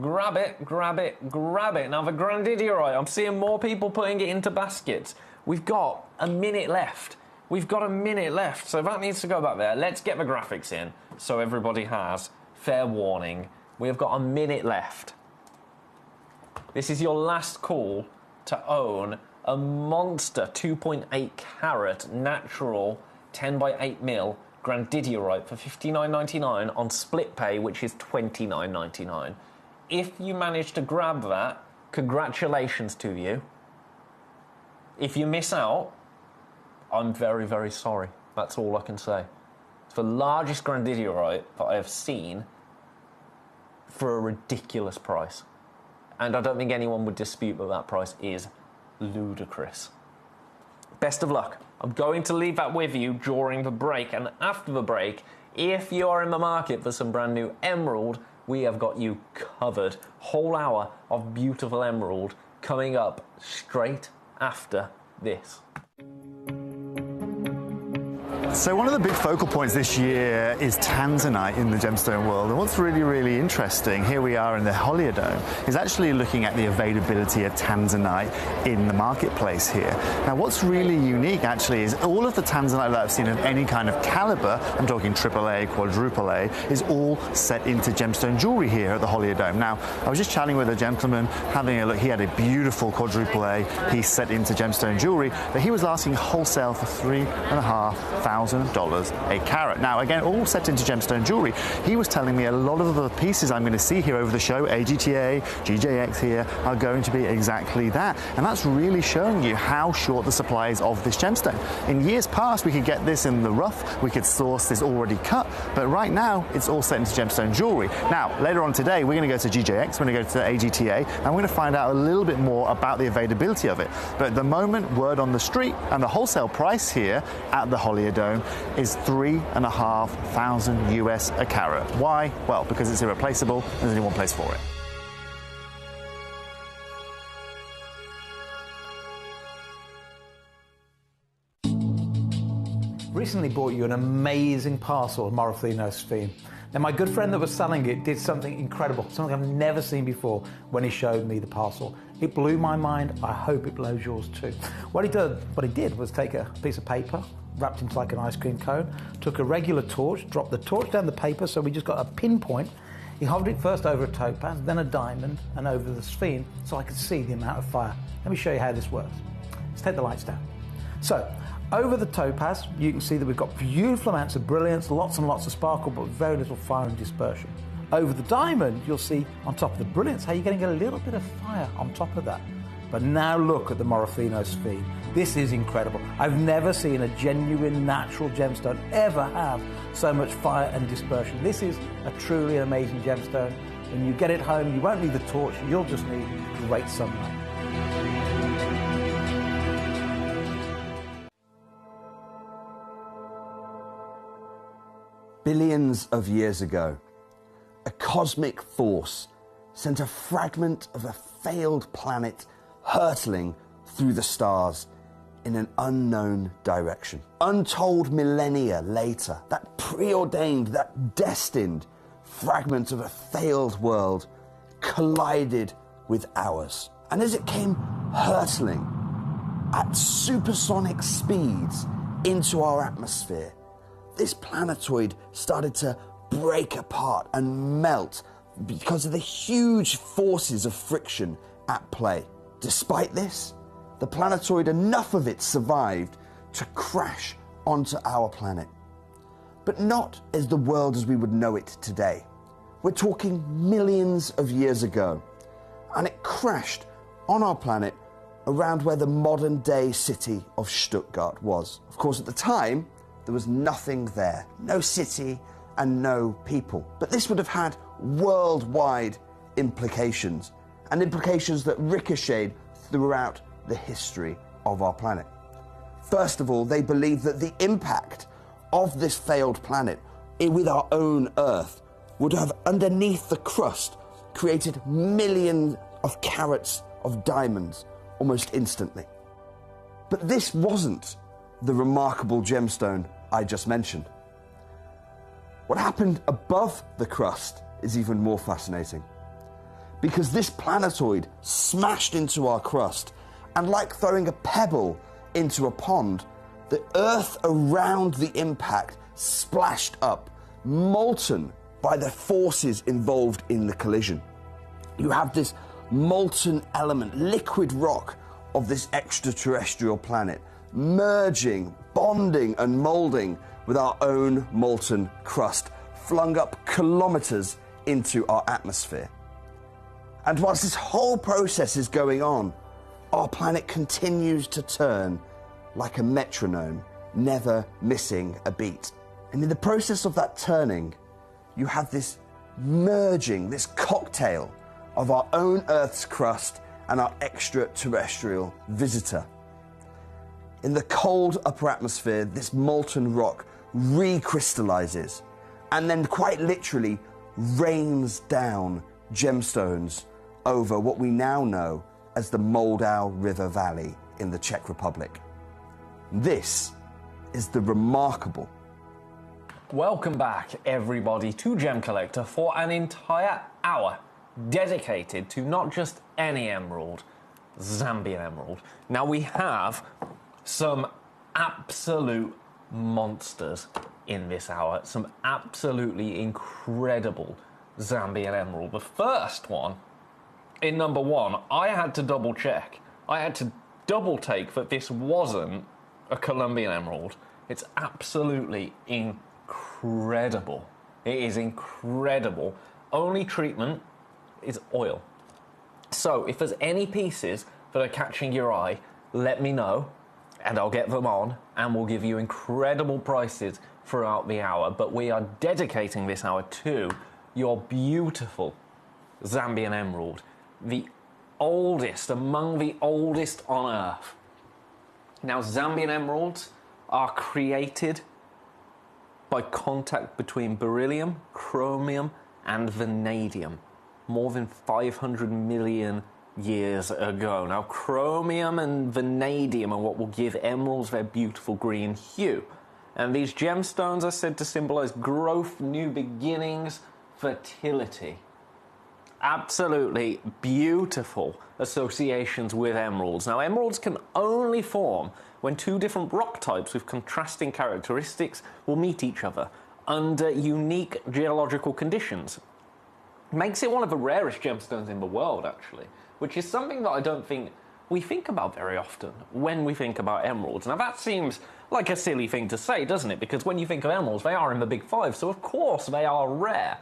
grab it, grab it, grab it. Now, the grandidierite, I'm seeing more people putting it into baskets. We've got a minute left. We've got a minute left, so that needs to go back there. Let's get the graphics in so everybody has fair warning. We've got a minute left. This is your last call to own a monster 2.8 carat natural 10 by 8 mil grandidierite for $59.99 on split pay, which is $29.99. If you manage to grab that, congratulations to you. If you miss out, I'm very, very sorry. That's all I can say. It's the largest grandidierite that I have seen for a ridiculous price. And I don't think anyone would dispute that that price is ludicrous. Best of luck. I'm going to leave that with you during the break, and after the break, if you are in the market for some brand new emerald, we have got you covered. Whole hour of beautiful emerald coming up straight after this. So one of the big focal points this year is tanzanite in the gemstone world. And what's really, really interesting, here we are in the Holiodome, is actually looking at the availability of tanzanite in the marketplace here. Now what's really unique actually is all of the tanzanite that I've seen of any kind of caliber, I'm talking AAA, quadruple A, is all set into gemstone jewelry here at the Holiodome. Now I was just chatting with a gentleman, having a look, he had a beautiful quadruple A piece set into gemstone jewelry that he was asking wholesale for $3,500 a carat. Now again, all set into gemstone jewelry. He was telling me a lot of the pieces I'm going to see here over the show, AGTA, GJX here, are going to be exactly that. And that's really showing you how short the supply is of this gemstone. In years past, we could get this in the rough, we could source this already cut, but right now it's all set into gemstone jewelry. Now, later on today, we're going to go to GJX, we're going to go to AGTA, and we're going to find out a little bit more about the availability of it. But at the moment, word on the street, and the wholesale price here at the Holiodome is $3,500 US a carat. Why? Well, because it's irreplaceable and there's only one place for it. Recently bought you an amazing parcel of Morofino sphene. Now my good friend that was selling it did something incredible, something I've never seen before when he showed me the parcel. It blew my mind. I hope it blows yours too. What he did was take a piece of paper, wrapped into like an ice cream cone, took a regular torch, dropped the torch down the paper so we just got a pinpoint. He hovered it first over a topaz, then a diamond, and over the sphene so I could see the amount of fire. Let me show you how this works. Let's take the lights down. So, over the topaz, you can see that we've got beautiful amounts of brilliance, lots and lots of sparkle, but very little fire and dispersion. Over the diamond, you'll see on top of the brilliance how you're getting a little bit of fire on top of that. But now look at the Morofino sphene. This is incredible. I've never seen a genuine natural gemstone ever have so much fire and dispersion. This is a truly amazing gemstone. When you get it home, you won't need the torch, you'll just need great sunlight. Billions of years ago, a cosmic force sent a fragment of a failed planet hurtling through the stars in an unknown direction. Untold millennia later, that preordained, that destined fragment of a failed world collided with ours. And as it came hurtling at supersonic speeds into our atmosphere, this planetoid started to break apart and melt because of the huge forces of friction at play. Despite this, the planetoid, enough of it survived to crash onto our planet. But not as the world as we would know it today. We're talking millions of years ago, and it crashed on our planet around where the modern-day city of Stuttgart was. Of course, at the time, there was nothing there, no city and no people. But this would have had worldwide implications, and implications that ricocheted throughout the history of our planet. First of all, they believed that the impact of this failed planet with our own Earth would have, underneath the crust, created millions of carats of diamonds almost instantly. But this wasn't the remarkable gemstone I just mentioned. What happened above the crust is even more fascinating, because this planetoid smashed into our crust, and like throwing a pebble into a pond, the Earth around the impact splashed up, molten by the forces involved in the collision. You have this molten element, liquid rock of this extraterrestrial planet, merging, bonding and molding with our own molten crust, flung up kilometers into our atmosphere. And whilst this whole process is going on, our planet continues to turn like a metronome, never missing a beat. And in the process of that turning, you have this merging, this cocktail of our own Earth's crust and our extraterrestrial visitor. In the cold upper atmosphere, this molten rock recrystallizes and then quite literally rains down gemstones over what we now know as the Moldau River Valley in the Czech Republic. This is the remarkable. Welcome back, everybody, to Gemcollector for an entire hour dedicated to not just any emerald, Zambian emerald. Now, we have some absolute monsters in this hour, some absolutely incredible Zambian emerald. The first one, in number one, I had to double check. I had to double take that this wasn't a Colombian emerald. It's absolutely incredible. It is incredible. Only treatment is oil. So if there's any pieces that are catching your eye, let me know and I'll get them on and we'll give you incredible prices throughout the hour. But we are dedicating this hour to your beautiful Zambian emerald, the oldest, among the oldest on Earth. Now, Zambian emeralds are created by contact between beryllium, chromium, and vanadium more than 500 million years ago. Now, chromium and vanadium are what will give emeralds their beautiful green hue. And these gemstones are said to symbolize growth, new beginnings, fertility. Absolutely beautiful associations with emeralds. Now, emeralds can only form when two different rock types with contrasting characteristics will meet each other under unique geological conditions. Makes it one of the rarest gemstones in the world, actually, which is something that I don't think we think about very often when we think about emeralds. Now, that seems like a silly thing to say, doesn't it? Because when you think of emeralds, they are in the big five, so of course they are rare.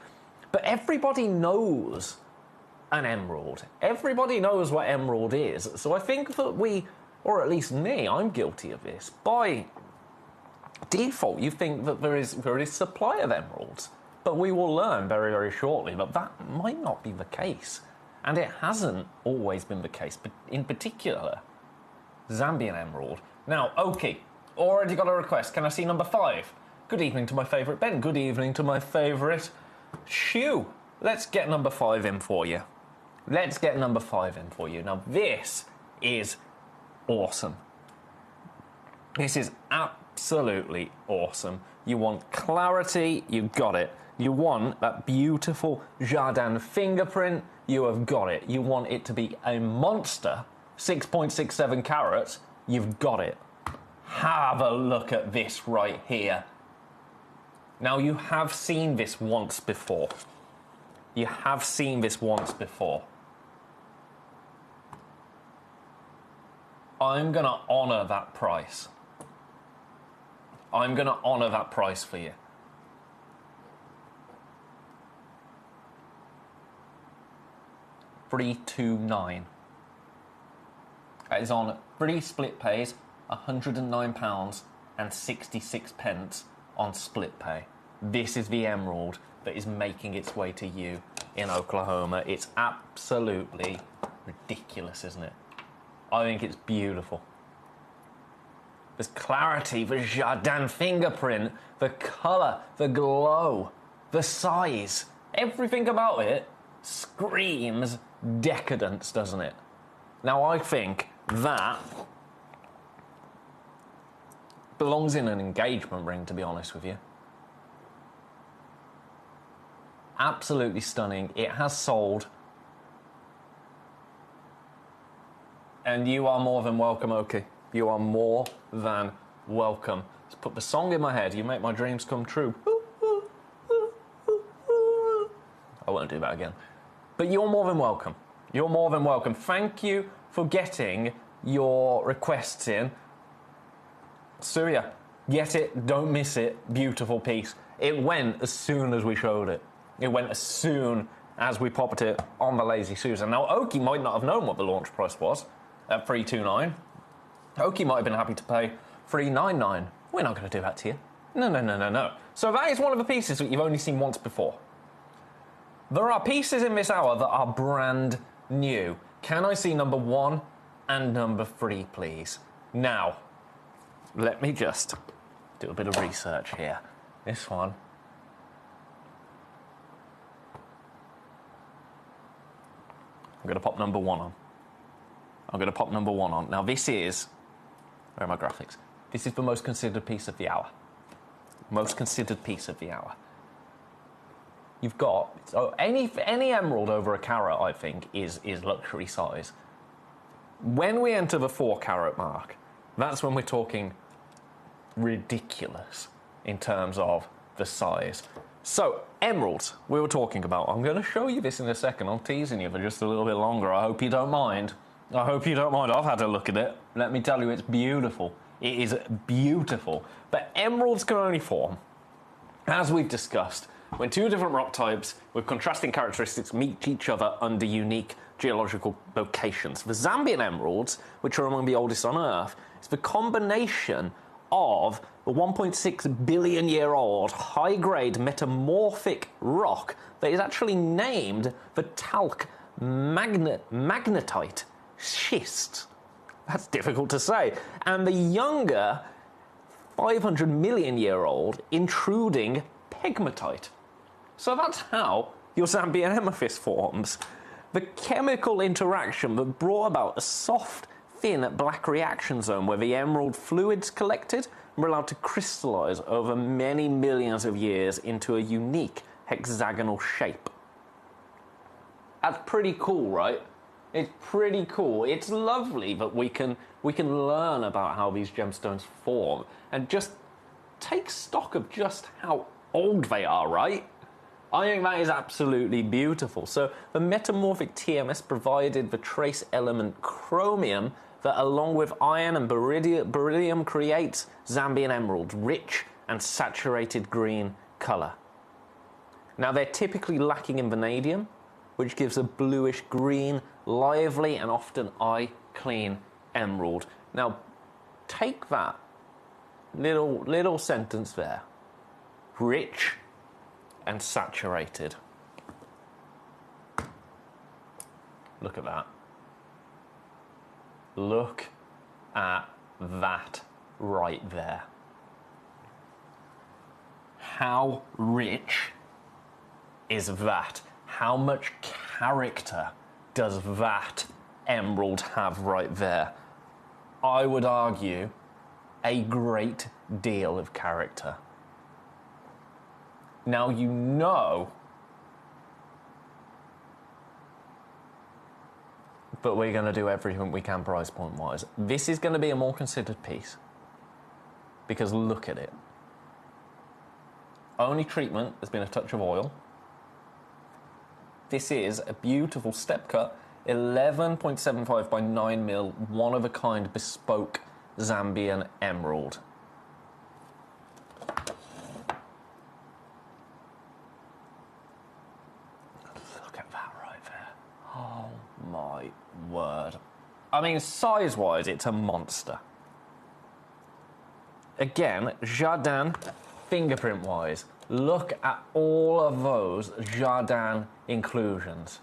But everybody knows an emerald. Everybody knows what emerald is. So I think that we, or at least me, I'm guilty of this. By default, you think that there is supply of emeralds. But we will learn very, very shortly that that might not be the case. And it hasn't always been the case, but in particular, Zambian emerald. Now, Oki, already got a request. Can I see number 5? Good evening to my favourite Ben. Good evening to my favourite Shu. Let's get number 5 in for you. Let's get number 5 in for you. Now, this is awesome. This is absolutely awesome. You want clarity, you got it. You want that beautiful Jardin fingerprint, you have got it. You want it to be a monster, 6.67 carats, you've got it. Have a look at this right here. Now, you have seen this once before. You have seen this once before. I'm going to honour that price. I'm going to honour that price for you. $329. That is on free split pays, £109.66 on split pay. This is the emerald that is making its way to you in Oklahoma. It's absolutely ridiculous, isn't it? I think it's beautiful. There's clarity, the Jardin fingerprint, the colour, the glow, the size. Everything about it screams decadence, doesn't it? Now, I think that belongs in an engagement ring, to be honest with you. Absolutely stunning. It has sold. And you are more than welcome, Oki. You are more than welcome. Let's put the song in my head. You make my dreams come true. I won't do that again. But you're more than welcome. You're more than welcome. Thank you for getting your requests in. Surya, get it, don't miss it. Beautiful piece. It went as soon as we showed it. It went as soon as we popped it on the Lazy Susan. Now, Oki might not have known what the launch price was at $329. Oki might have been happy to pay $399. We're not going to do that to you. No. So that is one of the pieces that you've only seen once before. There are pieces in this hour that are brand new. Can I see number 1 and number 3, please? Now, let me just do a bit of research here. This one. I'm going to pop number 1 on. Now, this is... Where are my graphics? This is the most considered piece of the hour. Most considered piece of the hour. You've got, so any emerald over a carat, I think, is luxury size. When we enter the 4 carat mark, that's when we're talking ridiculous in terms of the size. So, emeralds, we were talking about. I'm going to show you this in a second. I'm teasing you for just a little bit longer. I hope you don't mind. I hope you don't mind. I've had a look at it. Let me tell you, it's beautiful. It is beautiful. But emeralds can only form, as we've discussed, when 2 different rock types with contrasting characteristics meet each other under unique geological locations. The Zambian emeralds, which are among the oldest on Earth, is the combination of the 1.6 billion year old high-grade metamorphic rock that is actually named the talc magnetite schist. That's difficult to say. And the younger 500 million year old intruding pegmatite. So that's how your Zambian amethyst forms. The chemical interaction that brought about a soft, thin black reaction zone where the emerald fluids collected and were allowed to crystallize over many millions of years into a unique hexagonal shape. That's pretty cool, right? It's pretty cool. It's lovely that we can learn about how these gemstones form and just take stock of just how old they are, right? I think that is absolutely beautiful. So the metamorphic TMS provided the trace element chromium that, along with iron and beryllium, creates Zambian emeralds, rich and saturated green colour. Now, they're typically lacking in vanadium, which gives a bluish green, lively and often eye-clean emerald. Now, take that little sentence there. Rich and saturated. Look at that. Look at that right there. How rich is that? How much character does that emerald have right there? I would argue a great deal of character. Now, you know, but we're going to do everything we can price point wise. This is going to be a more considered piece because look at it. Only treatment has been a touch of oil. This is a beautiful step cut, 11.75 by 9 mil, one of a kind bespoke Zambian emerald. Look at that right there. Oh my word. I mean, size-wise, it's a monster. Again, Jardin, fingerprint-wise, look at all of those Jardin inclusions.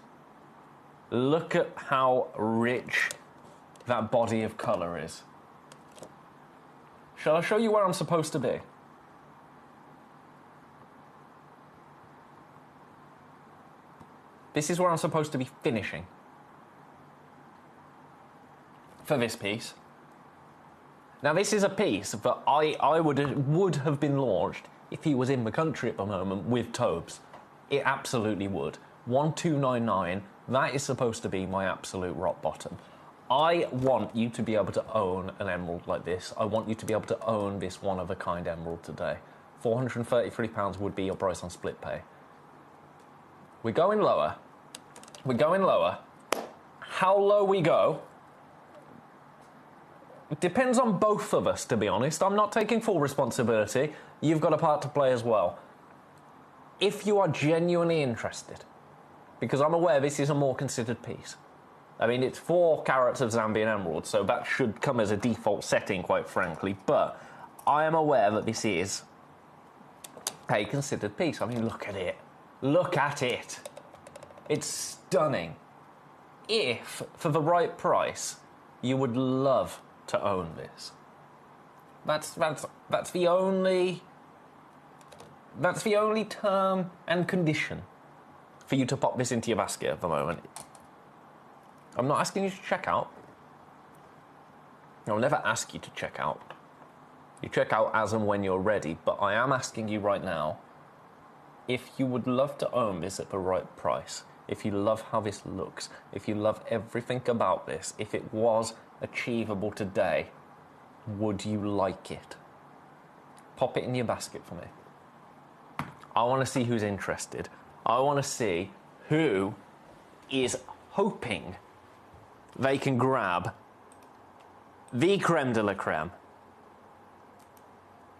Look at how rich that body of colour is. Shall I show you where I'm supposed to be? This is where I'm supposed to be finishing for this piece. Now, this is a piece that I would have been launched if he was in the country at the moment with Tobes. It absolutely would. 1299, that is supposed to be my absolute rock bottom. I want you to be able to own an emerald like this. I want you to be able to own this one-of-a-kind emerald today. £433 would be your price on split pay. We're going lower. We're going lower. How low we go, it depends on both of us, to be honest. I'm not taking full responsibility. You've got a part to play as well. If you are genuinely interested, because I'm aware this is a more considered piece. I mean, it's 4 carats of Zambian emerald, so that should come as a default setting, quite frankly. But I am aware that this is a considered piece. I mean, look at it. Look at it. It's stunning. If, for the right price, you would love to own this. That's the only term and condition for you to pop this into your basket at the moment. I'm not asking you to check out. I'll never ask you to check out. You check out as and when you're ready, but I am asking you right now if you would love to own this at the right price, if you love how this looks, if you love everything about this, if it was achievable today, would you like it? Pop it in your basket for me. I want to see who's interested. I want to see who is hoping they can grab the creme de la creme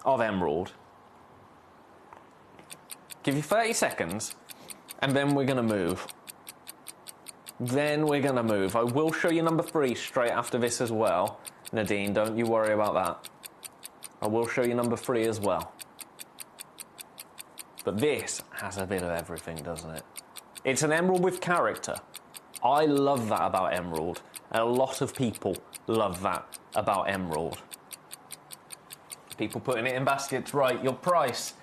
of emerald. Give you 30 seconds, and then we're going to move. I will show you number 3 straight after this as well. Nadine, don't you worry about that. I will show you number 3 as well. But this has a bit of everything, doesn't it? It's an emerald with character. I love that about emerald, and a lot of people love that about emerald. People putting it in baskets, right? Your price.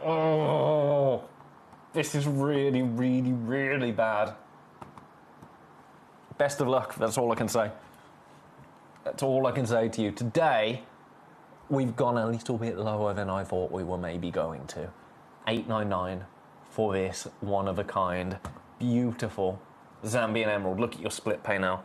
Oh, this is really, really, really bad. Best of luck, that's all I can say. That's all I can say to you. Today, we've gone a little bit lower than I thought we were maybe going to. $8.99 for this one-of-a-kind, beautiful Zambian emerald. Look at your split pay now.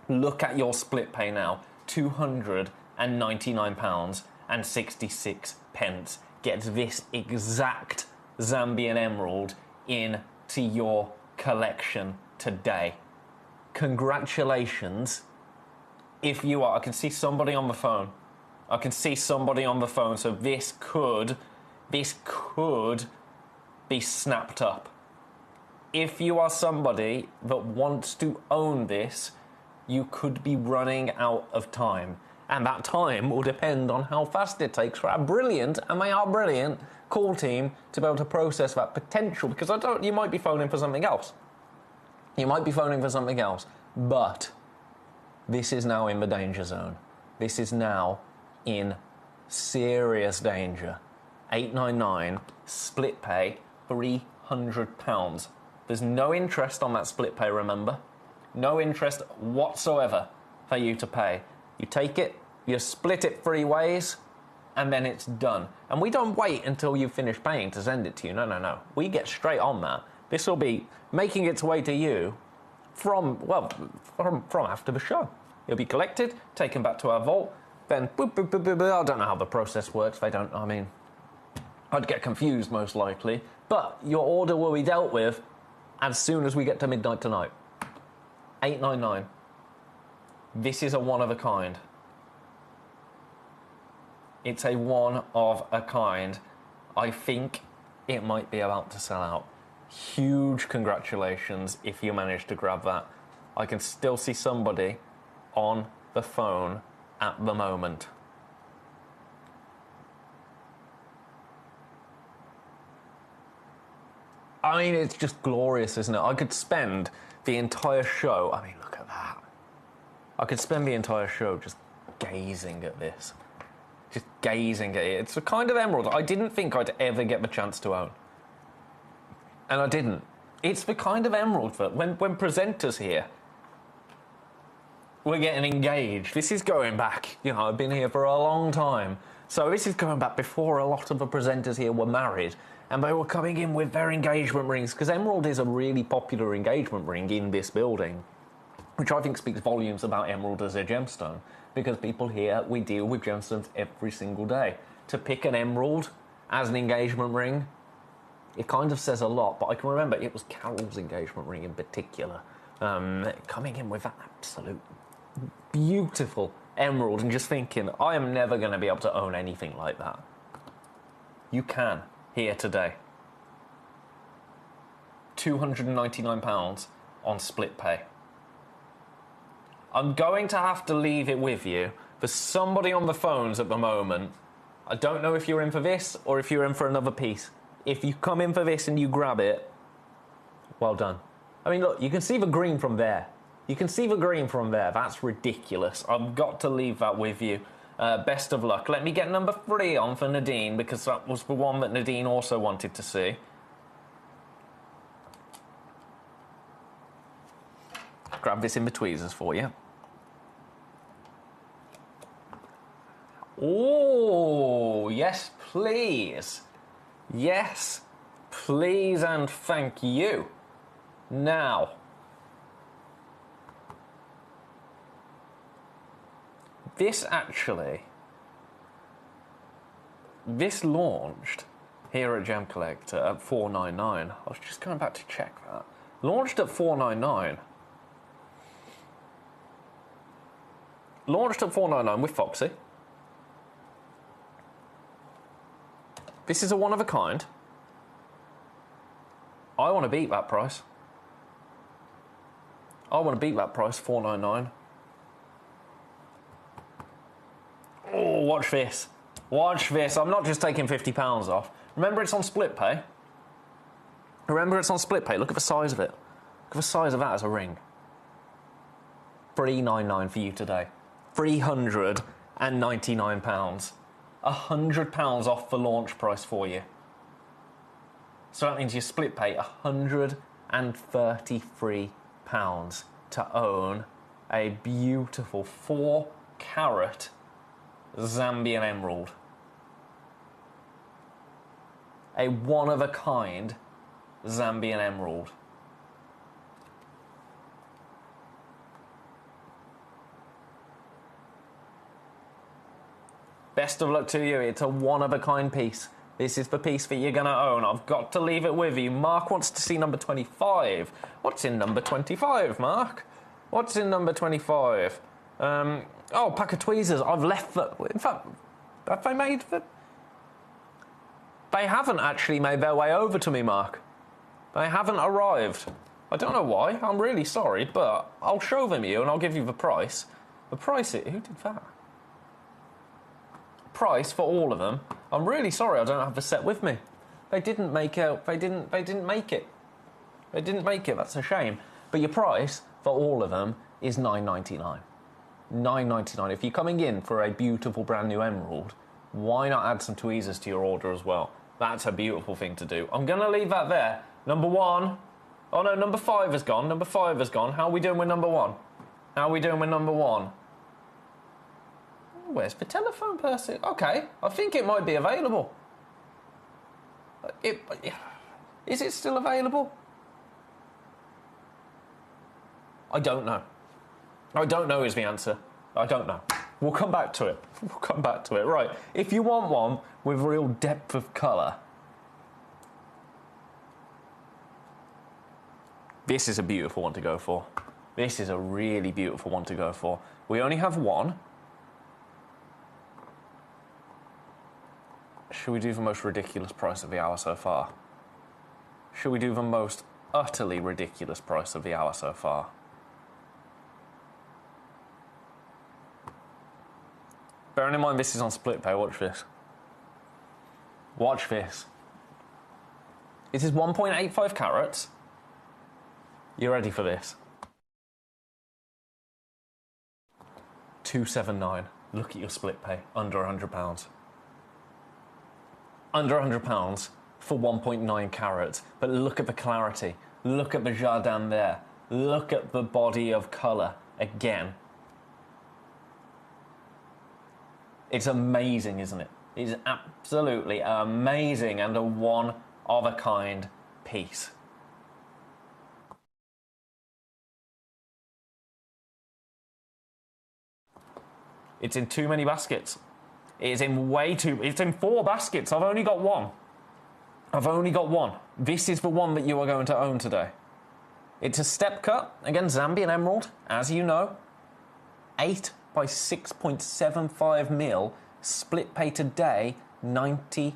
Look at your split pay now. £299.66 gets this exact Zambian emerald into your collection today. Congratulations. If you are, I can see somebody on the phone. So this could be snapped up. If you are somebody that wants to own this, you could be running out of time. And that time will depend on how fast it takes for our brilliant, and they are brilliant, call team to be able to process that potential. Because you might be phoning for something else. But this is now in the danger zone. This is now in serious danger. $8.99, split pay, £300. There's no interest on that split pay, remember? No interest whatsoever for you to pay. You take it, you split it 3 ways, and then it's done. And we don't wait until you finish paying to send it to you. No. We get straight on that. This will be making its way to you from after the show. It'll be collected, taken back to our vault, then boop, boop, boop, boop, boop. I don't know how the process works. I'd get confused most likely. But your order will be dealt with as soon as we get to midnight tonight. $8.99. This is a one-of-a-kind. It's a one-of-a-kind. I think it might be about to sell out. Huge congratulations if you manage to grab that. I can still see somebody on the phone at the moment. I mean, it's just glorious, isn't it? I could spend the entire show... I mean, look at that. I could spend the entire show just gazing at this. Just gazing at it. It's a kind of emerald I didn't think I'd ever get the chance to own. And I didn't. It's the kind of emerald that when presenters here, we're getting engaged. This is going back, I've been here for a long time. So this is going back before a lot of the presenters here were married. And they were coming in with their engagement rings, because emerald is a really popular engagement ring in this building, which I think speaks volumes about emerald as a gemstone, because people here, we deal with gemstones every single day. To pick an emerald as an engagement ring, it kind of says a lot, but I can remember it was Carol's engagement ring in particular, coming in with that absolute beautiful emerald and just thinking, I am never going to be able to own anything like that. You can. Here today. £299 on split pay. I'm going to have to leave it with you. There's somebody on the phones at the moment. I don't know if you're in for this or if you're in for another piece. If you come in for this and you grab it, well done. I mean, look, you can see the green from there. That's ridiculous. I've got to leave that with you. Best of luck. Let me get number 3 on for Nadine, because that was the one that Nadine also wanted to see. Grab this in the tweezers for you. Oh, yes, please. Yes, please and thank you. Now, this launched here at Gemcollector at $4.99. I was just going back to check that. Launched at $4.99. Launched at $4.99 with Foxy. This is a one of a kind. I want to beat that price. I want to beat that price, $4.99. Oh, watch this. Watch this. I'm not just taking £50 off. Remember, it's on split pay. Remember, it's on split pay. Look at the size of it. Look at the size of that as a ring. $3.99 for you today. £399. £100 off the launch price for you. So that means you split pay £133 to own a beautiful 4-carat Zambian emerald. A one-of-a-kind Zambian emerald. Best of luck to you. It's a one-of-a-kind piece. This is the piece that you're going to own. I've got to leave it with you. Mark wants to see number 25. What's in number 25, Mark? What's in number 25? Oh, pack of tweezers. I've left the... In fact, have they made the... They haven't actually made their way over to me, Mark. They haven't arrived. I don't know why. I'm really sorry, but I'll show them you and I'll give you the price. The price... Who did that? Price for all of them. I'm really sorry I don't have the set with me. They didn't make it. They didn't make it. They didn't make it. That's a shame. But your price for all of them is $9.99. $9.99. If you're coming in for a beautiful brand new emerald, why not add some tweezers to your order as well? That's a beautiful thing to do. I'm going to leave that there. Number 1. Oh no, number 5 has gone. Number 5 has gone. How are we doing with number 1? How are we doing with number 1? Where's the telephone person? Okay, I think it might be available. Is it still available? I don't know. I don't know is the answer. I don't know. We'll come back to it. We'll come back to it. Right, if you want one with real depth of colour, this is a beautiful one to go for. This is a really beautiful one to go for. We only have one. Should we do the most ridiculous price of the hour so far? Should we do the most utterly ridiculous price of the hour so far? Bearing in mind this is on split pay, watch this. Watch this. This is 1.85 carats. You ready for this? $279. Look at your split pay, under £100. Under £100 for 1.9 carats. But look at the clarity. Look at the jardin there. Look at the body of colour again. It's amazing, isn't it? It's absolutely amazing and a one-of-a-kind piece. It's in too many baskets. It's in 4 baskets. I've only got one. I've only got one. This is the one that you are going to own today. It's a step cut. Again, Zambian emerald, as you know. 8 by 6.75 mil. Split pay today, £93.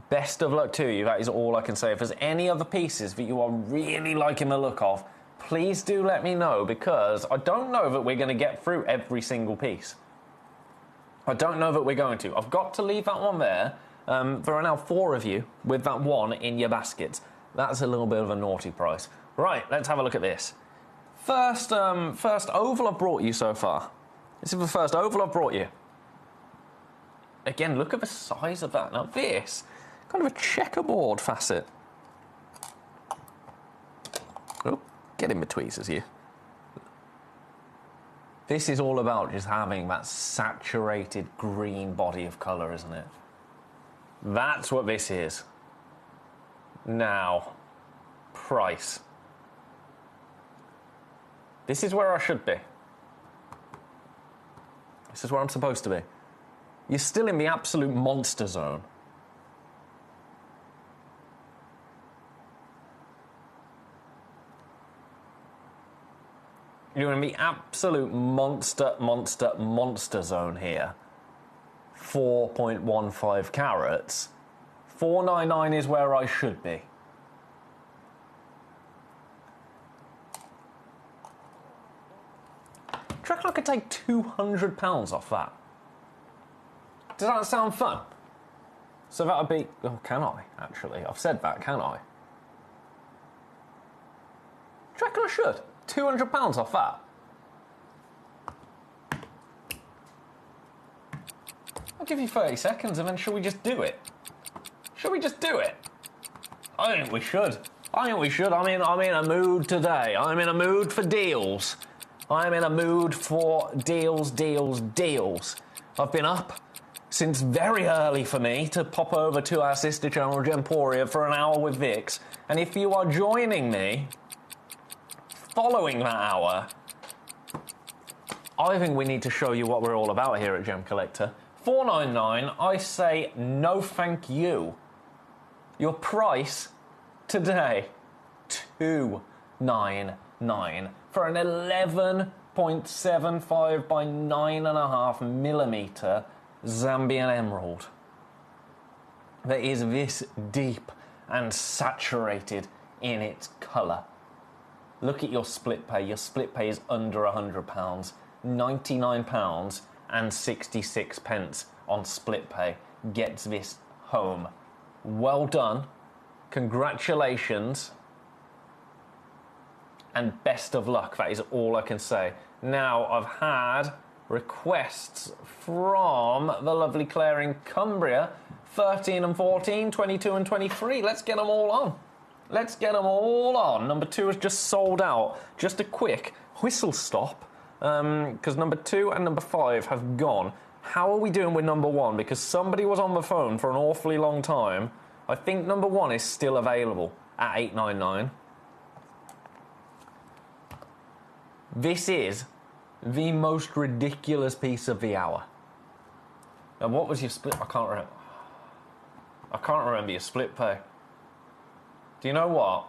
Best of luck to you. That is all I can say. If there's any other pieces that you are really liking the look of, please do let me know, because I don't know that we're going to get through every single piece. I don't know that we're going to. I've got to leave that one there. There are now 4 of you with that one in your baskets. That's a little bit of a naughty price. Right, let's have a look at this. First oval I've brought you so far. This is the first oval I've brought you. Again, look at the size of that. Now this, kind of a checkerboard facet. Oh, get in the tweezers here. This is all about just having that saturated green body of colour, isn't it? That's what this is. Now, price. This is where I should be. This is where I'm supposed to be. You're still in the absolute monster zone. You're in the absolute monster zone here. 4.15 carats. 499 is where I should be. Do you reckon I could take £200 off that? Does that sound fun? So that would be... Oh, can I, actually? I've said that, can I? Do you reckon I should? £200 off that? I'll give you 30 seconds and then shall we just do it? Shall we just do it? I think we should. I think we should. I'm in a mood today. I'm in a mood for deals. I'm in a mood for deals. I've been up since very early for me to pop over to our sister channel, Gemporia, for an hour with Vix. And if you are joining me following that hour, I think we need to show you what we're all about here at Gemcollector. $4.99, I say no thank you. Your price today, $2.99 for an 11.75 by 9.5 millimeter Zambian emerald that is this deep and saturated in its colour. Look at your split pay. Your split pay is under £100. £99 and 66 pence on split pay gets this home. Well done. Congratulations. And best of luck. That is all I can say. Now, I've had requests from the lovely Claire in Cumbria. 13 and 14, 22 and 23. Let's get them all on. Let's get them all on. Number 2 has just sold out. Just a quick whistle stop, because number 2 and number 5 have gone. How are we doing with number 1? Because somebody was on the phone for an awfully long time. I think number 1 is still available at $8.99. This is the most ridiculous piece of the hour. Now, what was your split? I can't remember. I can't remember your split pay. Do you know what?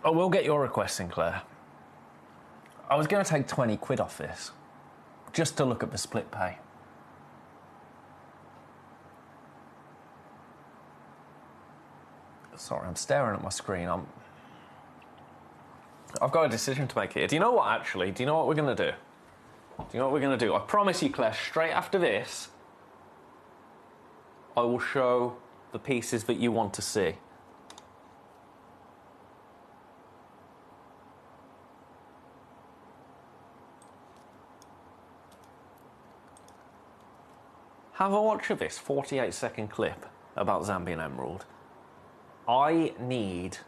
I will get your request, Sinclair. I was going to take 20 quid off this, just to look at the split pay. Sorry, I'm staring at my screen. I've got a decision to make here. Do you know what, actually? Do you know what we're going to do? Do you know what we're going to do? I promise you, Claire, straight after this, I will show the pieces that you want to see. Have a watch of this 48-second clip about Zambian emerald. I need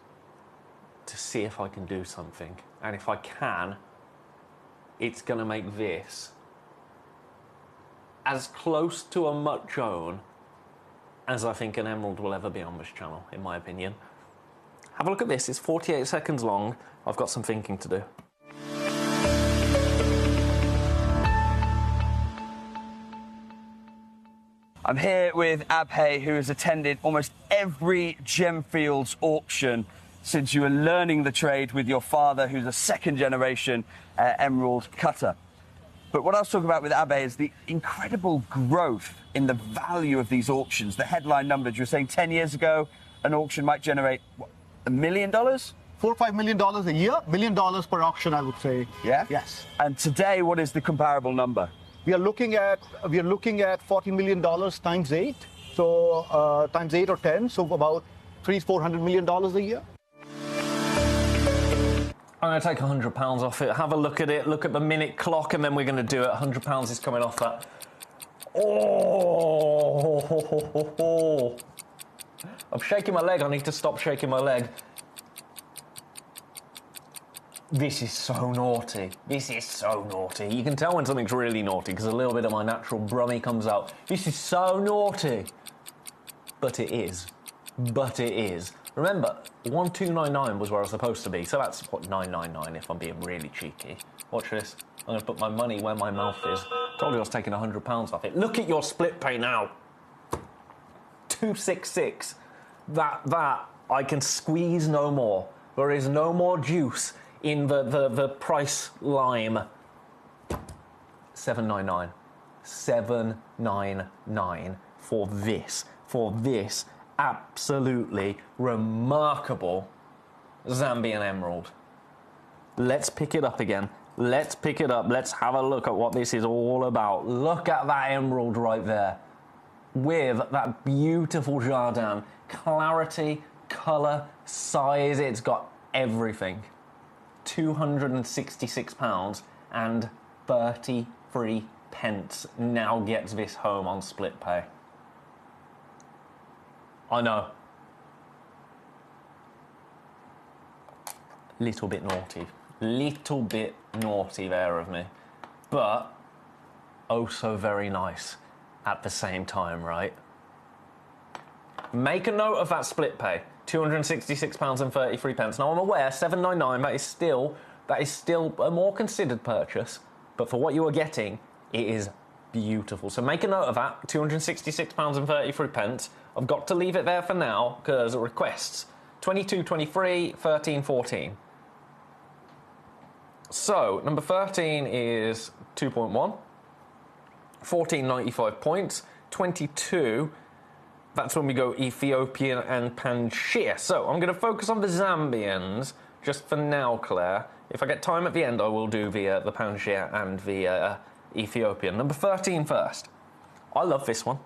to see if I can do something. And if I can, it's going to make this as close to a much own as I think an emerald will ever be on this channel, in my opinion. Have a look at this. It's 48 seconds long. I've got some thinking to do. I'm here with Abhay, who has attended almost every Gemfields auction since you were learning the trade with your father, who's a second-generation emerald cutter. But what I was talking about with Abhay is the incredible growth in the value of these auctions. The headline numbers, you were saying 10 years ago, an auction might generate, what, $1 million? $4 or $5 million a year, $1 million per auction, I would say. Yeah? Yes. And today, what is the comparable number? We are looking at $40 million times 8, so times 8 or 10, so about $400 million a year. I'm going to take £100 off it, have a look at it, look at the minute clock, and then we're going to do it. £100 is coming off that. Oh, I'm shaking my leg. I need to stop shaking my leg. This is so naughty. This is so naughty. You can tell when something's really naughty because a little bit of my natural brummy comes out. This is so naughty. But it is. But it is. Remember, 1299 was where I was supposed to be, so that's, what, 999 if I'm being really cheeky. Watch this. I'm going to put my money where my mouth is. Told you I was taking £100 off it. Look at your split pay now. 266. That I can squeeze no more. There is no more juice in the price lime. 799. 799 for this. For this absolutely remarkable Zambian emerald. Let's pick it up again. Let's pick it up. Let's have a look at what this is all about. Look at that emerald right there. With that beautiful jardin. Clarity, colour, size. It's got everything. £266 and 33 pence now gets this home on split pay. I know. Little bit naughty. Little bit naughty there of me. But oh so very nice at the same time, right? Make a note of that split pay. £266 and 33 pence. Now I'm aware, £799, that is still a more considered purchase, but for what you are getting, it is beautiful. So make a note of that, £266 and 33 pence. I've got to leave it there for now, because requests, 22, 23, 13, 14. So, number 13 is 2.1, 14, 95 points, 22, that's when we go Ethiopian and Pangaea. So, I'm going to focus on the Zambians just for now, Claire. If I get time at the end, I will do the Pangaea and the Ethiopian. Number 13 first. I love this one.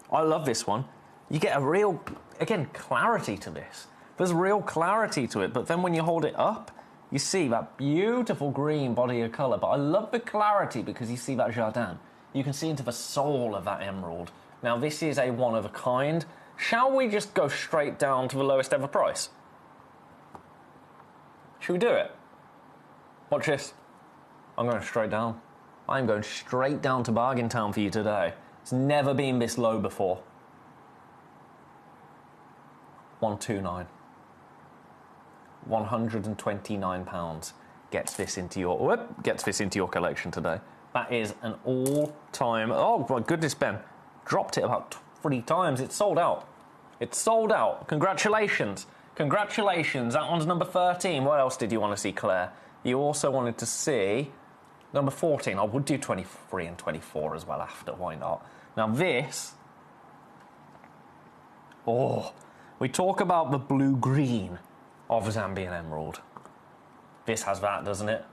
I love this one. You get a real, again, clarity to this. There's real clarity to it, but then when you hold it up, you see that beautiful green body of colour. But I love the clarity because you see that jardin. You can see into the soul of that emerald. Now, this is a one-of-a-kind. Shall we just go straight down to the lowest ever price? Should we do it? Watch this. I'm going straight down. I'm going straight down to Bargain Town for you today. It's never been this low before. 129. £129 gets this into your collection today. That is an all-time. Oh my goodness, Ben, dropped it about 3 times. It's sold out. It's sold out. Congratulations, congratulations. That one's number 13. What else did you want to see, Claire? You also wanted to see number 14. I would do 23 and 24 as well after. Why not? Now this. Oh, we talk about the blue-green of Zambian emerald. This has that, doesn't it?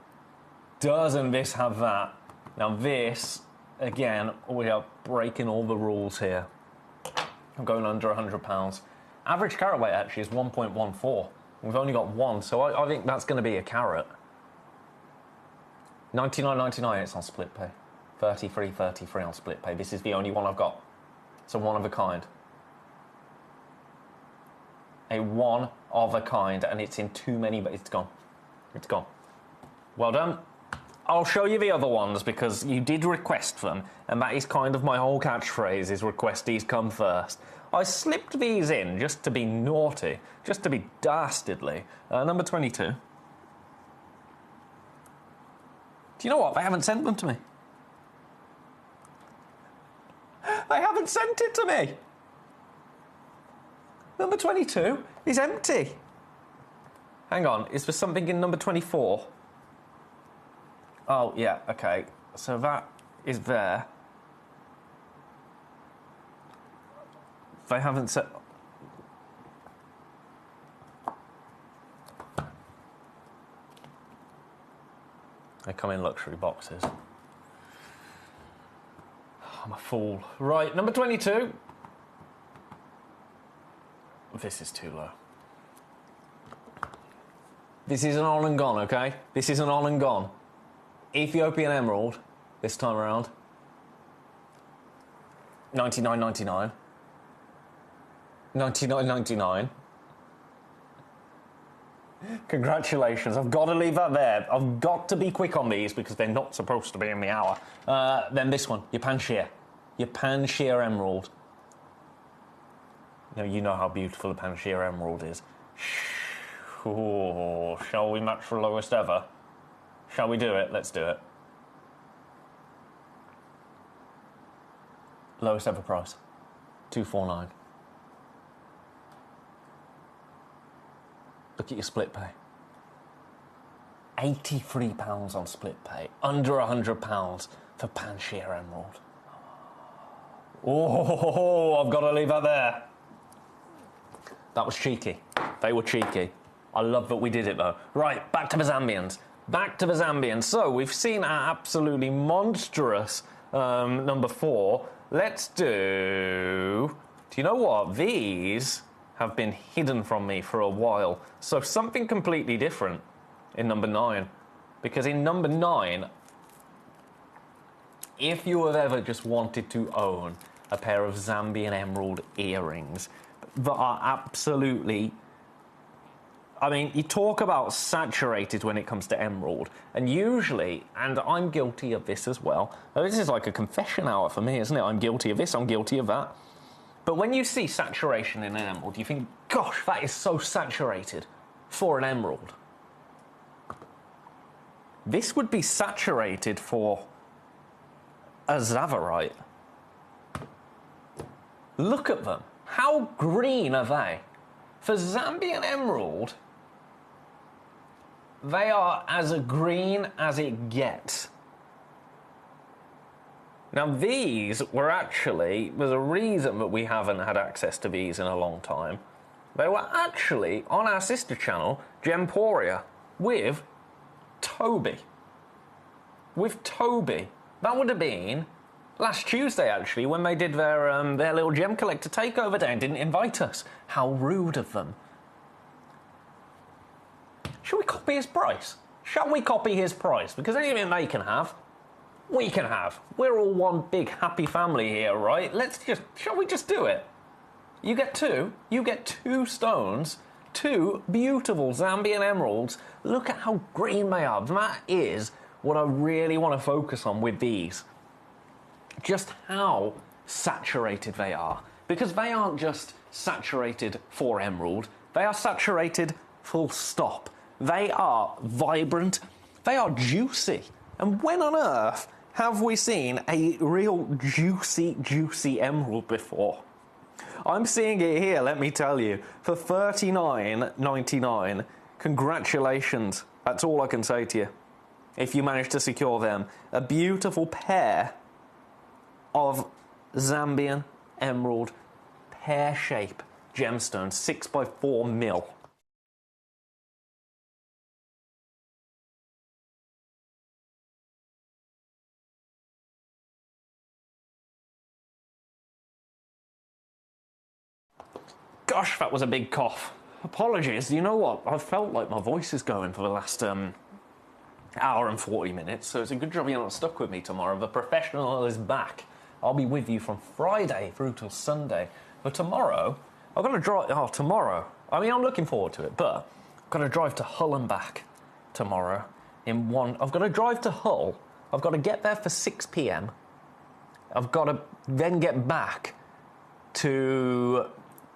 Doesn't this have that? Now this, again, we are breaking all the rules here. I'm going under £100. Average carat weight actually is 1.14. We've only got one, so I think that's going to be a carat. $99.99, it's on split pay. $33.33 on split pay. This is the only one I've got. It's a one of a kind. A one of a kind, and it's in too many, but it's gone. It's gone. Well done. I'll show you the other ones because you did request them, and that is kind of my whole catchphrase, is requestees come first. I slipped these in just to be naughty, just to be dastardly. Number 22. Do you know what? They haven't sent them to me. They haven't sent it to me. Number 22 is empty. Hang on, is there something in number 24? Oh, yeah, okay. So that is there. They haven't set... They come in luxury boxes. I'm a fool. Right, number 22. This is too low. This is an on and gone, okay? This is an on and gone. Ethiopian emerald, this time around. $99.99. $99.99. Congratulations. I've got to leave that there. I've got to be quick on these because they're not supposed to be in the hour. Then this one, your Panshir. Your Panshir Emerald. Now, you know how beautiful a Panshir Emerald is. Ooh, shall we match for lowest ever? Shall we do it? Let's do it. Lowest ever price. $249. Look at your split pay. £83 on split pay. Under £100 for Panshir Emerald. Oh, I've got to leave that there. That was cheeky. They were cheeky. I love that we did it though. Right, back to the Zambians. Back to the Zambians. So we've seen our absolutely monstrous number 4. Let's do you know what? These have been hidden from me for a while. So something completely different in number 9. Because in number 9, if you have ever just wanted to own a pair of Zambian emerald earrings that are absolutely... I mean, you talk about saturated when it comes to emerald, and usually, and I'm guilty of this as well, this is like a confession hour for me, isn't it? I'm guilty of this, I'm guilty of that. But when you see saturation in an emerald, you think, gosh, that is so saturated for an emerald. This would be saturated for a Zavarite. Look at them. How green are they? For Zambian emerald, they are as green as it gets. Now these were actually, there's a reason that we haven't had access to these in a long time. They were actually on our sister channel, Gemporia, with Toby. With Toby. That would have been last Tuesday, actually, when they did their little gem collector takeover day and didn't invite us. How rude of them. Shall we copy his price? Shall we copy his price? Because anything they can have, we can have. We're all one big happy family here, right? Shall we just do it? You get 2. You get 2 stones. 2 beautiful Zambian emeralds. Look at how green they are. That is what I really want to focus on with these. Just how saturated they are. Because they aren't just saturated for emerald. They are saturated full stop. They are vibrant. They are juicy. And when on earth have we seen a real juicy emerald before? I'm seeing it here, let me tell you, for $39.99. Congratulations. That's all I can say to you. If you manage to secure them. A beautiful pair of Zambian emerald pear-shaped gemstones, 6x4 mil. Gosh, that was a big cough. Apologies. You know what? I've felt like my voice is going for the last hour and 40 minutes, so it's a good job you're not stuck with me tomorrow. The professional is back. I'll be with you from Friday through till Sunday. But tomorrow, I've got to drive... Oh, tomorrow. I mean, I'm looking forward to it, but I've got to drive to Hull and back tomorrow. I've got to drive to Hull. I've got to get there for 6 p.m. I've got to then get back to...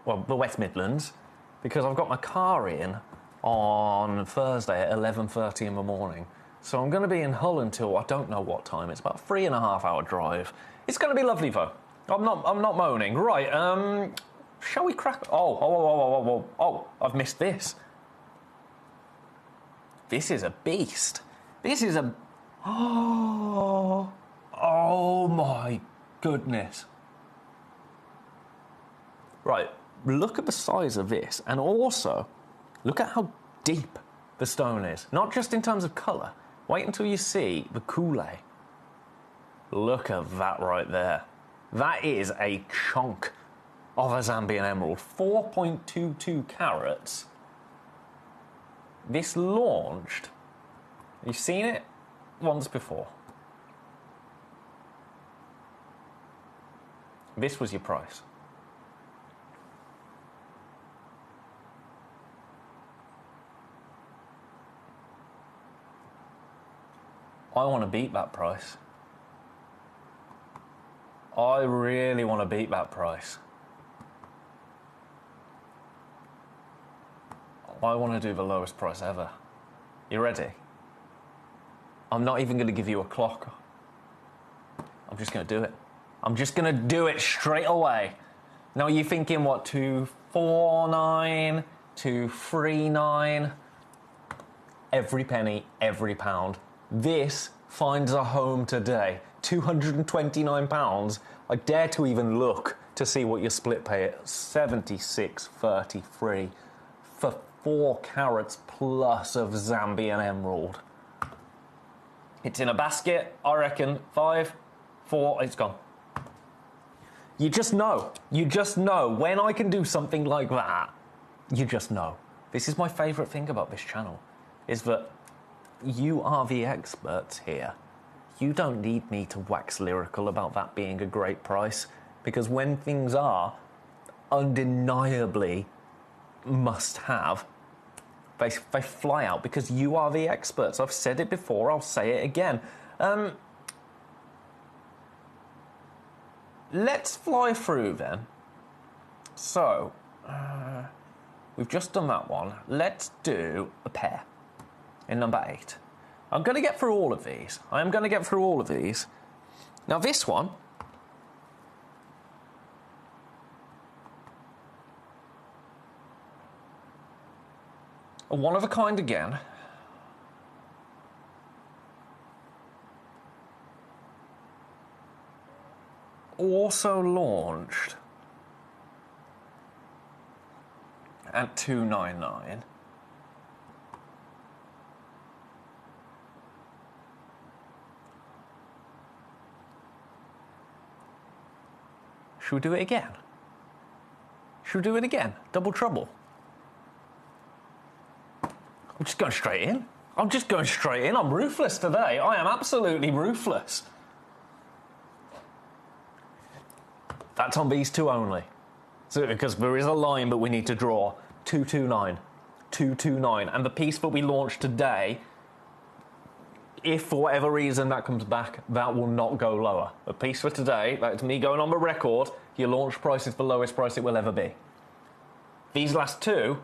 well, the West Midlands, because I've got my car in on Thursday at 11:30 in the morning. So I'm going to be in Hull until I don't know what time. It's about a 3.5-hour drive. It's going to be lovely though. I'm not moaning. Right, shall we crack... Oh, I've missed this. This is a beast. This is a... Oh my goodness. Right. Look at the size of this, and also look at how deep the stone is. Not just in terms of colour. Wait until you see the coulee. Look at that right there. That is a chunk of a Zambian emerald. 4.22 carats. This launched... You've seen it once before. This was your price. I want to beat that price. I really want to beat that price. I want to do the lowest price ever. You ready? I'm not even going to give you a clock. I'm just going to do it. I'm just going to do it straight away. Now you're thinking, what, 249, 239? Every penny, every pound. This finds a home today. £229. I dare to even look to see what your split pay at. 76.33 for 4 carats plus of Zambian emerald. It's in a basket, I reckon 5, 4, it's gone. You just know. You just know. When I can do something like that, you just know. This is my favourite thing about this channel, is that you are the experts here. You don't need me to wax lyrical about that being a great price, because when things are undeniably must have, they fly out because you are the experts. I've said it before, I'll say it again. Let's fly through then. So, we've just done that one. Let's do a pair in number 8. I'm going to get through all of these. I am going to get through all of these. Now this one, a one of a kind again. Also launched at $299. Should we do it again? Should we do it again? Double trouble. I'm just going straight in. I'm just going straight in. I'm ruthless today. I am absolutely ruthless. That's on these two only. So, because there is a line that we need to draw. 229. 229. And the piece that we launched today, if for whatever reason that comes back, that will not go lower. The piece for today, that's me going on the record, your launch price is the lowest price it will ever be. These last two,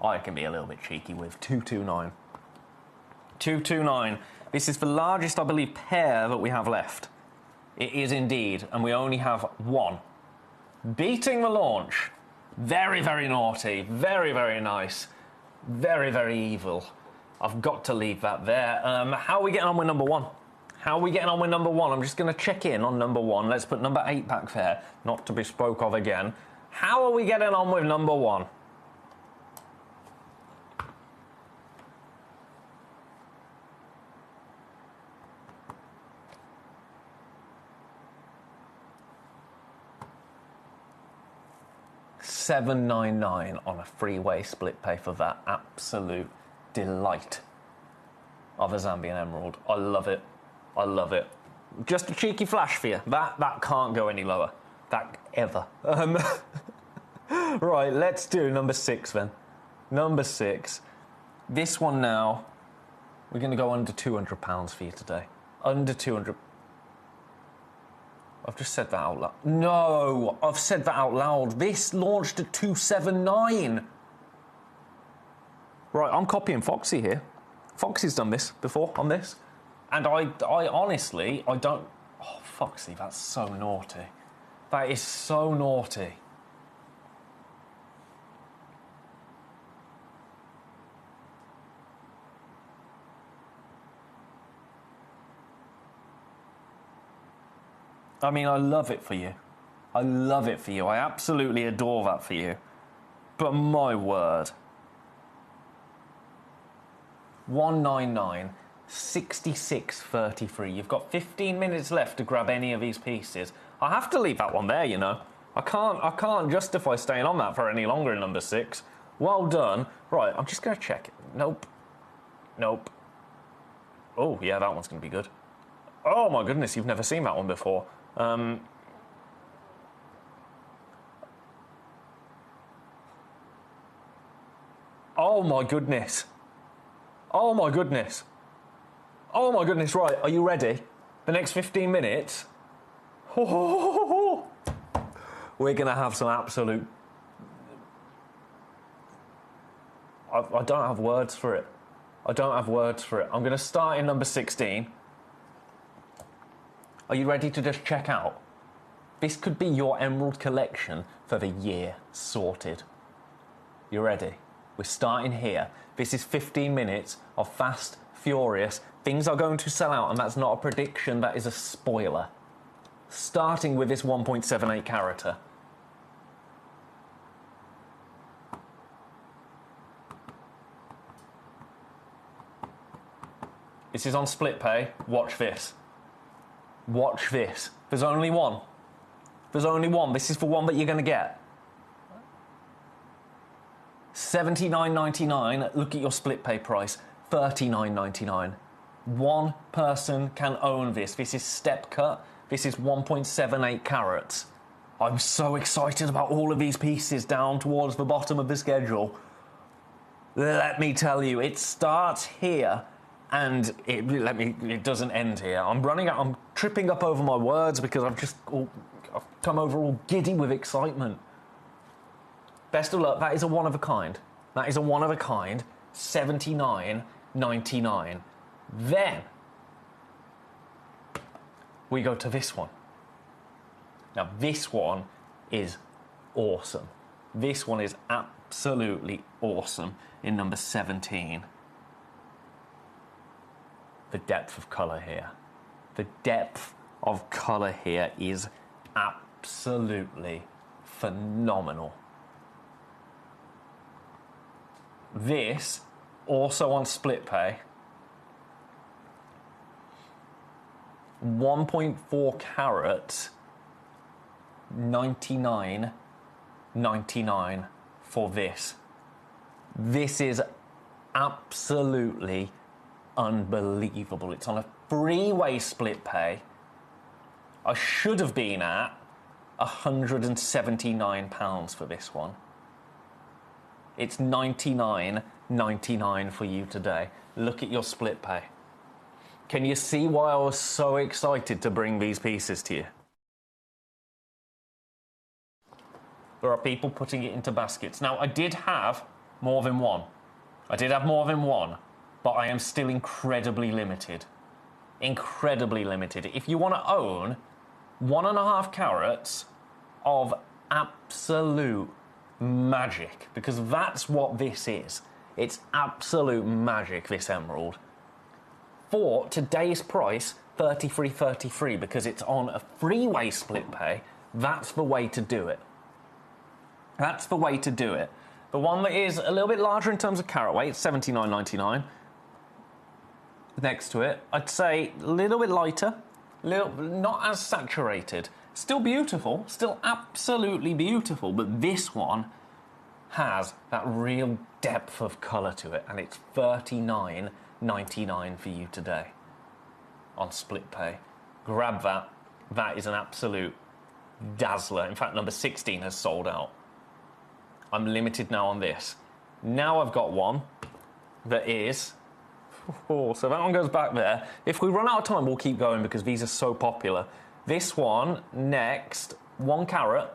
I can be a little bit cheeky with. 229. 229. This is the largest, I believe, pair that we have left. It is indeed, and we only have one. Beating the launch. Very, very naughty. Very, very nice. Very, very evil. I've got to leave that there. How are we getting on with number 1? How are we getting on with number 1? I'm just going to check in on number 1. Let's put number 8 back there, not to be spoke of again. How are we getting on with number 1? $799 on a freeway split pay for that absolute delight of a Zambian emerald. I love it. I love it. Just a cheeky flash for you. That can't go any lower. That ever. Right, let's do number 6 then. Number 6. This one now, we're going to go under £200 for you today. Under 200. I've just said that out loud. No, I've said that out loud. This launched at 279. Right, I'm copying Foxy here. Foxy's done this before on this. And I honestly, I don't... Oh, Foxy, that's so naughty. That is so naughty. I mean, I love it for you. I love it for you. I absolutely adore that for you. But my word. 199, 66.33. You've got 15 minutes left to grab any of these pieces. I have to leave that one there, you know. I can't justify staying on that for any longer in number 6. Well done. Right, I'm just going to check it. Nope. Nope. Oh, yeah, that one's going to be good. Oh, my goodness, you've never seen that one before. Oh my goodness. Oh my goodness. Oh my goodness, right, are you ready? The next 15 minutes, we're going to have some absolute... I don't have words for it. I don't have words for it. I'm going to start in number 16. Are you ready to just check out? This could be your emerald collection for the year sorted. You ready? We're starting here. This is 15 minutes of fast, furious. Things are going to sell out, and that's not a prediction, that is a spoiler. Starting with this 1.78 carat. This is on split pay. Watch this. Watch this. There's only one. There's only one. This is the one that you're going to get. $79.99. Look at your split pay price. $39.99. One person can own this. This is step cut. This is 1.78 carats. I'm so excited about all of these pieces down towards the bottom of the schedule. Let me tell you, it starts here. And it doesn't end here. I'm running out. I'm tripping up over my words because I've come over all giddy with excitement. Best of luck. That is a one of a kind. That is a one of a kind. $79.99. Then we go to this one. Now this one is awesome. This one is absolutely awesome in number 17. The depth of colour here. The depth of colour here is absolutely phenomenal. This, also on split pay, 1.4 carat, $99.99 for this. This is absolutely unbelievable. It's on a three-way split pay. I should have been at £179 for this one. It's $99.99 for you today. Look at your split pay. Can you see why I was so excited to bring these pieces to you? There are people putting it into baskets. Now, I did have more than one. But I am still incredibly limited. Incredibly limited. If you want to own 1.5 carats of absolute magic, because that's what this is. It's absolute magic, this emerald. For today's price, $33.33, because it's on a three-way split pay. That's the way to do it. That's the way to do it. The one that is a little bit larger in terms of carat weight, $79.99. Next to it, I'd say a little bit lighter, not as saturated. Still beautiful, still absolutely beautiful, but this one has that real depth of colour to it, and it's $39.99 for you today on split pay. Grab that. That is an absolute dazzler. In fact, number 16 has sold out. I'm limited now on this. Now I've got one that is... Oh, so that one goes back there. If we run out of time, we'll keep going because these are so popular. This one, next, 1 carat.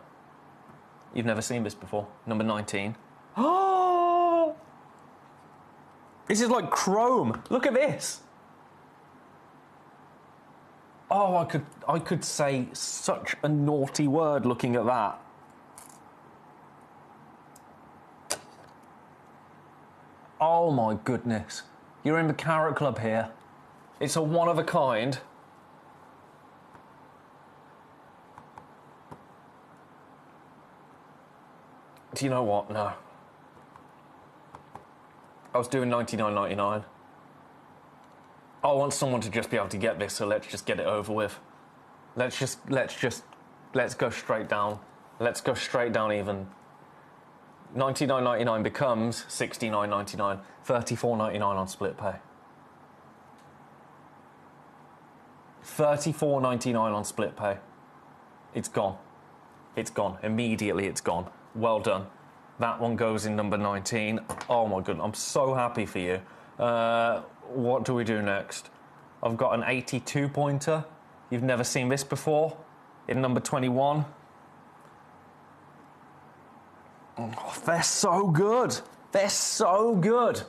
You've never seen this before. Number 19. Oh! This is like chrome. Look at this. Oh, I could say such a naughty word looking at that. Oh my goodness. You're in the Carat Club here. It's a one of a kind. Do you know what? No. I was doing $99.99. I want someone to just be able to get this, so let's just get it over with. Let's go straight down. Let's go straight down even. $99.99 becomes $69.99, $34.99 on split pay. $34.99 on split pay. It's gone. It's gone. Immediately it's gone. Well done. That one goes in number 19. Oh my goodness, I'm so happy for you. What do we do next? I've got an 82 pointer. You've never seen this before. In number 21. Oh, they're so good. They're so good.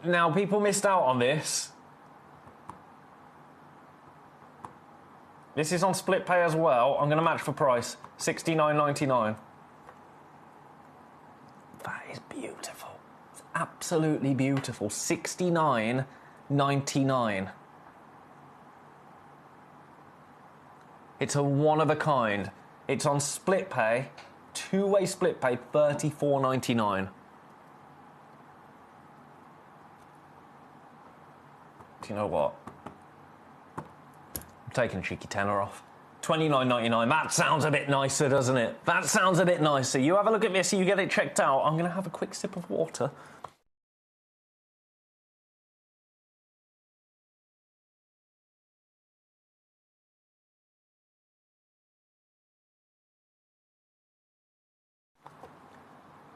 Now, people missed out on this. This is on split pay as well. I'm going to match for price. $69.99. That is beautiful. It's absolutely beautiful. $69.99. It's a one of a kind. It's on split pay. Two-way split pay, $34.99. Do you know what? I'm taking a cheeky tenner off. $29.99. That sounds a bit nicer, doesn't it? That sounds a bit nicer. You have a look at this, you get it checked out. I'm going to have a quick sip of water.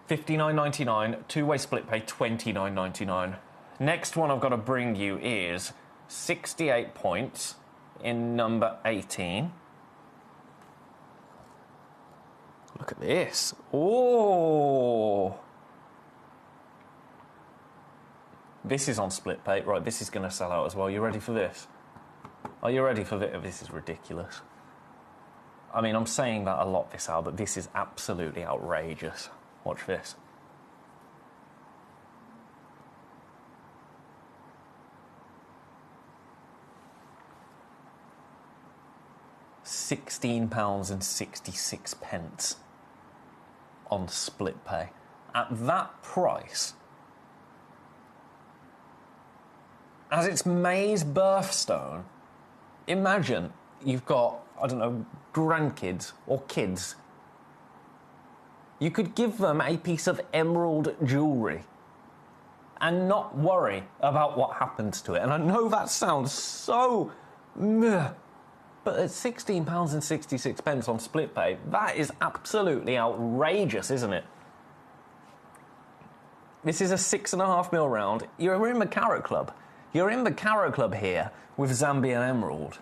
$59.99, two-way split pay, $29.99. Next one I've got to bring you is 68 points in number 18. Look at this. Oh! This is on split pay. Right, this is going to sell out as well. You ready for this? Are you ready for this? This is ridiculous. I mean, I'm saying that a lot this hour, but this is absolutely outrageous. Watch this. £16.66 on split pay. At that price, as it's May's birthstone, imagine you've got, I don't know, grandkids or kids. You could give them a piece of emerald jewellery and not worry about what happens to it. And I know that sounds so meh, but at £16.66 on split pay, that is absolutely outrageous, isn't it? This is a 6.5mm round. You're in the Carat Club. You're in the Carat Club here with Zambian Emerald.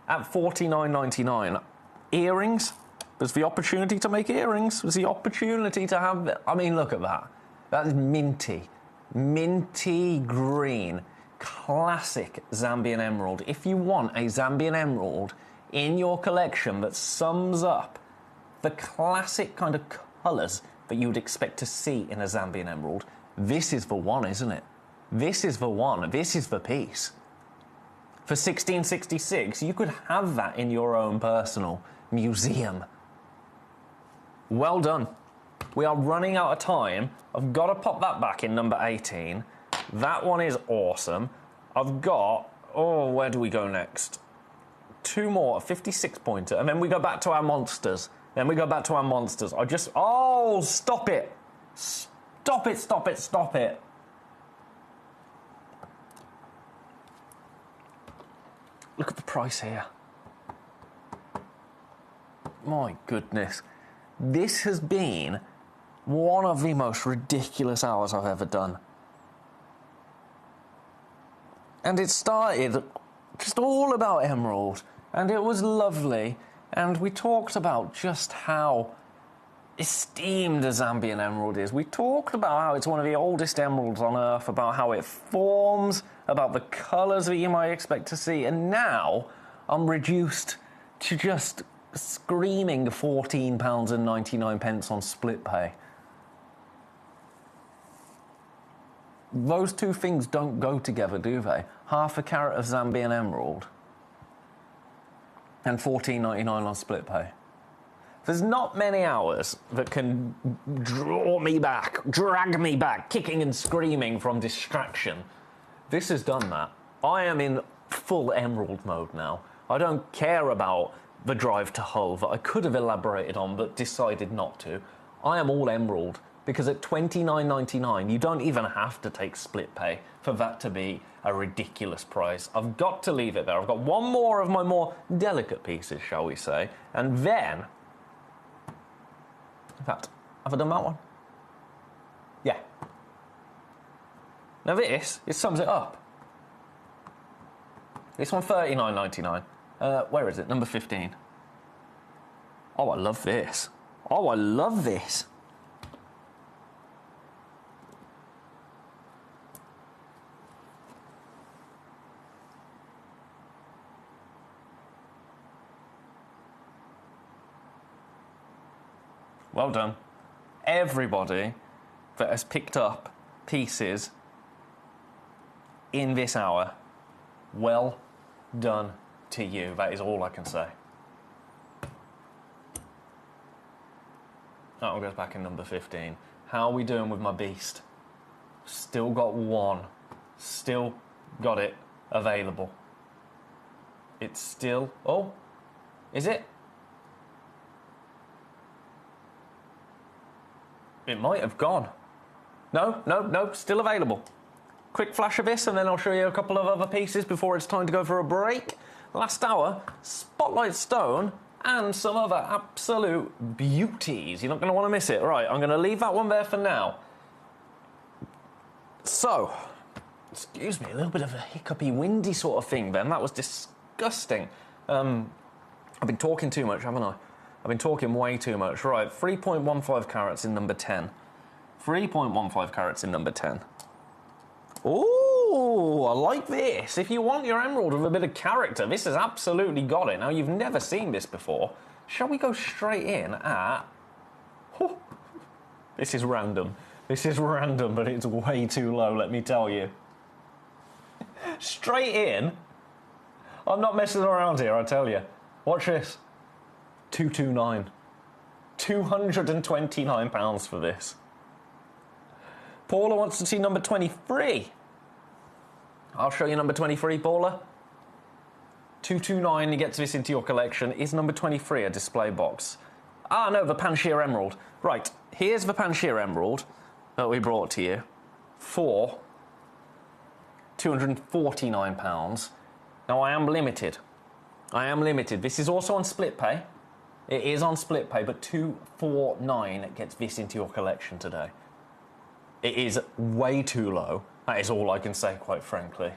At $49.99. Earrings. There's the opportunity to make earrings. There's the opportunity to have... I mean, look at that. That is minty. Minty green. Classic Zambian Emerald. If you want a Zambian Emerald in your collection that sums up the classic kind of colours that you would expect to see in a Zambian Emerald, this is the one, isn't it? This is the one. This is the piece. For $16.66, you could have that in your own personal museum. Well done. We are running out of time. I've got to pop that back in number 18. That one is awesome. I've got... Oh, where do we go next? Two more, a 56 pointer, and then we go back to our monsters. Then we go back to our monsters. I just... Oh, stop it. Stop it, stop it, stop it. Look at the price here. My goodness. This has been one of the most ridiculous hours I've ever done. And it started just all about emerald, and it was lovely, and we talked about just how esteemed a Zambian emerald is. We talked about how it's one of the oldest emeralds on Earth, about how it forms, about the colours that you might expect to see, and now I'm reduced to just screaming £14.99 on split pay. Those two things don't go together, do they? Half a carat of Zambian emerald and $14.99 on split pay. There's not many hours that can draw me back, drag me back, kicking and screaming from distraction. This has done that. I am in full emerald mode now. I don't care about the drive to Hull that I could have elaborated on but decided not to. I am all emerald, because at $29.99 you don't even have to take split pay for that to be a ridiculous price. I've got to leave it there. I've got one more of my more delicate pieces, shall we say, and then... In fact, have I done that one? Yeah. Now this, it sums it up. This one, $39.99. Where is it? Number 15. Oh, I love this. Oh, I love this. Well done. Everybody that has picked up pieces in this hour, well done to you. That is all I can say. That one goes back in number 15. How are we doing with my beast? Still got one. Still got it available. It's still... Oh, is it? It might have gone. No, still available. Quick flash of this and then I'll show you a couple of other pieces before it's time to go for a break. Last hour, Spotlight Stone and some other absolute beauties. You're not going to want to miss it. Right, I'm going to leave that one there for now. So, excuse me, a little bit of a hiccupy, windy sort of thing then. That was disgusting. I've been talking too much, haven't I? I've been talking way too much. Right, 3.15 carats in number 10. 3.15 carats in number 10. Ooh, I like this. If you want your emerald with a bit of character, this has absolutely got it. Now, you've never seen this before. Shall we go straight in at... Oh, this is random. This is random, but it's way too low, let me tell you. Straight in. I'm not messing around here, I tell you. Watch this. 229. £229 for this. Paula wants to see number 23. I'll show you number 23, Paula. 229, you get this into your collection. Is number 23 a display box? Ah, no, the Panchir Emerald. Right, here's the Panchir Emerald that we brought to you for £249. Now, I am limited. I am limited. This is also on split pay. It is on split pay, but $249 gets this into your collection today. It is way too low. That is all I can say, quite frankly.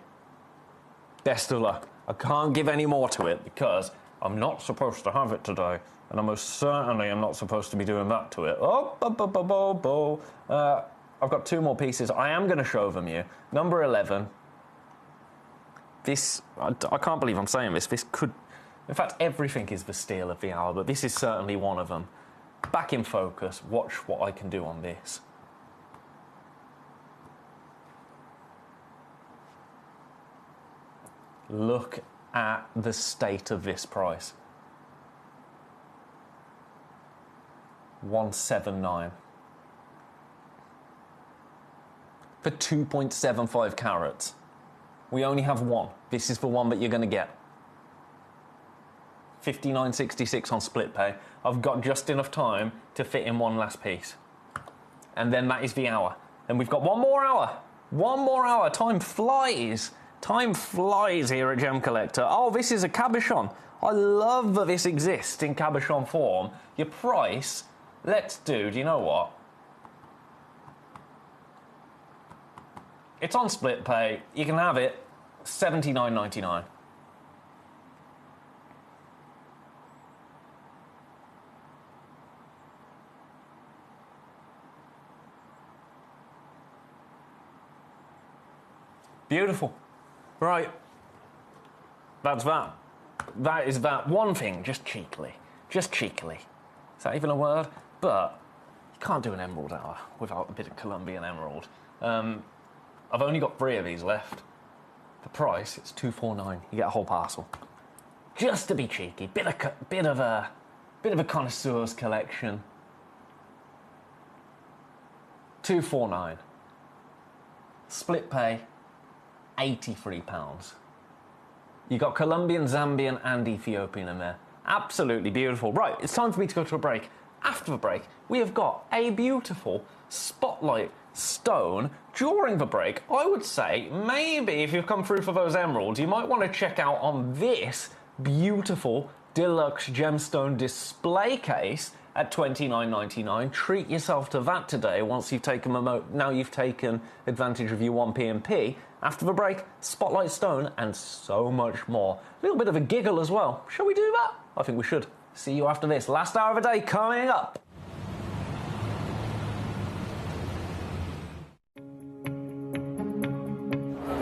Best of luck. I can't give any more to it because I'm not supposed to have it today, and I most certainly am not supposed to be doing that to it. I've got two more pieces. I am going to show them you. Number 11. This, I can't believe I'm saying this. This could... In fact, everything is the steal of the hour, but this is certainly one of them. Back in focus. Watch what I can do on this. Look at the state of this price. 179. For 2.75 carats. We only have one. This is the one that you're going to get. $59.66 on split pay. I've got just enough time to fit in one last piece. And then that is the hour. And we've got one more hour. One more hour. Time flies. Time flies here at Gemcollector. Oh, this is a cabochon. I love that this exists in cabochon form. Your price, let's do you know what? It's on split pay. You can have it. $79.99. Beautiful. Right. That's that. That is that. One thing, just cheekily. Just cheekily. Is that even a word? But you can't do an emerald hour without a bit of Colombian emerald. I've only got 3 of these left. The price, it's $249. You get a whole parcel. Just to be cheeky. Bit of a connoisseur's collection. $249. Split pay. £83. You got Colombian, Zambian and Ethiopian in there. Absolutely beautiful. Right, it's time for me to go to a break. After the break, we have got a beautiful spotlight stone. During the break, I would say maybe if you've come through for those emeralds, you might want to check out on this beautiful deluxe gemstone display case at $29.99. Treat yourself to that today once you've taken now you've taken advantage of your 1p&p. After the break, Spotlight Stone and so much more. A little bit of a giggle as well. Shall we do that? I think we should. See you after this. Last hour of the day coming up.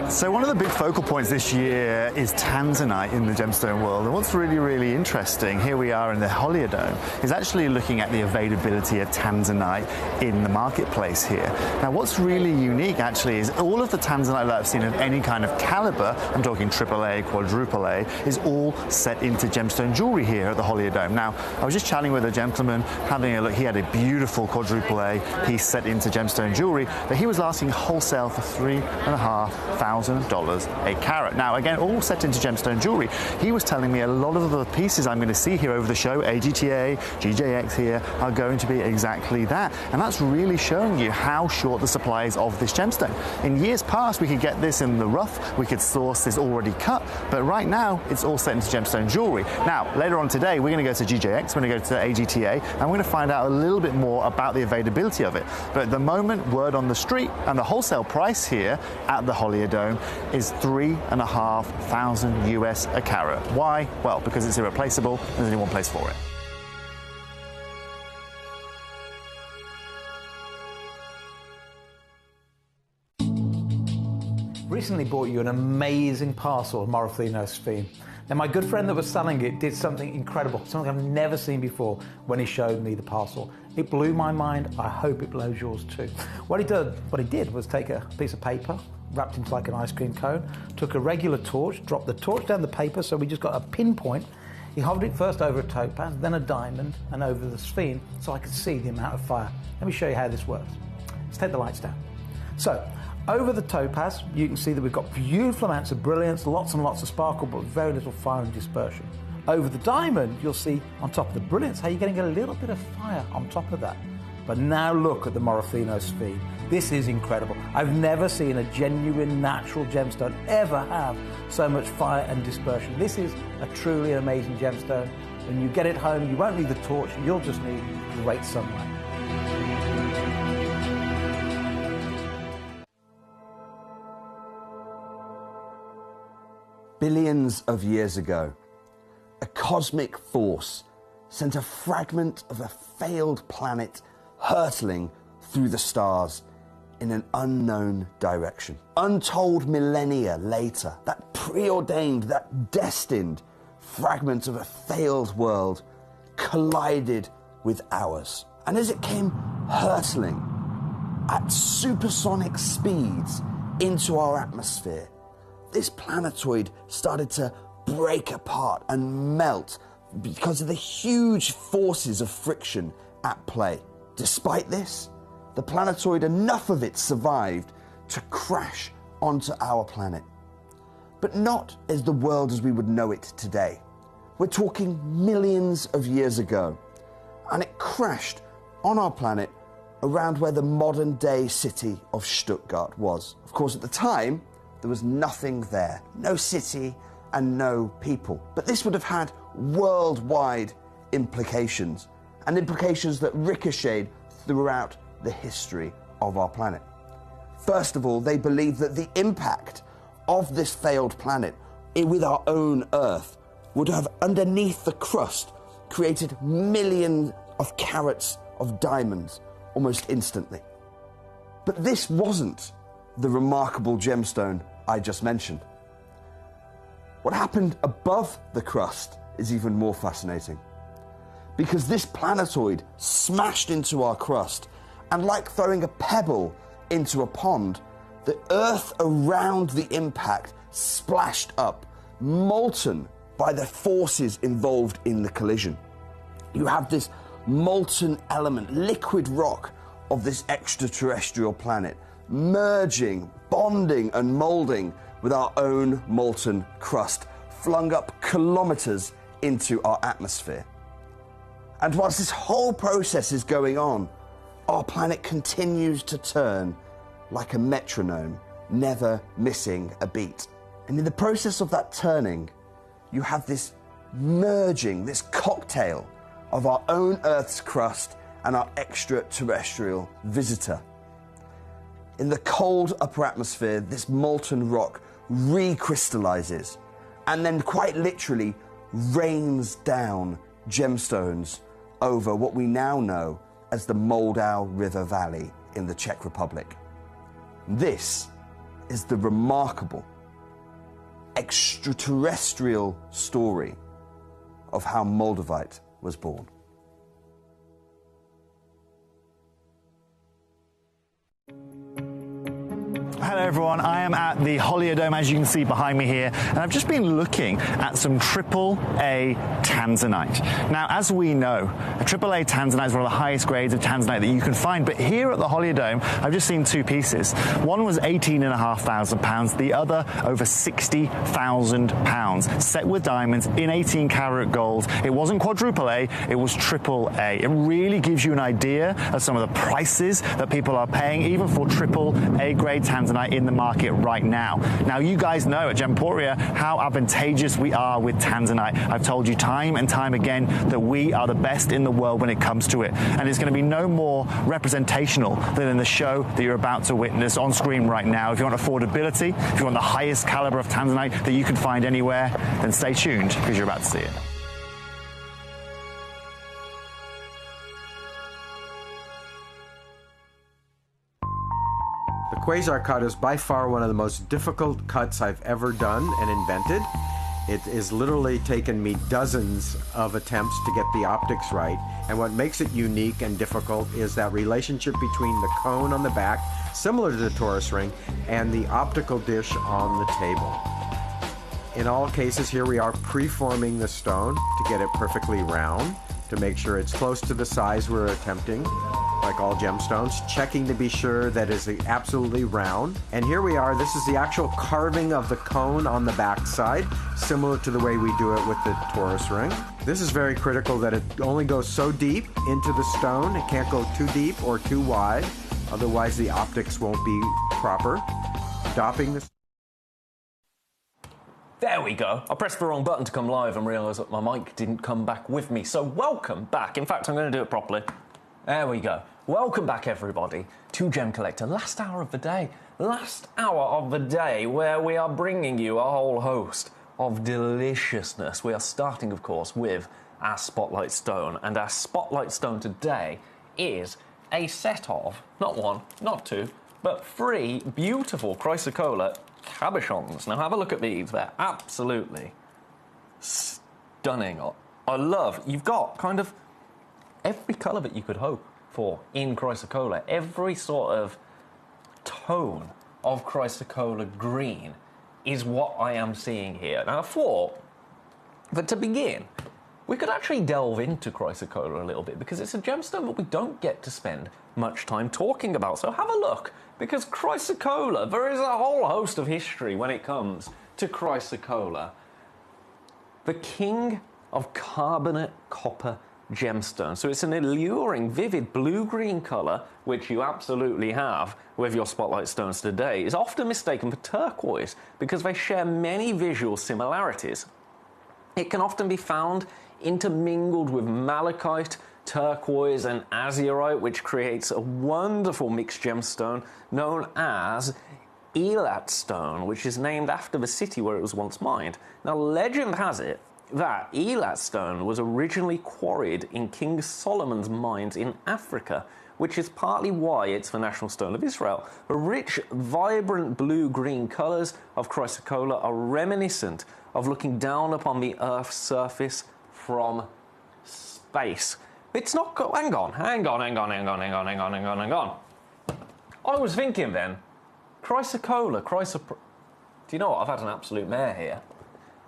So one of the big focal points this year is tanzanite in the gemstone world. And what's really, really interesting, here we are in the Holiodome, is actually looking at the availability of tanzanite in the marketplace here. Now, what's really unique, actually, is all of the tanzanite that I've seen of any kind of caliber, I'm talking AAA, quadruple A, is all set into gemstone jewelry here at the Holiodome. Now, I was just chatting with a gentleman, having a look. He had a beautiful quadruple A piece set into gemstone jewelry that he was asking wholesale for $3,500 a carat. Now, again, all set into gemstone jewelry. He was telling me a lot of the pieces I'm going to see here over the show, AGTA, GJX here, are going to be exactly that. And that's really showing you how short the supply is of this gemstone. In years past, we could get this in the rough, we could source this already cut, but right now, it's all set into gemstone jewelry. Now, later on today, we're going to go to GJX, we're going to go to AGTA, and we're going to find out a little bit more about the availability of it. But at the moment, word on the street, and the wholesale price here at the Holiodome is $3,500 US a carat. Why? Well, because it's irreplaceable, and there's only one place for it. Recently bought you an amazing parcel of Morofino sphene. Now, my good friend that was selling it did something incredible, something I've never seen before when he showed me the parcel. It blew my mind. I hope it blows yours too. What he did was take a piece of paper, wrapped into like an ice cream cone, took a regular torch, dropped the torch down the paper so we just got a pinpoint. He hovered it first over a topaz, then a diamond, and over the sphene so I could see the amount of fire. Let me show you how this works. Let's take the lights down. So, over the topaz, you can see that we've got beautiful amounts of brilliance, lots and lots of sparkle, but very little fire and dispersion. Over the diamond, you'll see on top of the brilliance how you're getting a little bit of fire on top of that. But now look at the Morofino sphene. This is incredible. I've never seen a genuine natural gemstone ever have so much fire and dispersion. This is a truly amazing gemstone. When you get it home, you won't need the torch, you'll just need great sunlight. Billions of years ago, a cosmic force sent a fragment of a failed planet hurtling through the stars in an unknown direction. Untold millennia later, that preordained, that destined fragment of a failed world collided with ours. And as it came hurtling at supersonic speeds into our atmosphere, this planetoid started to break apart and melt because of the huge forces of friction at play. Despite this, the planetoid, enough of it survived to crash onto our planet. But not as the world as we would know it today. We're talking millions of years ago, and it crashed on our planet around where the modern-day city of Stuttgart was. Of course, at the time, there was nothing there, no city and no people. But this would have had worldwide implications, and implications that ricocheted throughout the history of our planet. First of all, they believed that the impact of this failed planet with our own Earth would have, underneath the crust, created millions of carats of diamonds almost instantly. But this wasn't the remarkable gemstone I just mentioned. What happened above the crust is even more fascinating, because this planetoid smashed into our crust, and like throwing a pebble into a pond, the Earth around the impact splashed up, molten by the forces involved in the collision. You have this molten element, liquid rock of this extraterrestrial planet, merging, bonding and molding with our own molten crust, flung up kilometers into our atmosphere. And whilst this whole process is going on, our planet continues to turn like a metronome, never missing a beat. And in the process of that turning, you have this merging, this cocktail of our own Earth's crust and our extraterrestrial visitor. In the cold upper atmosphere, this molten rock recrystallizes and then quite literally rains down gemstones over what we now know as the Moldau River Valley in the Czech Republic. This is the remarkable extraterrestrial story of how moldavite was born. Hello everyone, I am at the Holiodome, as you can see behind me here, and I've just been looking at some AAA tanzanite. Now, as we know, a AAA tanzanite is one of the highest grades of tanzanite that you can find, but here at the Holiodome, I've just seen two pieces. One was £18,500, the other over £60,000, set with diamonds in 18 karat gold. It wasn't quadruple A, it was AAA. It really gives you an idea of some of the prices that people are paying, even for AAA grade tanzanite in the market right now. Now, you guys know at Gemporia how advantageous we are with tanzanite. I've told you time and time again that we are the best in the world when it comes to it, and it's going to be no more representational than in the show that you're about to witness on screen right now. If you want affordability, if you want the highest caliber of tanzanite that you can find anywhere, then stay tuned because you're about to see it. The quasar cut is by far one of the most difficult cuts I've ever done and invented. It has literally taken me dozens of attempts to get the optics right, and what makes it unique and difficult is that relationship between the cone on the back, similar to the torus ring, and the optical dish on the table. In all cases, here we are preforming the stone to get it perfectly round, to make sure it's close to the size we're attempting, like all gemstones, checking to be sure that it's absolutely round. And here we are, this is the actual carving of the cone on the back side, similar to the way we do it with the torus ring. This is very critical that it only goes so deep into the stone, it can't go too deep or too wide, otherwise the optics won't be proper. Dopping the There we go. I pressed the wrong button to come live and realised that my mic didn't come back with me. So welcome back. In fact, I'm going to do it properly. There we go. Welcome back, everybody, to Gemcollector. Last hour of the day. Last hour of the day where we are bringing you a whole host of deliciousness. We are starting, of course, with our Spotlight Stone. And our Spotlight Stone today is a set of, not one, not two, but three beautiful chrysocolla cabochons. Now have a look at these. They're absolutely stunning. I love, you've got kind of every colour that you could hope for in chrysocolla. Every sort of tone of chrysocolla green is what I am seeing here. Now I thought that to begin, we could actually delve into chrysocolla a little bit because it's a gemstone that we don't get to spend much time talking about. So have a look, because chrysocolla, there is a whole host of history when it comes to chrysocolla. The king of carbonate copper gemstone. So it's an alluring, vivid blue-green colour, which you absolutely have with your Spotlight Stones today, is often mistaken for turquoise because they share many visual similarities. It can often be found intermingled with malachite, turquoise and azurite, which creates a wonderful mixed gemstone known as Elat stone, which is named after the city where it was once mined. Now, legend has it that Elat stone was originally quarried in King Solomon's mines in Africa, which is partly why it's the national stone of Israel. The rich, vibrant blue-green colours of chrysocolla are reminiscent of looking down upon the Earth's surface from space. It's not hang on. I was thinking then, chrysocolla, do you know what? I've had an absolute mare here.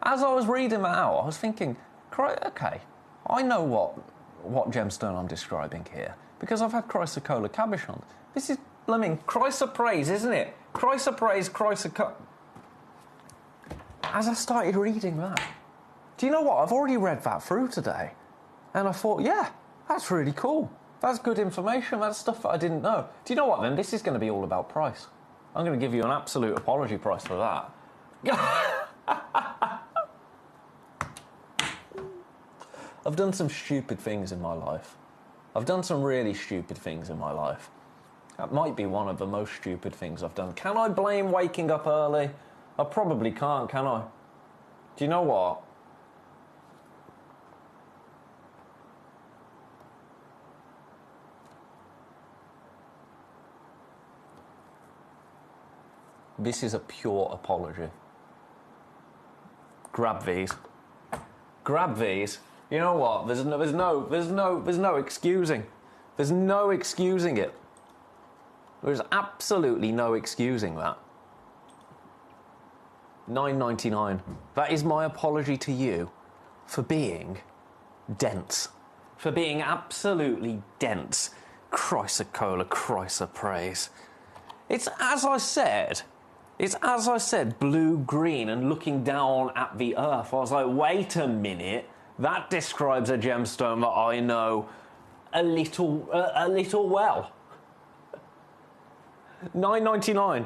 As I was reading that out, I was thinking, okay, I know what gemstone I'm describing here, because I've had chrysocolla cabochons. This is blooming chrysoprase, isn't it? Chrysoprase, chrysocolla. As I started reading that, do you know what? I've already read that through today. And I thought, yeah, that's really cool. That's good information. That's stuff that I didn't know. Do you know what, then? This is going to be all about price. I'm going to give you an absolute apology price for that. I've done some stupid things in my life. I've done some really stupid things in my life. That might be one of the most stupid things I've done. Can I blame waking up early? I probably can't, can I? Do you know what? This is a pure apology. Grab these. Grab these. You know what? There's no excusing. There's no excusing it. There's absolutely no excusing that. $9.99. That is my apology to you for being dense. For being absolutely dense. Chrysocolla, chrysoprase. It's as I said, blue-green and looking down at the earth. I was like, wait a minute, that describes a gemstone that I know a little well. $9.99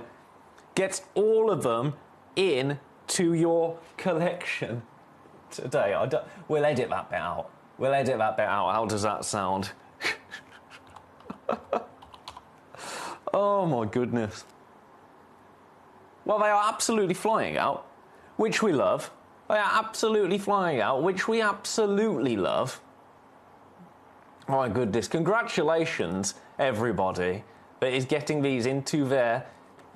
gets all of them into your collection today. We'll edit that bit out. We'll edit that bit out. How does that sound? Oh my goodness. Well, they are absolutely flying out, which we love. They are absolutely flying out, which we absolutely love. My goodness, congratulations, everybody, that is getting these into their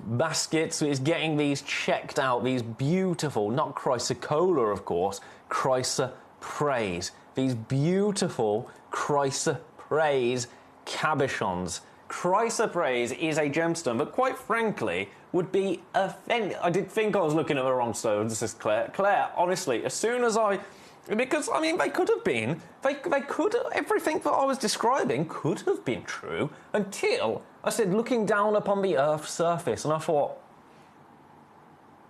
baskets, is getting these checked out, these beautiful, not chrysocolla, of course, chrysoprase. These beautiful chrysoprase cabochons. Chrysoprase is a gemstone that, quite frankly, would be offended. I did think I was looking at the wrong stone. This is Claire. Claire, honestly, as soon as because, I mean, they could have been. They could have, everything that I was describing could have been true until I said looking down upon the Earth's surface. And I thought,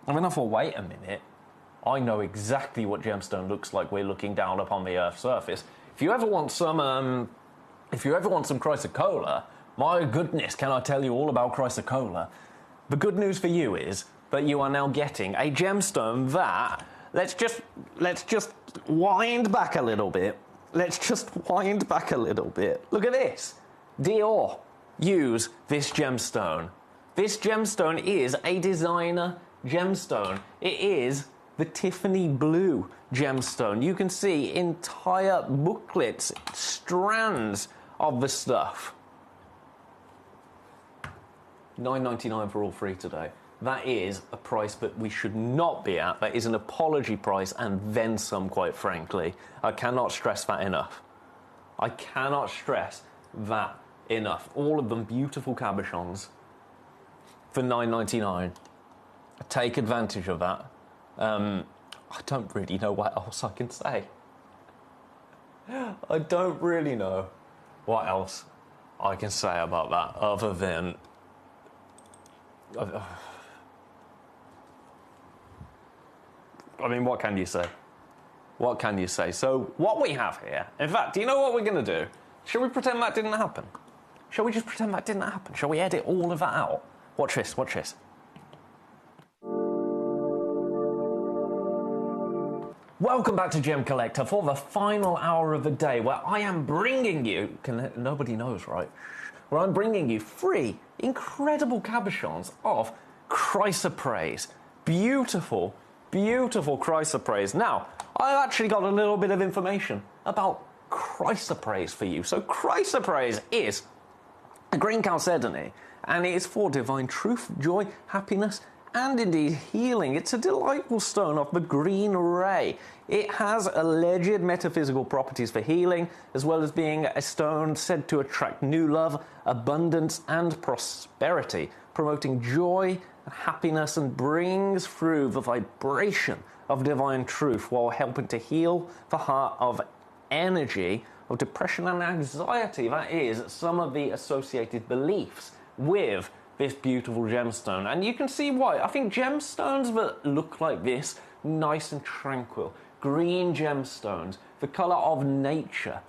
wait a minute. I know exactly what gemstone looks like we're looking down upon the Earth's surface. If you ever want some chrysocolla, my goodness, can I tell you all about chrysocolla? The good news for you is that you are now getting a gemstone that, let's just wind back a little bit. Let's just wind back a little bit. Look at this. Dior use this gemstone. This gemstone is a designer gemstone. It is the Tiffany blue gemstone. You can see entire booklets, strands of the stuff. $9.99 for all three today. That is a price that we should not be at. That is an apology price and then some, quite frankly. I cannot stress that enough. I cannot stress that enough. All of them beautiful cabochons for $9.99. Take advantage of that. I don't really know what else I can say. I don't really know what else I can say about that other than... I mean, what can you say? What can you say? So, what we have here... In fact, do you know what we're going to do? Shall we pretend that didn't happen? Shall we just pretend that didn't happen? Shall we edit all of that out? Watch this, watch this. Welcome back to Gemcollector for the final hour of the day, where I am bringing you... Nobody knows, right? Where I'm bringing you 3 incredible cabochons of chrysoprase. Beautiful, beautiful chrysoprase. Now, I actually got a little bit of information about chrysoprase for you. So chrysoprase is a green chalcedony, and it is for divine truth, joy, happiness, and indeed healing. It's a delightful stone of the green ray. It has alleged metaphysical properties for healing, as well as being a stone said to attract new love, abundance, and prosperity, promoting joy and happiness, and brings through the vibration of divine truth while helping to heal the heart of energy of depression and anxiety. That is some of the associated beliefs with this beautiful gemstone, and you can see why. I think gemstones that look like this, nice and tranquil, green gemstones, the colour of nature,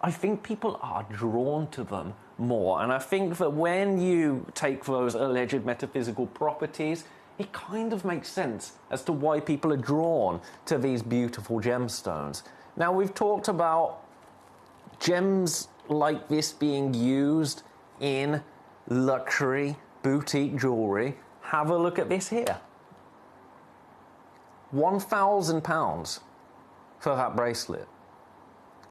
I think people are drawn to them more. And I think that when you take those alleged metaphysical properties, it kind of makes sense as to why people are drawn to these beautiful gemstones. Now, we've talked about gems like this being used in luxury boutique jewellery. Have a look at this here. £1,000 for that bracelet.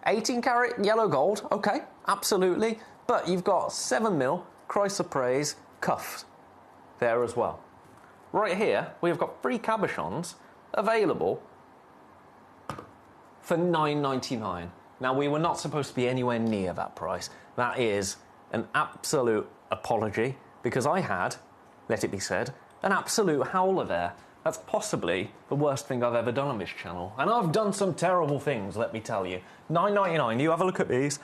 18 karat yellow gold, okay, absolutely. But you've got 7mm chrysoprase cuffs there as well. Right here, we've got 3 cabochons available for $9.99. Now, we were not supposed to be anywhere near that price. That is an absolute apology, because I had, let it be said, an absolute howler there. That's possibly the worst thing I've ever done on this channel. And I've done some terrible things, let me tell you. $9.99, you have a look at these.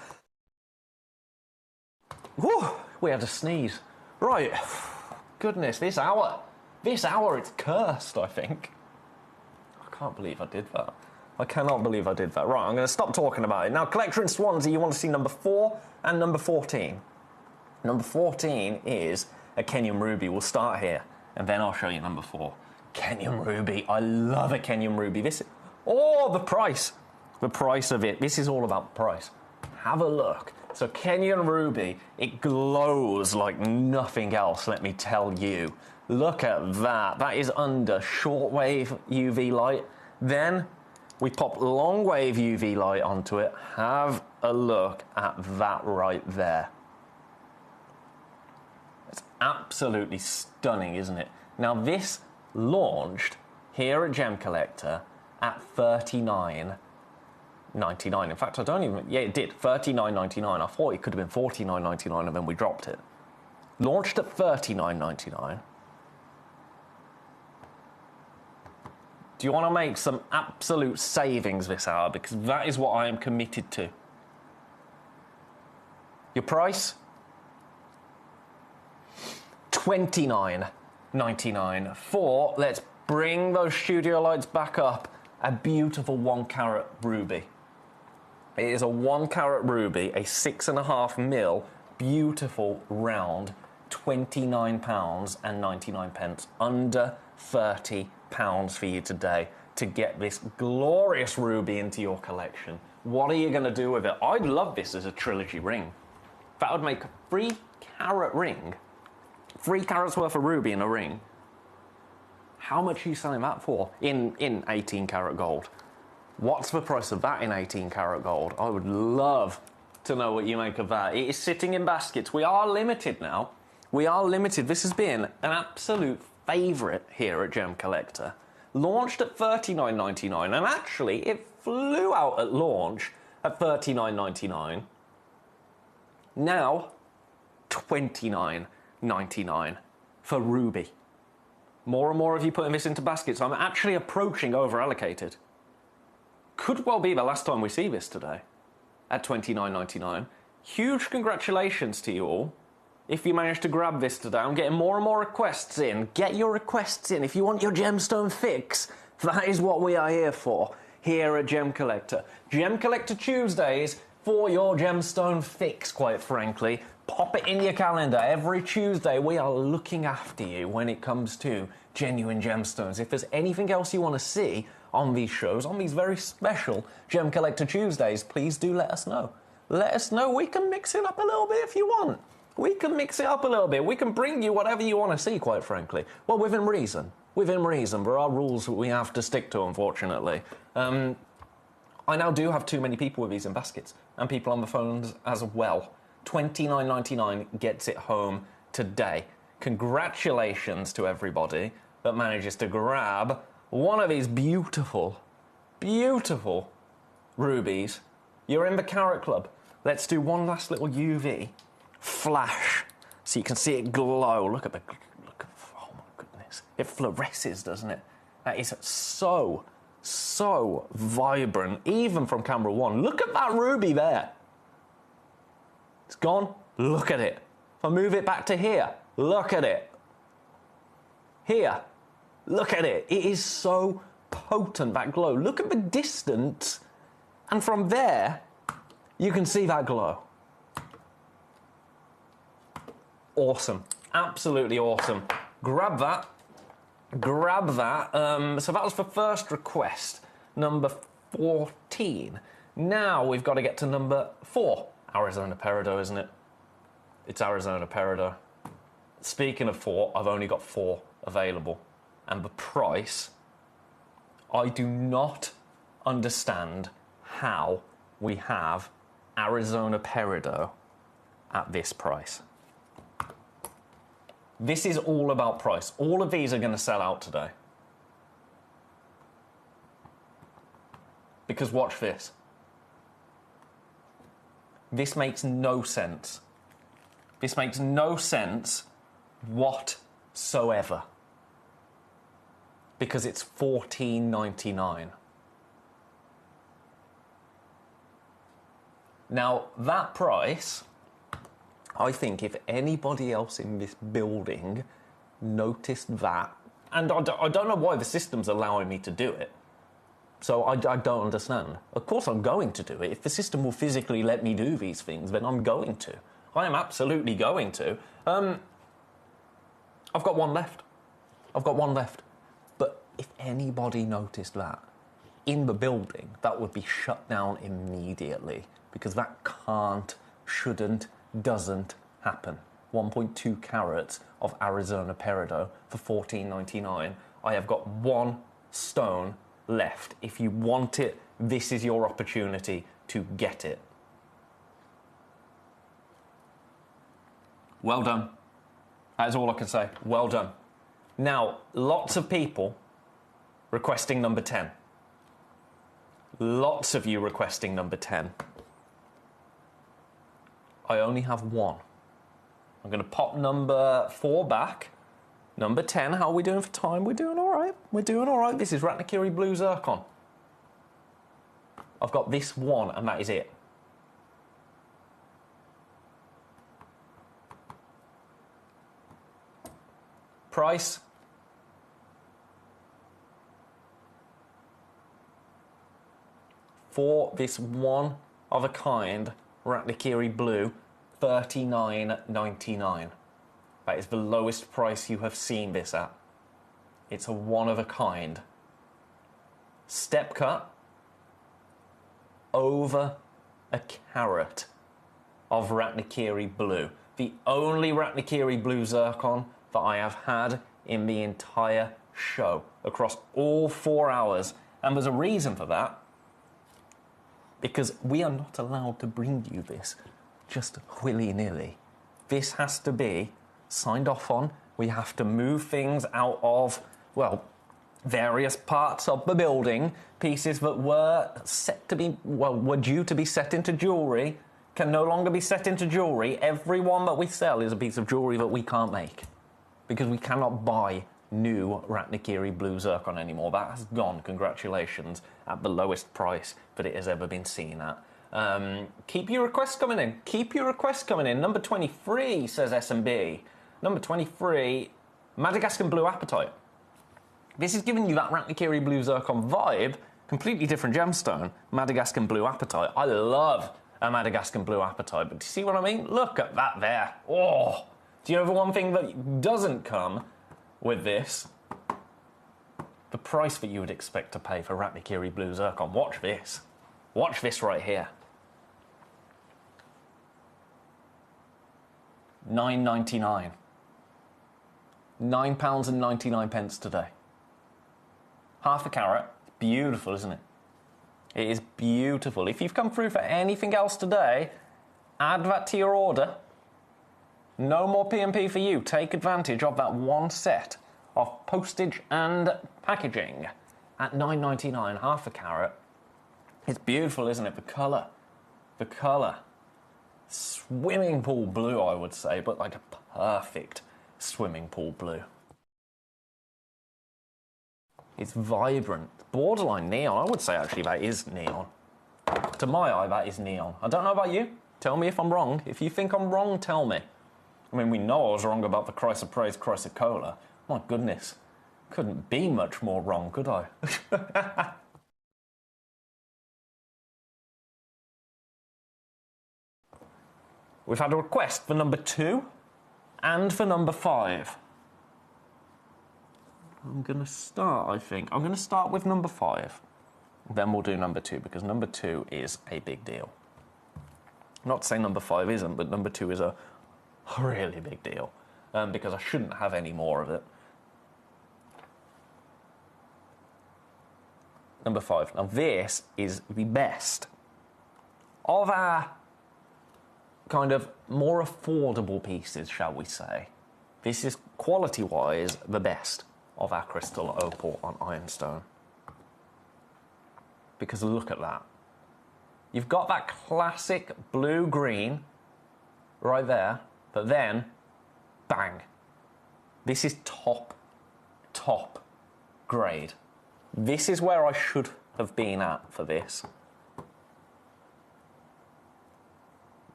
Whew, we had to sneeze. Right, goodness, this hour, it's cursed, I think. I can't believe I did that. I cannot believe I did that. Right, I'm going to stop talking about it. Now, Collector in Swansea, you want to see number 4 and number 14. Number 14 is a Kenyan ruby. We'll start here, and then I'll show you number 4. Kenyan ruby. I love a Kenyan ruby. This, oh, the price. The price of it. This is all about price. Have a look. So Kenyan ruby, it glows like nothing else, let me tell you. Look at that. That is under shortwave UV light. Then we pop long wave UV light onto it. Have a look at that right there. It's absolutely stunning, isn't it? Now, this launched here at Gemcollector at $39.99. In fact, I don't even... Yeah, it did. $39.99. I thought it could have been $49.99 and then we dropped it. Launched at $39.99. Do you want to make some absolute savings this hour? Because that is what I am committed to. Your price? $29.99 for, let's bring those studio lights back up, a beautiful 1 carat ruby. It is a 1 carat ruby, a 6.5mm, beautiful round, £29.99, under £30 for you today to get this glorious ruby into your collection. What are you going to do with it? I'd love this as a trilogy ring. That would make a 3 carat ring, 3 carats worth of ruby in a ring. How much are you selling that for in 18 karat gold? What's the price of that in 18 karat gold? I would love to know what you make of that. It is sitting in baskets. We are limited now. We are limited. This has been an absolute favourite here at Gemcollector. Launched at $39.99, and actually it flew out at launch at $39.99. Now, $29.99 for ruby. More and more of you putting this into baskets. I'm actually approaching over-allocated. Could well be the last time we see this today at $29.99. Huge congratulations to you all. If you managed to grab this today, I'm getting more and more requests in. Get your requests in. If you want your gemstone fix, that is what we are here for, here at Gemcollector. Gemcollector Tuesdays for your gemstone fix, quite frankly. Pop it in your calendar. Every Tuesday, we are looking after you when it comes to genuine gemstones. If there's anything else you want to see on these shows, on these very special Gemcollector Tuesdays, please do let us know. Let us know. We can mix it up a little bit if you want. We can mix it up a little bit. We can bring you whatever you want to see, quite frankly. Well, within reason. Within reason. There are rules that we have to stick to, unfortunately. I now do have too many people with these in baskets, and people on the phones as well. $29.99 gets it home today. Congratulations to everybody that manages to grab one of these beautiful, beautiful rubies. You're in the Carat Club. Let's do one last little UV flash so you can see it glow. Look at oh my goodness. It fluoresces, doesn't it? That is so vibrant, even from camera 1. Look at that ruby there. It's gone. Look at it. If I move it back to here, look at it. Here, look at it. It is so potent, that glow. Look at the distance, and from there, you can see that glow. Awesome. Absolutely awesome. Grab that. Grab that. So that was the first request, number 14. Now we've got to get to number 4. Arizona Peridot, isn't it? It's Arizona Peridot. Speaking of 4, I've only got 4 available. And the price, I do not understand how we have Arizona Peridot at this price. This is all about price. All of these are going to sell out today. Because watch this. This makes no sense. This makes no sense whatsoever. Because it's $14.99. Now, that price, I think if anybody else in this building noticed that, and I don't know why the system's allowing me to do it, so I don't understand. Of course I'm going to do it. If the system will physically let me do these things, then I'm going to. I am absolutely going to. I've got one left. I've got one left. But if anybody noticed that in the building, that would be shut down immediately. Because that can't, shouldn't, doesn't happen. 1.2 carats of Arizona Peridot for $14.99. I have got 1 stone left. If you want it, this is your opportunity to get it. Well done. That is all I can say. Well done. Now, lots of people requesting number 10. Lots of you requesting number 10. I only have 1. I'm going to pop number 4 back. Number 10, how are we doing for time? We're doing all right. We're doing all right. This is Ratnakiri Blue Zircon. I've got this 1, and that is it. Price. For this one of a kind Ratnakiri Blue, $39.99. That is the lowest price you have seen this at. It's a one of a kind. Step cut over a carat of Ratnakiri Blue. The only Ratnakiri Blue Zircon that I have had in the entire show across all 4 hours. And there's a reason for that. Because we are not allowed to bring you this just willy-nilly. This has to be signed off on. We have to move things out of, well, various parts of the building. Pieces that were set to be, well, were due to be set into jewellery can no longer be set into jewellery. Every one that we sell is a piece of jewellery that we can't make. Because we cannot buy new Ratnakiri Blue Zircon anymore. That has gone, congratulations, at the lowest price that it has ever been seen at. Keep your requests coming in. Keep your requests coming in. Number 23, says S&B. Number 23, Madagascan Blue Apatite. This is giving you that Ratnakiri Blue Zircon vibe. Completely different gemstone. Madagascan Blue Apatite. I love a Madagascan Blue Apatite, but do you see what I mean? Look at that there. Oh! Do you know the one thing that doesn't come with this? The price that you would expect to pay for Ratnakiri Blue Zircon. Watch this. Watch this right here. $9.99. £9.99 today. Half a carat. Beautiful, isn't it? It is beautiful. If you've come through for anything else today, add that to your order. No more P&P for you. Take advantage of that one set of postage and packaging at $9.99, half a carat. It's beautiful, isn't it? The colour. The colour. Swimming pool blue, I would say, but like a perfect swimming pool blue. It's vibrant. Borderline neon. I would say actually that is neon. To my eye, that is neon. I don't know about you. Tell me if I'm wrong. If you think I'm wrong, tell me. I mean, we know I was wrong about the Chrysoprase chrysocolla. My goodness. Couldn't be much more wrong, could I? We've had a request for number 2 and for number 5. I'm going to start, I think. I'm going to start with number 5. Then we'll do number 2, because number 2 is a big deal. Not to say number 5 isn't, but number 2 is a really big deal, because I shouldn't have any more of it. Number 5. Now this is the best of our kind of more affordable pieces, shall we say. This is, quality-wise, the best of our crystal opal on ironstone. Because look at that. You've got that classic blue-green right there, but then, bang. This is top grade. This is where I should have been at for this.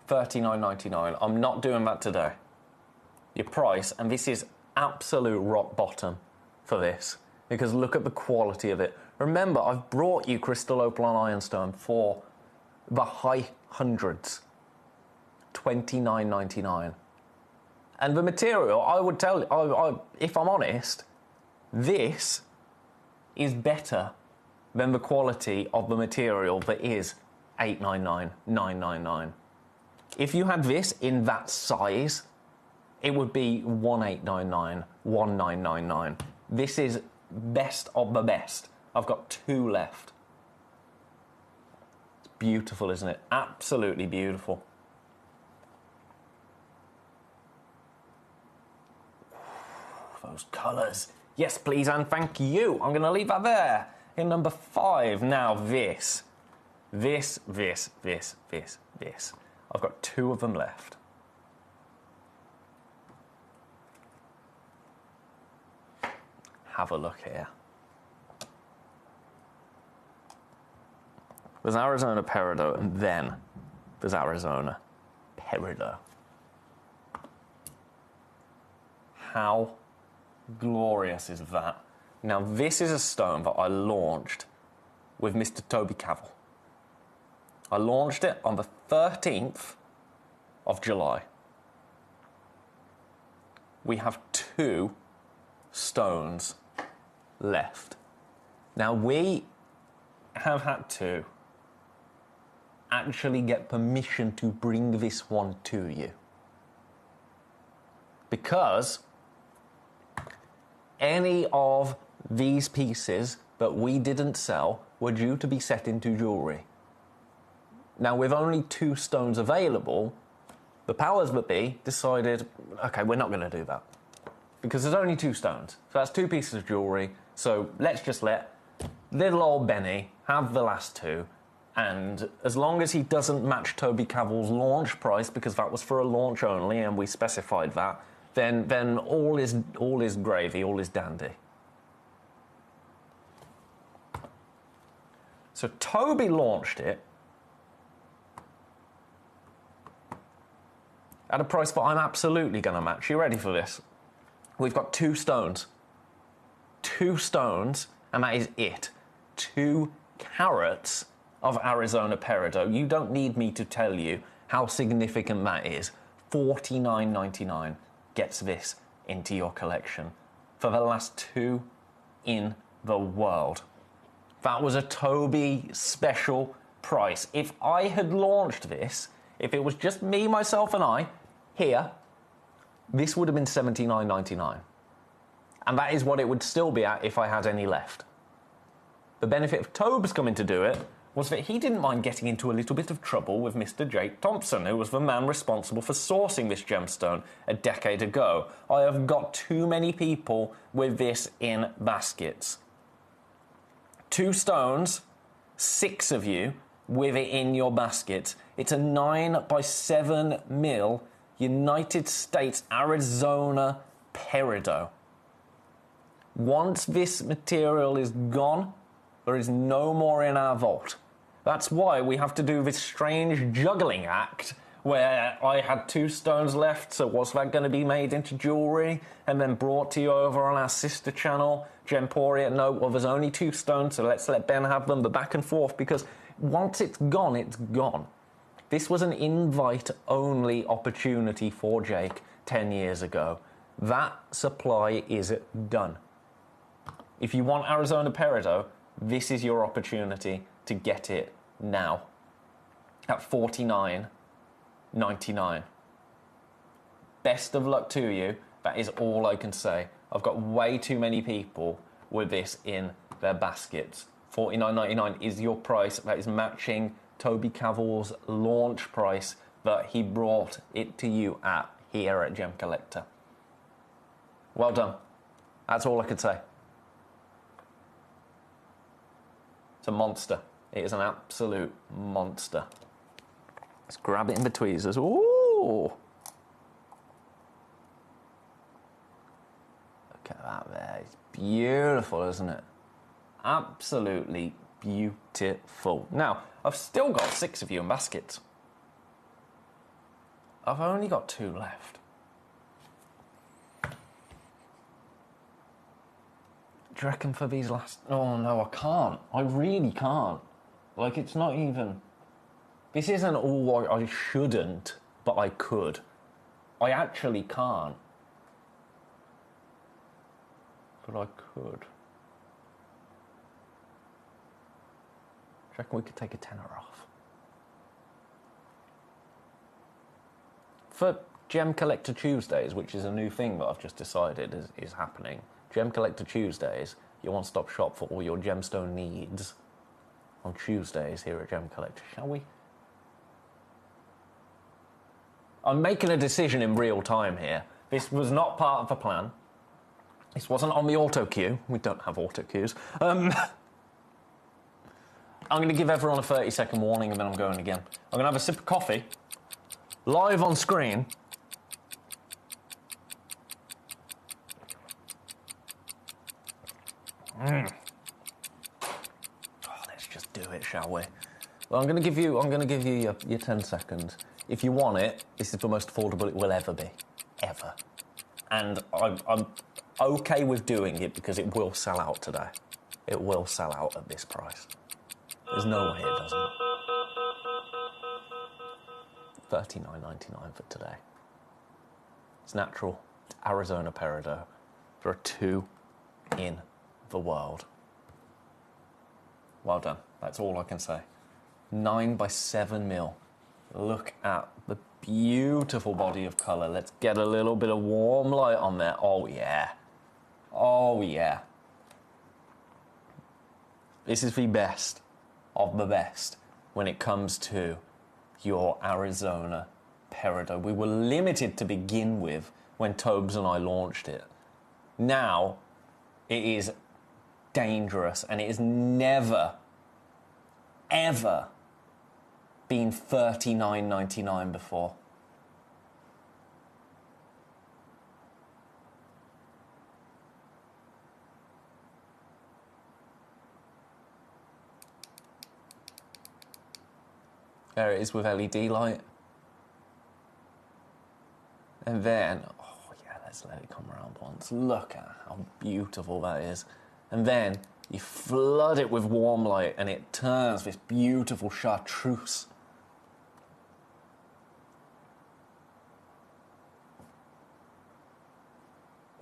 $39.99. I'm not doing that today. Your price, and this is absolute rock bottom for this, because look at the quality of it. Remember, I've brought you crystal opal on ironstone for the high hundreds. $29.99. And the material, I would tell you, if I'm honest, this is better than the quality of the material that is $8.99, $9.99. If you had this in that size, it would be $18.99, $19.99. This is best of the best. I've got 2 left. It's beautiful, isn't it? Absolutely beautiful. Those colours. Yes, please, and thank you. I'm going to leave that there. In number 5, now this. This. I've got 2 of them left. Have a look here. There's Arizona Peridot, and then there's Arizona Peridot. How glorious is that? Now, this is a stone that I launched with Mr. Toby Cavell. I launched it on the 13th of July. We have 2 stones left. Now, we have had to actually get permission to bring this one to you, because any of these pieces that we didn't sell were due to be set into jewellery. Now, with only 2 stones available, the powers that be decided, okay, we're not going to do that, because there's only 2 stones. So that's 2 pieces of jewellery, so let's just let little old Benny have the last 2, and as long as he doesn't match Toby Cavell's launch price, because that was for a launch only and we specified that, then all is gravy, all is dandy. So Toby launched it at a price that I'm absolutely going to match. You ready for this? We've got 2 stones. 2 stones, and that is it. 2 carats of Arizona Peridot. You don't need me to tell you how significant that is. $49.99 gets this into your collection for the last 2 in the world. That was a Toby special price. If I had launched this, if it was just me, myself, and I, here, this would have been $79.99. And that is what it would still be at if I had any left. The benefit of Tobes coming to do it was that he didn't mind getting into a little bit of trouble with Mr. Jake Thompson, who was the man responsible for sourcing this gemstone a decade ago. I have got too many people with this in baskets. 2 stones, 6 of you with it in your basket. It's a 9x7 United States Arizona Peridot. Once this material is gone, there is no more in our vault. That's why we have to do this strange juggling act where I had 2 stones left, so was that going to be made into jewellery and then brought to you over on our sister channel, Gemporia? No, well, there's only 2 stones, so let's let Ben have them, but back and forth, because once it's gone, it's gone. This was an invite-only opportunity for Jake 10 years ago. That supply is done. If you want Arizona Peridot, this is your opportunity to get it now at $49.99. Best of luck to you. That is all I can say. I've got way too many people with this in their baskets. $49.99 is your price. That is matching Toby Cavill's launch price that he brought it to you at here at Gemcollector. Well done. That's all I could say. It's a monster. It is an absolute monster. Let's grab it in the tweezers. Ooh! Look at that there. It's beautiful, isn't it? Absolutely beautiful. Now, I've still got 6 of you in baskets. I've only got 2 left. Do you reckon for these last... Oh, no, I can't. I really can't. Like, it's not even... This isn't all I shouldn't, but I could. I actually can't. But I could. Do you reckon we could take a tenner off? For Gem Collector Tuesdays, which is a new thing that I've just decided is happening. Gem Collector Tuesdays, your one-stop shop for all your gemstone needs on Tuesdays here at Gem Collector, shall we? I'm making a decision in real time here. This was not part of the plan. This wasn't on the auto cue. We don't have auto cues. I'm going to give everyone a 30-second warning and then I'm going again. I'm going to have a sip of coffee, live on screen. Oh, let's just do it, shall we? Well, I'm going to give you your 10 seconds. If you want it, this is the most affordable it will ever be, ever. And I'm okay with doing it because it will sell out today. It will sell out at this price. There's no way it doesn't. $39.99 for today. It's natural. It's Arizona Peridot. There are 2 in the world. Well done. That's all I can say. 9 by 7 mil. Look at the beautiful body of colour. Let's get a little bit of warm light on there. Oh yeah. Oh yeah. This is the best of the best when it comes to your Arizona Peridot. We were limited to begin with when Tobes and I launched it. Now it is dangerous and it has never, ever been $39.99 before. There it is with LED light. And then, oh yeah, let's let it come around once. Look at how beautiful that is. And then you flood it with warm light and it turns this beautiful chartreuse.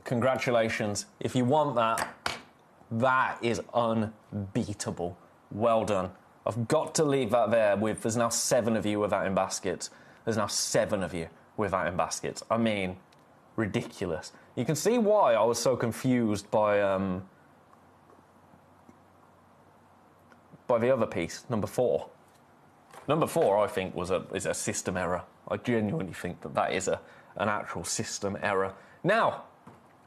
Congratulations. If you want that, that is unbeatable. Well done. I've got to leave that there with, there's now 7 of you with that in baskets. There's now 7 of you with that in baskets. I mean, ridiculous. You can see why I was so confused by the other piece, number 4. Number 4, I think, is a system error. I genuinely think that is an actual system error. Now,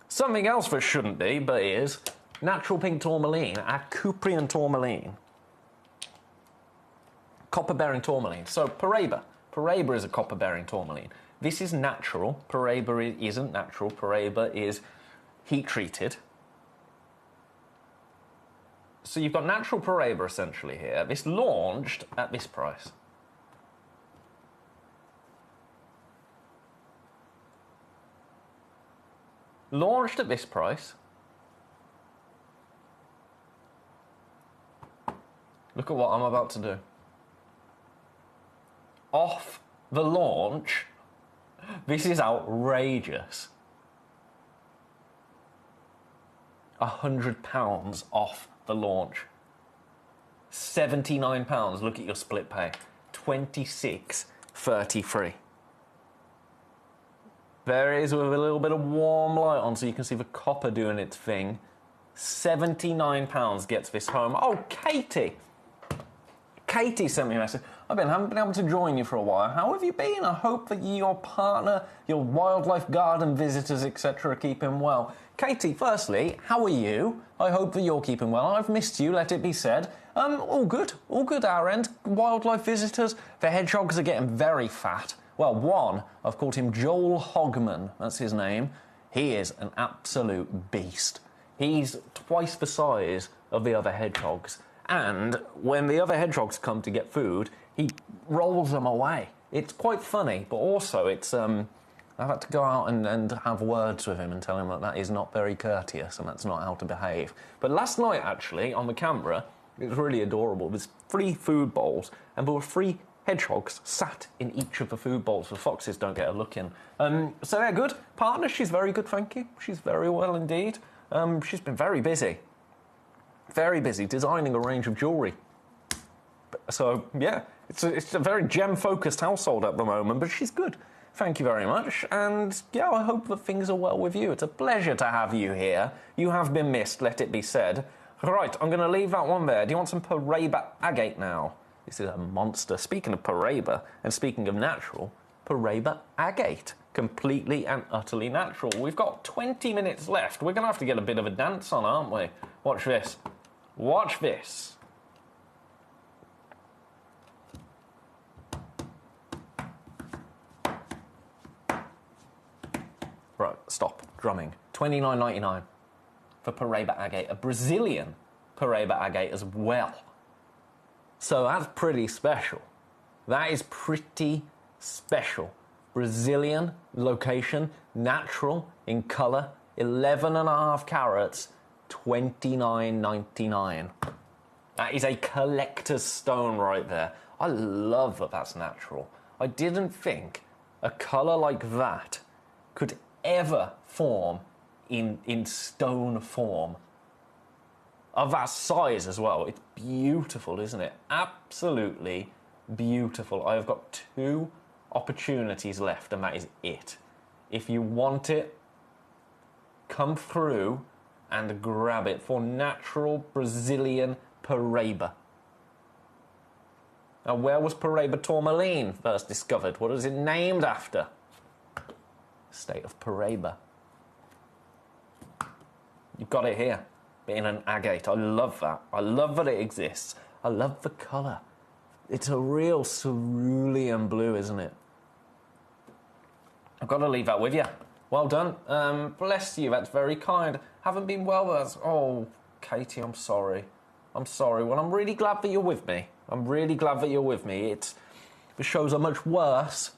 something else that shouldn't be, but is natural pink tourmaline, our Cuprian tourmaline. Copper-bearing tourmaline. So, Paraiba. Paraiba is a copper-bearing tourmaline. This is natural. Paraiba isn't natural. Paraiba is heat-treated. So you've got natural Paraiba essentially here. This launched at this price. Launched at this price. Look at what I'm about to do. Off the launch. This is outrageous. £100 off the launch. £79. Look at your split pay. £26.33. There it is with a little bit of warm light on so you can see the copper doing its thing. £79 gets this home. Oh, Katie! Katie sent me a message. Haven't been able to join you for a while. How have you been? I hope that your partner, your wildlife garden visitors, etc. are keeping well. Katie, firstly, how are you? I hope that you're keeping well. I've missed you, let it be said. All good our end. Wildlife visitors, the hedgehogs are getting very fat. Well, one, I've called him Joel Hogman, that's his name. He is an absolute beast. He's twice the size of the other hedgehogs. And when the other hedgehogs come to get food, he rolls them away. It's quite funny, but also it's, I've had to go out and have words with him and tell him that is not very courteous and that's not how to behave. But last night, actually, on the camera, it was really adorable. There's 3 food bowls, and there were 3 hedgehogs sat in each of the food bowls. The foxes don't get a look in. So they're good. Partner, she's very good, thank you. She's very well indeed. She's been very busy. Very busy designing a range of jewellery. So, yeah, it's a very gem-focused household at the moment, but she's good. Thank you very much, and yeah, I hope that things are well with you. It's a pleasure to have you here. You have been missed, let it be said. Right, I'm going to leave that one there. Do you want some Paraiba agate now? This is a monster. Speaking of Paraiba, and speaking of natural, Paraiba agate. Completely and utterly natural. We've got 20 minutes left. We're going to have to get a bit of a dance on, aren't we? Watch this. Watch this. Right, stop. Drumming. $29.99 for Paraiba agate. A Brazilian Paraiba agate as well. So that's pretty special. That is pretty special. Brazilian location, natural in colour, 11.5 carats, $29.99. That is a collector's stone right there. I love that that's natural. I didn't think a colour like that could ever form in stone form. Of that size as well. It's beautiful, isn't it? Absolutely beautiful. I have got 2 opportunities left, and that is it. If you want it, come through and grab it for natural Brazilian Paraiba. Now, where was Paraiba tourmaline first discovered? What is it named after? State of Paraiba. You've got it here, in an agate. I love that. I love that it exists. I love the colour. It's a real cerulean blue, isn't it? I've got to leave that with you. Well done. Bless you, that's very kind. Haven't been well, that's... Oh, Katie, I'm sorry. I'm sorry. Well, I'm really glad that you're with me. I'm really glad that you're with me. The shows are much worse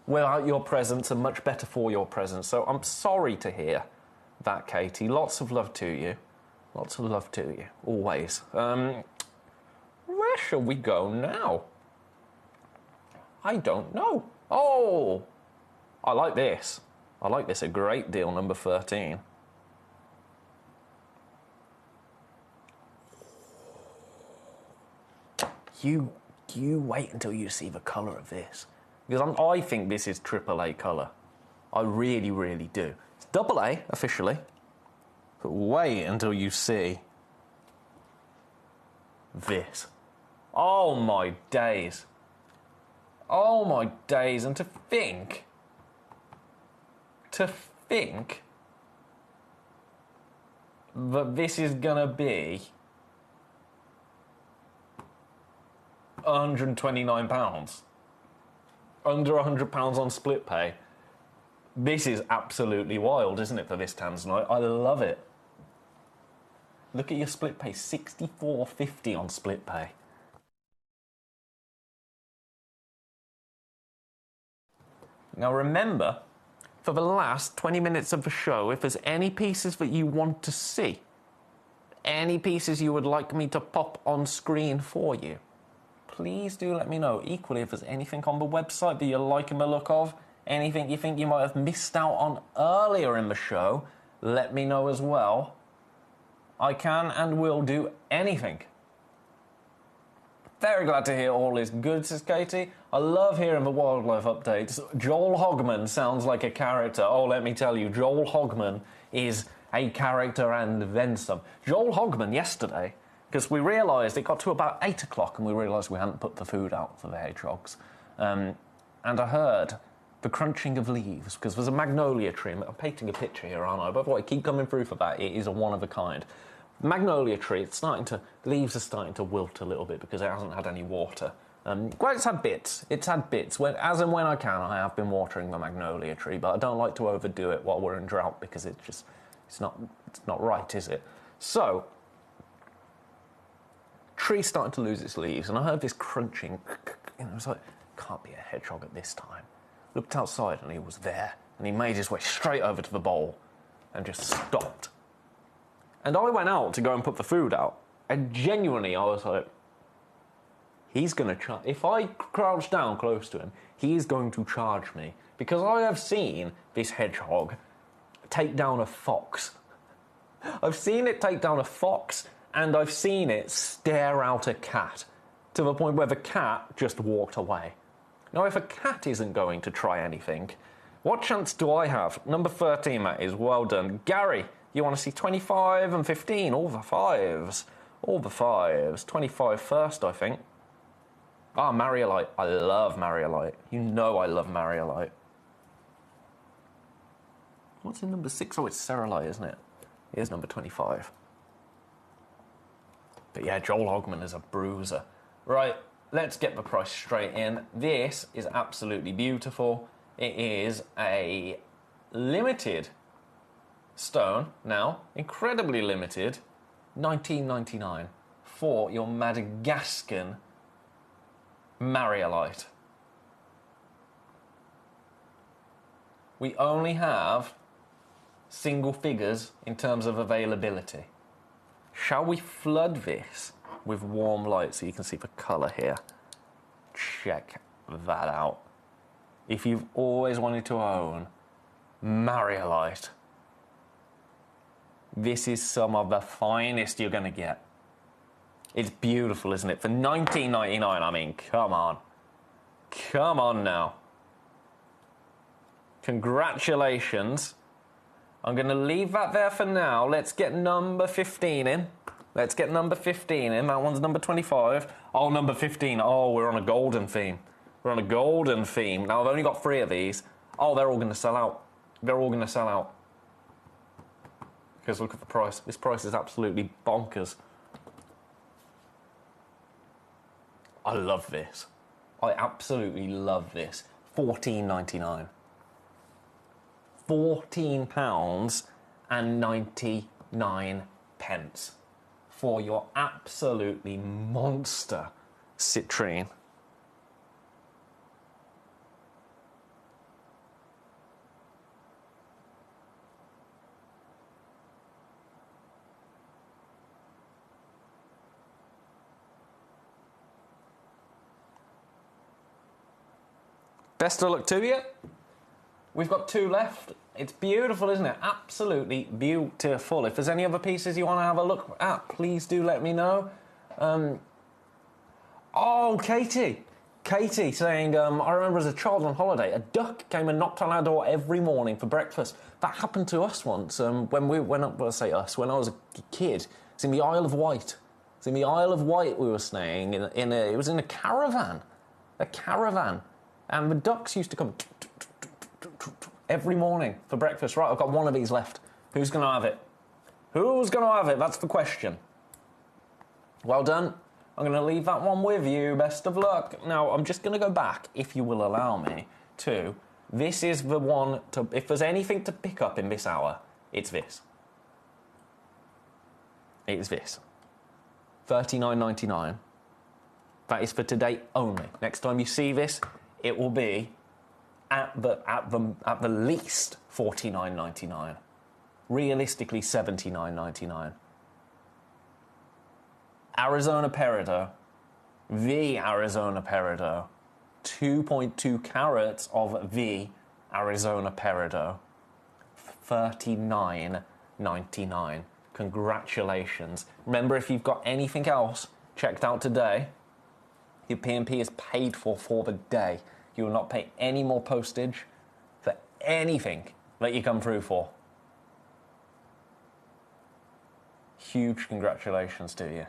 without your presence and much better for your presence. So I'm sorry to hear that, Katie. Lots of love to you. Lots of love to you. Always. Where shall we go now? I don't know. Oh! I like this. I like this a great deal, number 13. You wait until you see the colour of this. Because I think this is AAA colour. I really, really do. It's AA, officially. But wait until you see this. Oh, my days. Oh, my days. And to think that this is going to be £129. Under £100 on split pay. This is absolutely wild, isn't it, for this Tanzanite? I love it. Look at your split pay, $64.50 on split pay. Now remember, for the last 20 minutes of the show, if there's any pieces that you want to see, any pieces you would like me to pop on screen for you, please do let me know. Equally, if there's anything on the website that you're liking the look of, anything you think you might have missed out on earlier in the show, let me know as well. I can and will do anything. Very glad to hear all is good, says Katie. I love hearing the wildlife updates. Joel Hogman sounds like a character. Oh, let me tell you, Joel Hogman is a character and then some. Joel Hogman yesterday, because we realised it got to about 8 o'clock and we realised we hadn't put the food out for the hedgehogs. And I heard the crunching of leaves, because there's a magnolia tree. I'm painting a picture here, aren't I? But I keep coming through for that. It is a one of a kind. Magnolia tree, the leaves are starting to wilt a little bit because it hasn't had any water. Well, it's had bits. As and when I can, I have been watering the magnolia tree, but I don't like to overdo it while we're in drought because it's not right, is it? So, tree's starting to lose its leaves, and I heard this crunching. I was like, can't be a hedgehog at this time. Looked outside, and he was there, and he made his way straight over to the bowl and just stopped. And I went out to go and put the food out, and genuinely I was like, he's going to if I crouch down close to him, he's going to charge me. Because I have seen this hedgehog take down a fox. I've seen it take down a fox, and I've seen it stare out a cat, to the point where the cat just walked away. Now, if a cat isn't going to try anything, what chance do I have? Number 13, that is. Well done. Gary, you want to see 25 and 15? All the fives. All the fives. 25 first, I think. Ah, Mariolite. I love Mariolite. You know I love Mariolite. What's in number 6? Oh, it's Cerulite, isn't it? Here's number 25. But yeah, Joel Hogman is a bruiser. Right, let's get the price straight in. This is absolutely beautiful. It is a limited stone now, incredibly limited, $19.99 for your Madagascan Mariolite. We only have single figures in terms of availability. Shall we flood this with warm light so you can see the colour here? Check that out. If you've always wanted to own Mariolite, this is some of the finest you're going to get. It's beautiful, isn't it? For $19.99, I mean, come on. Come on now. Congratulations. I'm going to leave that there for now. Let's get number 15 in. Let's get number 15 in. That one's number 25. Oh, number 15. Oh, we're on a golden theme. We're on a golden theme. Now, I've only got 3 of these. Oh, they're all going to sell out. They're all going to sell out. Because look at the price. This price is absolutely bonkers. I love this. I absolutely love this. £14.99. £14.99 for your absolutely monster citrine. Best of luck to you. We've got 2 left. It's beautiful, isn't it? Absolutely beautiful. If there's any other pieces you want to have a look at, please do let me know. Oh, Katie. Katie saying, I remember as a child on holiday, a duck came and knocked on our door every morning for breakfast. That happened to us once when I was a kid. It's in the Isle of Wight. It's in the Isle of Wight we were staying it was in a caravan. A caravan. And the ducks used to come every morning for breakfast. Right, I've got 1 of these left. Who's going to have it? Who's going to have it? That's the question. Well done. I'm going to leave that one with you. Best of luck. Now, I'm just going to go back, if you will allow me, to... This is the one to... If there's anything to pick up in this hour, it's this. It's this. $39.99. That is for today only. Next time you see this, it will be at the least $49.99. Realistically, $79.99. Arizona Peridot, the Arizona Peridot, 2.2 carats of the Arizona Peridot, $39.99. Congratulations. Remember, if you've got anything else checked out today, your P&P is paid for the day. You will not pay any more postage for anything that you come through for. Huge congratulations to you.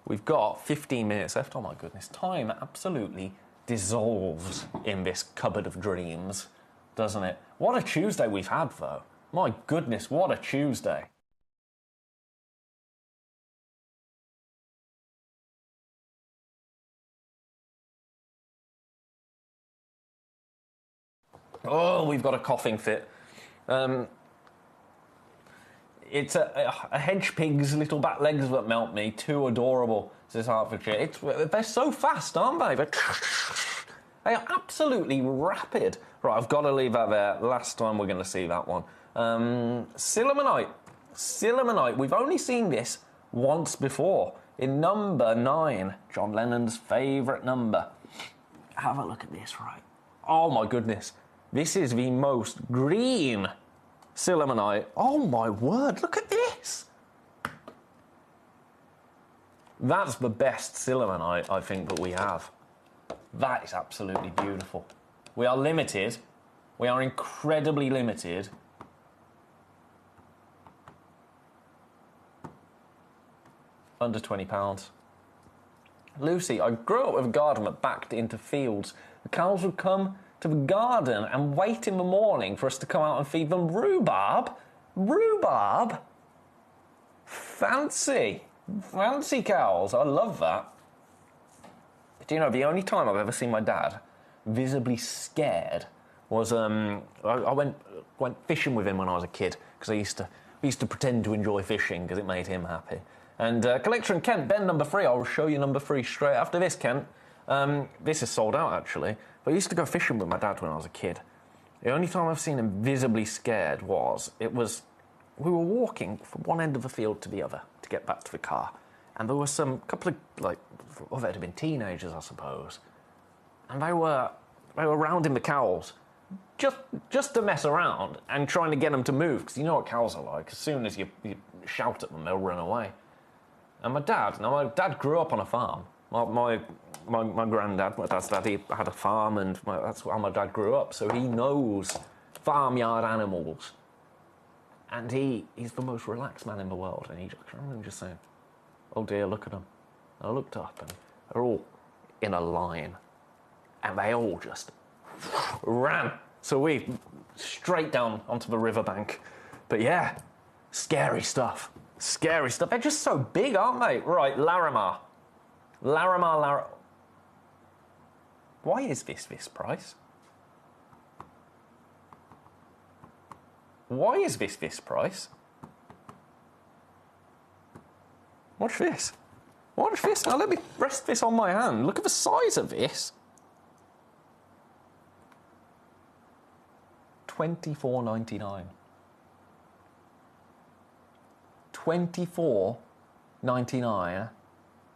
We've got 15 minutes left. Oh my goodness, time absolutely dissolves in this cupboard of dreams, doesn't it? What a Tuesday we've had, though. My goodness, what a Tuesday. Oh, we've got a coughing fit. It's a hedge pig's little back legs that melt me. Too adorable, says Hertfordshire. They're so fast, aren't they? They are absolutely rapid. Right, I've got to leave that there. Last time we're going to see that one. Sillimanite. Sillimanite. We've only seen this once before. In number 9. John Lennon's favourite number. Have a look at this, right? Oh my goodness. This is the most green Sillimanite. Oh my word, look at this. That's the best Sillimanite, I think, that we have. That is absolutely beautiful. We are limited. We are incredibly limited. Under £20. Lucy, I grew up with a garden that backed into fields. The cows would come to the garden and wait in the morning for us to come out and feed them rhubarb. Rhubarb? Fancy. Fancy cows. I love that. Do you know, the only time I've ever seen my dad visibly scared was I went fishing with him when I was a kid, because we used to pretend to enjoy fishing because it made him happy. And Collector and Kent, Ben number 3, I'll show you number 3 straight after this, Kent. This is sold out, actually. But I used to go fishing with my dad when I was a kid. The only time I've seen him visibly scared was we were walking from one end of the field to the other to get back to the car. And there was couple of, they'd have been teenagers, I suppose. And they were rounding the cows just to mess around and trying to get them to move, because you know what cows are like. As soon as you shout at them, they'll run away. And my dad grew up on a farm. My granddad, my dad's dad, he had a farm, and that's how my dad grew up. So he knows farmyard animals. And he's the most relaxed man in the world. And I remember just saying, oh dear, look at them. And I looked up, and they're all in a line. And they all just ran. So we straight down onto the riverbank. But yeah, scary stuff. Scary stuff. They're just so big, aren't they? Right, Larimar. Why is this price? Why is this price? Watch this. Watch this. Now let me rest this on my hand. Look at the size of this. $24.99. $24.99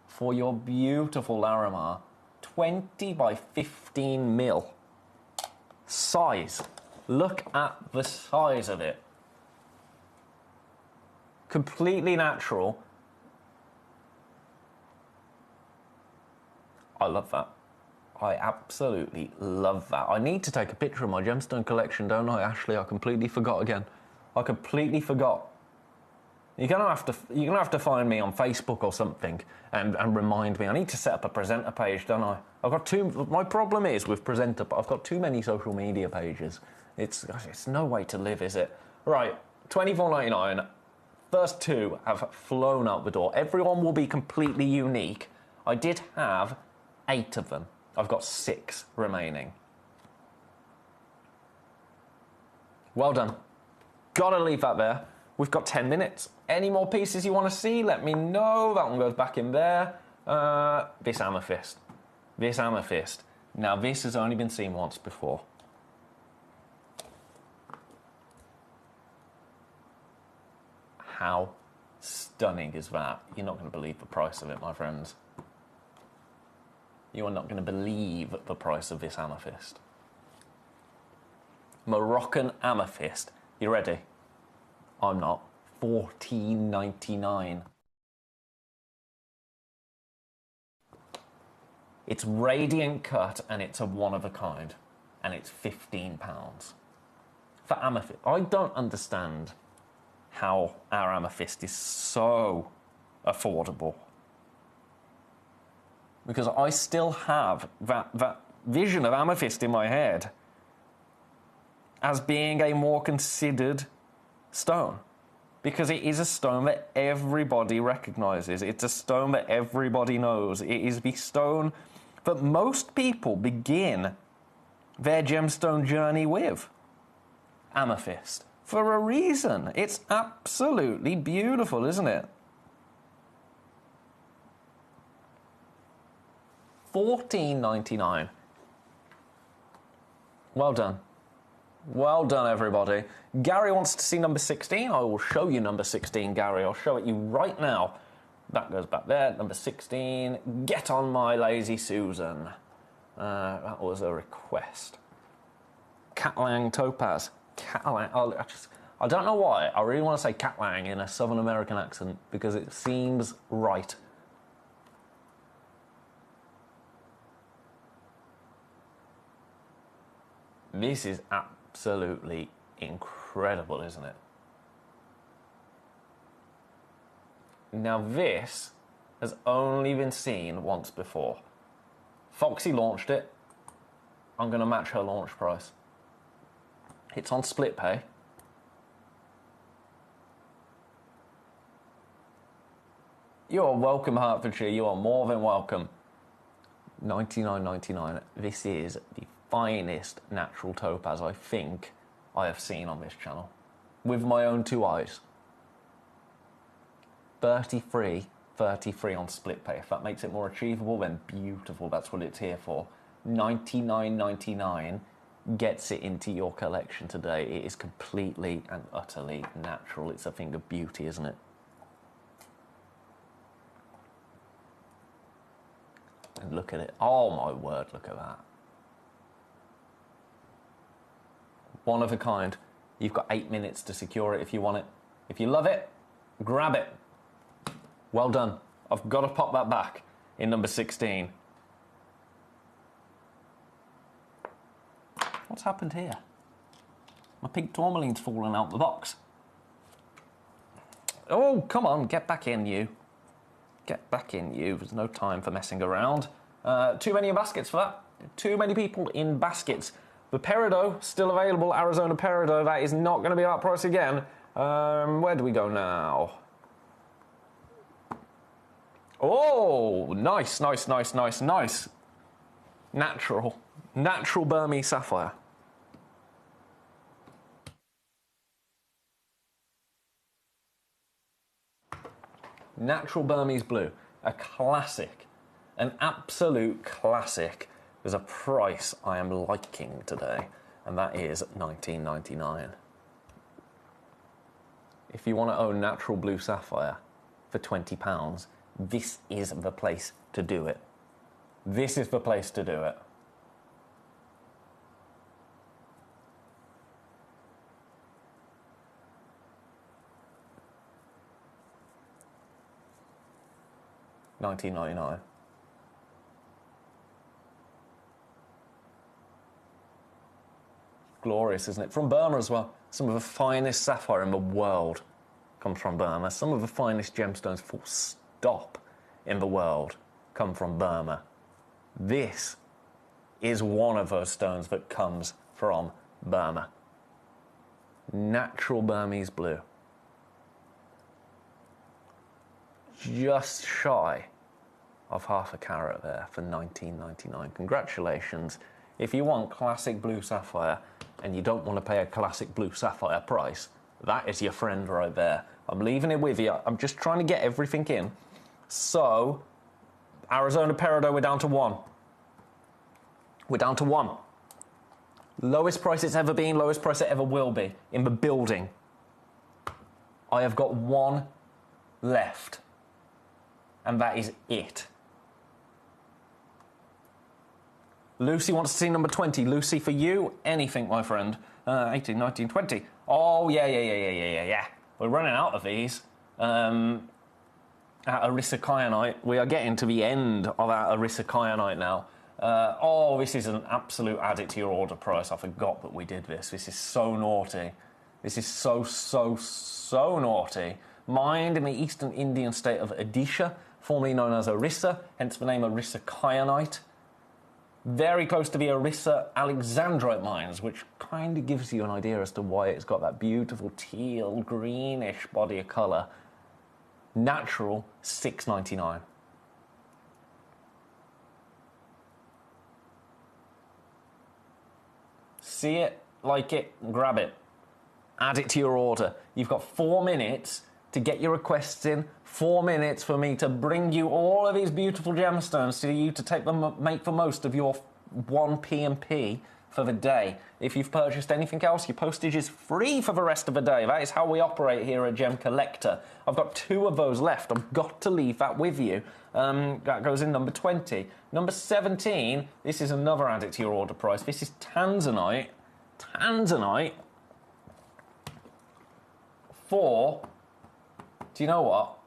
for your beautiful Larimar. 20 by 15 mil. Size. Look at the size of it. Completely natural. I love that. I absolutely love that. I need to take a picture of my gemstone collection, don't I, Ashley? I completely forgot again. I completely forgot. You're gonna have to find me on Facebook or something and remind me. I need to set up a presenter page, don't I? My problem is with presenter, I've got too many social media pages. It's no way to live, is it? Right, $24.99. First 2 have flown out the door. Everyone will be completely unique. I did have 8 of them. I've got 6 remaining. Well done. Gotta leave that there. We've got 10 minutes. Any more pieces you want to see, let me know. That one goes back in there. This amethyst. This amethyst. Now, this has only been seen once before. How stunning is that? You're not going to believe the price of it, my friends. You are not going to believe the price of this amethyst. Moroccan amethyst. You ready? I'm not. $14.99. It's radiant cut and it's a one of a kind. And it's £15. For amethyst. I don't understand how our amethyst is so affordable. Because I still have that vision of amethyst in my head as being a more considered stone. Because it is a stone that everybody recognises. It's a stone that everybody knows. It is the stone that most people begin their gemstone journey with. Amethyst. For a reason. It's absolutely beautiful, isn't it? $14.99. Well done. Well done, everybody. Gary wants to see number 16. I will show you number 16, Gary. I'll show it you right now. That goes back there. Number 16. Get on my lazy Susan. That was a request. Catlang Topaz. Catlang. I don't know why. I really want to say Catlang in a Southern American accent because it seems right. This is absolutely incredible, isn't it? Now this has only been seen once before. Foxy launched it. I'm going to match her launch price. It's on split pay. You are welcome, Hertfordshire. You are more than welcome. $99.99. This is the finest natural topaz I think I have seen on this channel. With my own two eyes. 33 on split pay. If that makes it more achievable, then beautiful. That's what it's here for. $99.99 gets it into your collection today. It is completely and utterly natural. It's a thing of beauty, isn't it? And look at it. Oh my word, look at that. One of a kind. You've got 8 minutes to secure it if you want it. If you love it, grab it. Well done. I've got to pop that back in number 16. What's happened here? My pink tourmaline's fallen out the box. Oh, come on, get back in, you. Get back in, you. There's no time for messing around. Too many in baskets for that. Too many people in baskets. The Peridot, still available. Arizona Peridot, that is not going to be our price again. Where do we go now? Oh, nice. Natural Burmese sapphire. Natural Burmese blue, a classic, an absolute classic. There's a price I am liking today, and that is $19.99. If you want to own natural blue sapphire for £20, this is the place to do it. This is the place to do it. $19.99. Glorious, isn't it? From Burma as well. Some of the finest sapphire in the world comes from Burma. Some of the finest gemstones, full stop, in the world come from Burma. This is one of those stones that comes from Burma. Natural Burmese blue. Just shy of half a carat there for $19.99. Congratulations. If you want classic blue sapphire and you don't want to pay a classic blue sapphire price, that is your friend right there. I'm leaving it with you. I'm just trying to get everything in. So, Arizona Peridot, we're down to one. We're down to one. Lowest price it's ever been, lowest price it ever will be in the building. I have got one left. And that is it. Lucy wants to see number 20. Lucy, for you, anything, my friend. 18, 19, 20. Oh, yeah. We're running out of these. At Orisa Kyanite, we are getting to the end of our Orisa Kyanite now. This is an absolute add it to your order price. I forgot that we did this. This is so naughty. This is so naughty. Mined in the eastern Indian state of Odisha, formerly known as Orissa, hence the name Orisa Kyanite. Very close to the Orissa Alexandrite mines, which kind of gives you an idea as to why it's got that beautiful teal greenish body of colour. Natural, $6.99. See it, like it, grab it. Add it to your order. You've got 4 minutes to get your requests in, 4 minutes for me to bring you all of these beautiful gemstones to you to take them, make the most of your 1 P&P for the day. If you've purchased anything else, your postage is free for the rest of the day. That is how we operate here at Gemcollector. I've got 2 of those left. I've got to leave that with you. That goes in number 20. Number 17, this is another add it to your order price. This is Tanzanite. Tanzanite for, do you know what?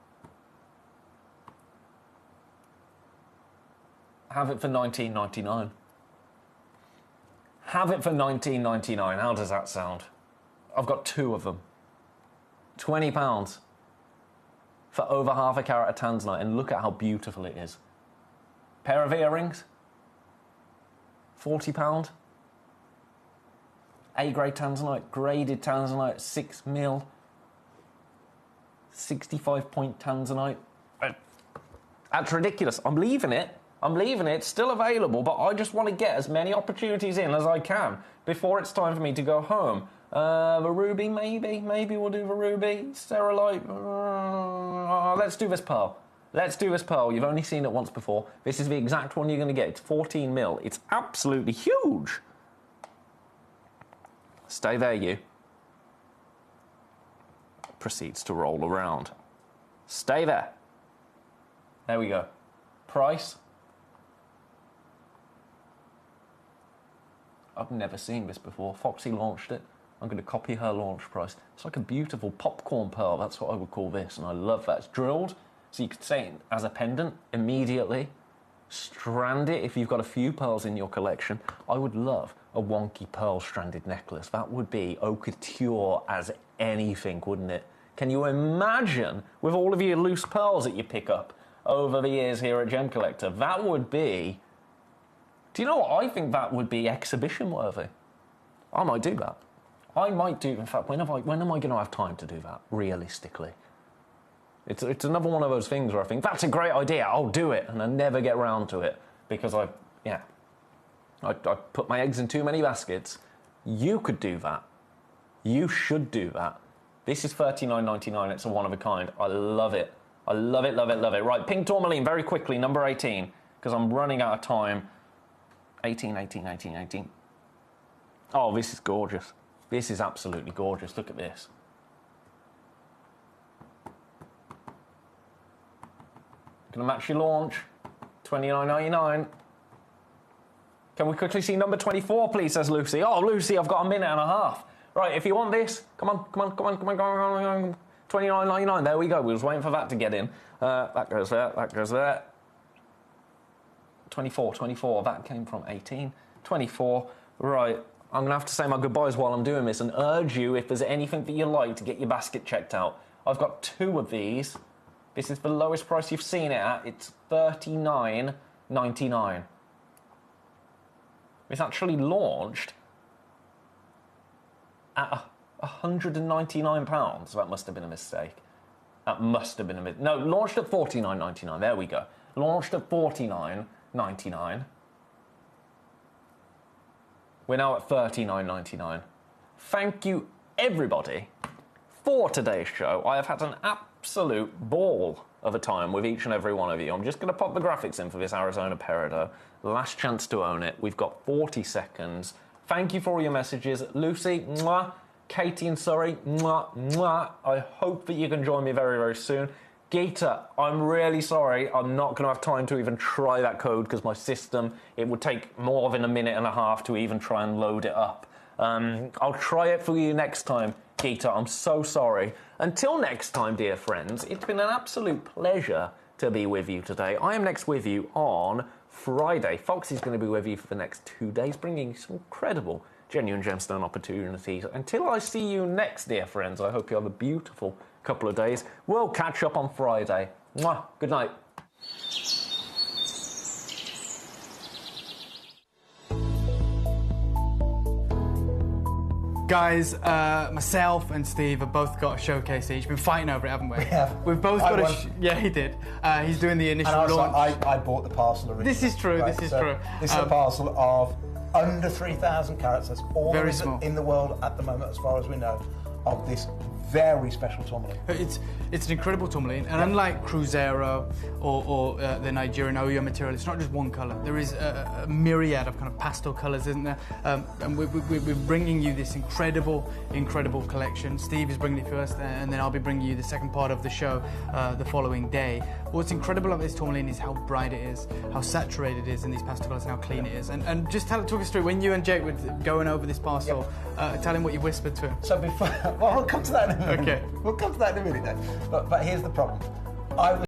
Have it for $19.99. Have it for $19.99. How does that sound? I've got 2 of them. £20 for over half a carat of Tanzanite, and look at how beautiful it is. Pair of earrings, £40. A-grade Tanzanite, graded Tanzanite, 6 mil. 65-point Tanzanite. That's ridiculous. I'm leaving it. It's still available, but I just want to get as many opportunities in as I can before it's time for me to go home. The ruby, maybe we'll do the ruby. Sterilite, let's do this pearl. You've only seen it once before. This is the exact one you're going to get. It's 14 mil. It's absolutely huge. Stay there, you. Proceeds to roll around. Stay there. There we go. Price. I've never seen this before. Foxy launched it. I'm going to copy her launch price. It's like a beautiful popcorn pearl. That's what I would call this, and I love that. It's drilled, so you could say it as a pendant immediately. Strand it if you've got a few pearls in your collection. I would love a wonky pearl stranded necklace. That would be haute couture as anything, wouldn't it? Can you imagine, with all of your loose pearls that you pick up over the years here at Gemcollector, that would be... Do you know what? I think that would be exhibition worthy. I might do that. In fact, when am I going to have time to do that, realistically? It's another one of those things where I think, that's a great idea, I'll do it, and I never get round to it, because I put my eggs in too many baskets. You could do that. You should do that. This is $39.99, it's a one of a kind. I love it. I love it, love it, love it. Right, pink tourmaline, very quickly, number 18, because I'm running out of time. 18. Oh, this is gorgeous. This is absolutely gorgeous. Look at this. Gonna match your launch. $29.99. Can we quickly see number 24, please, says Lucy. Oh, Lucy, I've got a minute and a half. Right, if you want this, come on. $29.99, there we go. We was waiting for that to get in. That goes there. 24, that came from 18. 24, right. I'm going to have to say my goodbyes while I'm doing this and urge you, if there's anything that you like, to get your basket checked out. I've got 2 of these. This is the lowest price you've seen it at. It's $39.99. It's actually launched at £199. That must have been a mistake. No, launched at $49.99. There we go. Launched at $49.99. We're now at $39.99. Thank you, everybody, for today's show. I have had an absolute ball of a time with each and every one of you. I'm just going to pop the graphics in for this Arizona Peridot. Last chance to own it. We've got 40 seconds. Thank you for all your messages. Lucy, mwah. Katie in Surrey, mwah, mwah. I hope that you can join me very, very soon. Geeta, I'm really sorry. I'm not going to have time to even try that code because my system, it would take more than a minute and a half to even try and load it up. I'll try it for you next time, Gita. I'm so sorry. Until next time, dear friends, it's been an absolute pleasure to be with you today. I am next with you on Friday. Foxy's going to be with you for the next 2 days, bringing you some incredible genuine gemstone opportunities. Until I see you next, dear friends, I hope you have a beautiful couple of days. We'll catch up on Friday. Mwah. Good night. Guys, myself and Steve have both got a showcase each. We've been fighting over it, haven't we? Yeah. We've both got a... Yeah, he did. He's doing the initial launch. I bought the parcel originally. This is true, right? this is true. This is a parcel of under 3,000 carats. That's all Very there is small. in the world at the moment, as far as we know, of this very special tourmaline. It's an incredible tourmaline, and unlike Cruzeiro or the Nigerian Oyo material, it's not just one colour. There is a myriad of kind of pastel colours, isn't there? And we're bringing you this incredible collection. Steve is bringing it first, and then I'll be bringing you the second part of the show the following day. What's incredible about this tourmaline is how bright it is, how saturated it is in these pastel colours, and how clean it is. And just talk us through, when you and Jake were going over this parcel, tell him what you whispered to him. So before, well, we'll come to that in a minute. Okay. We'll come to that in a minute then. But here's the problem. I was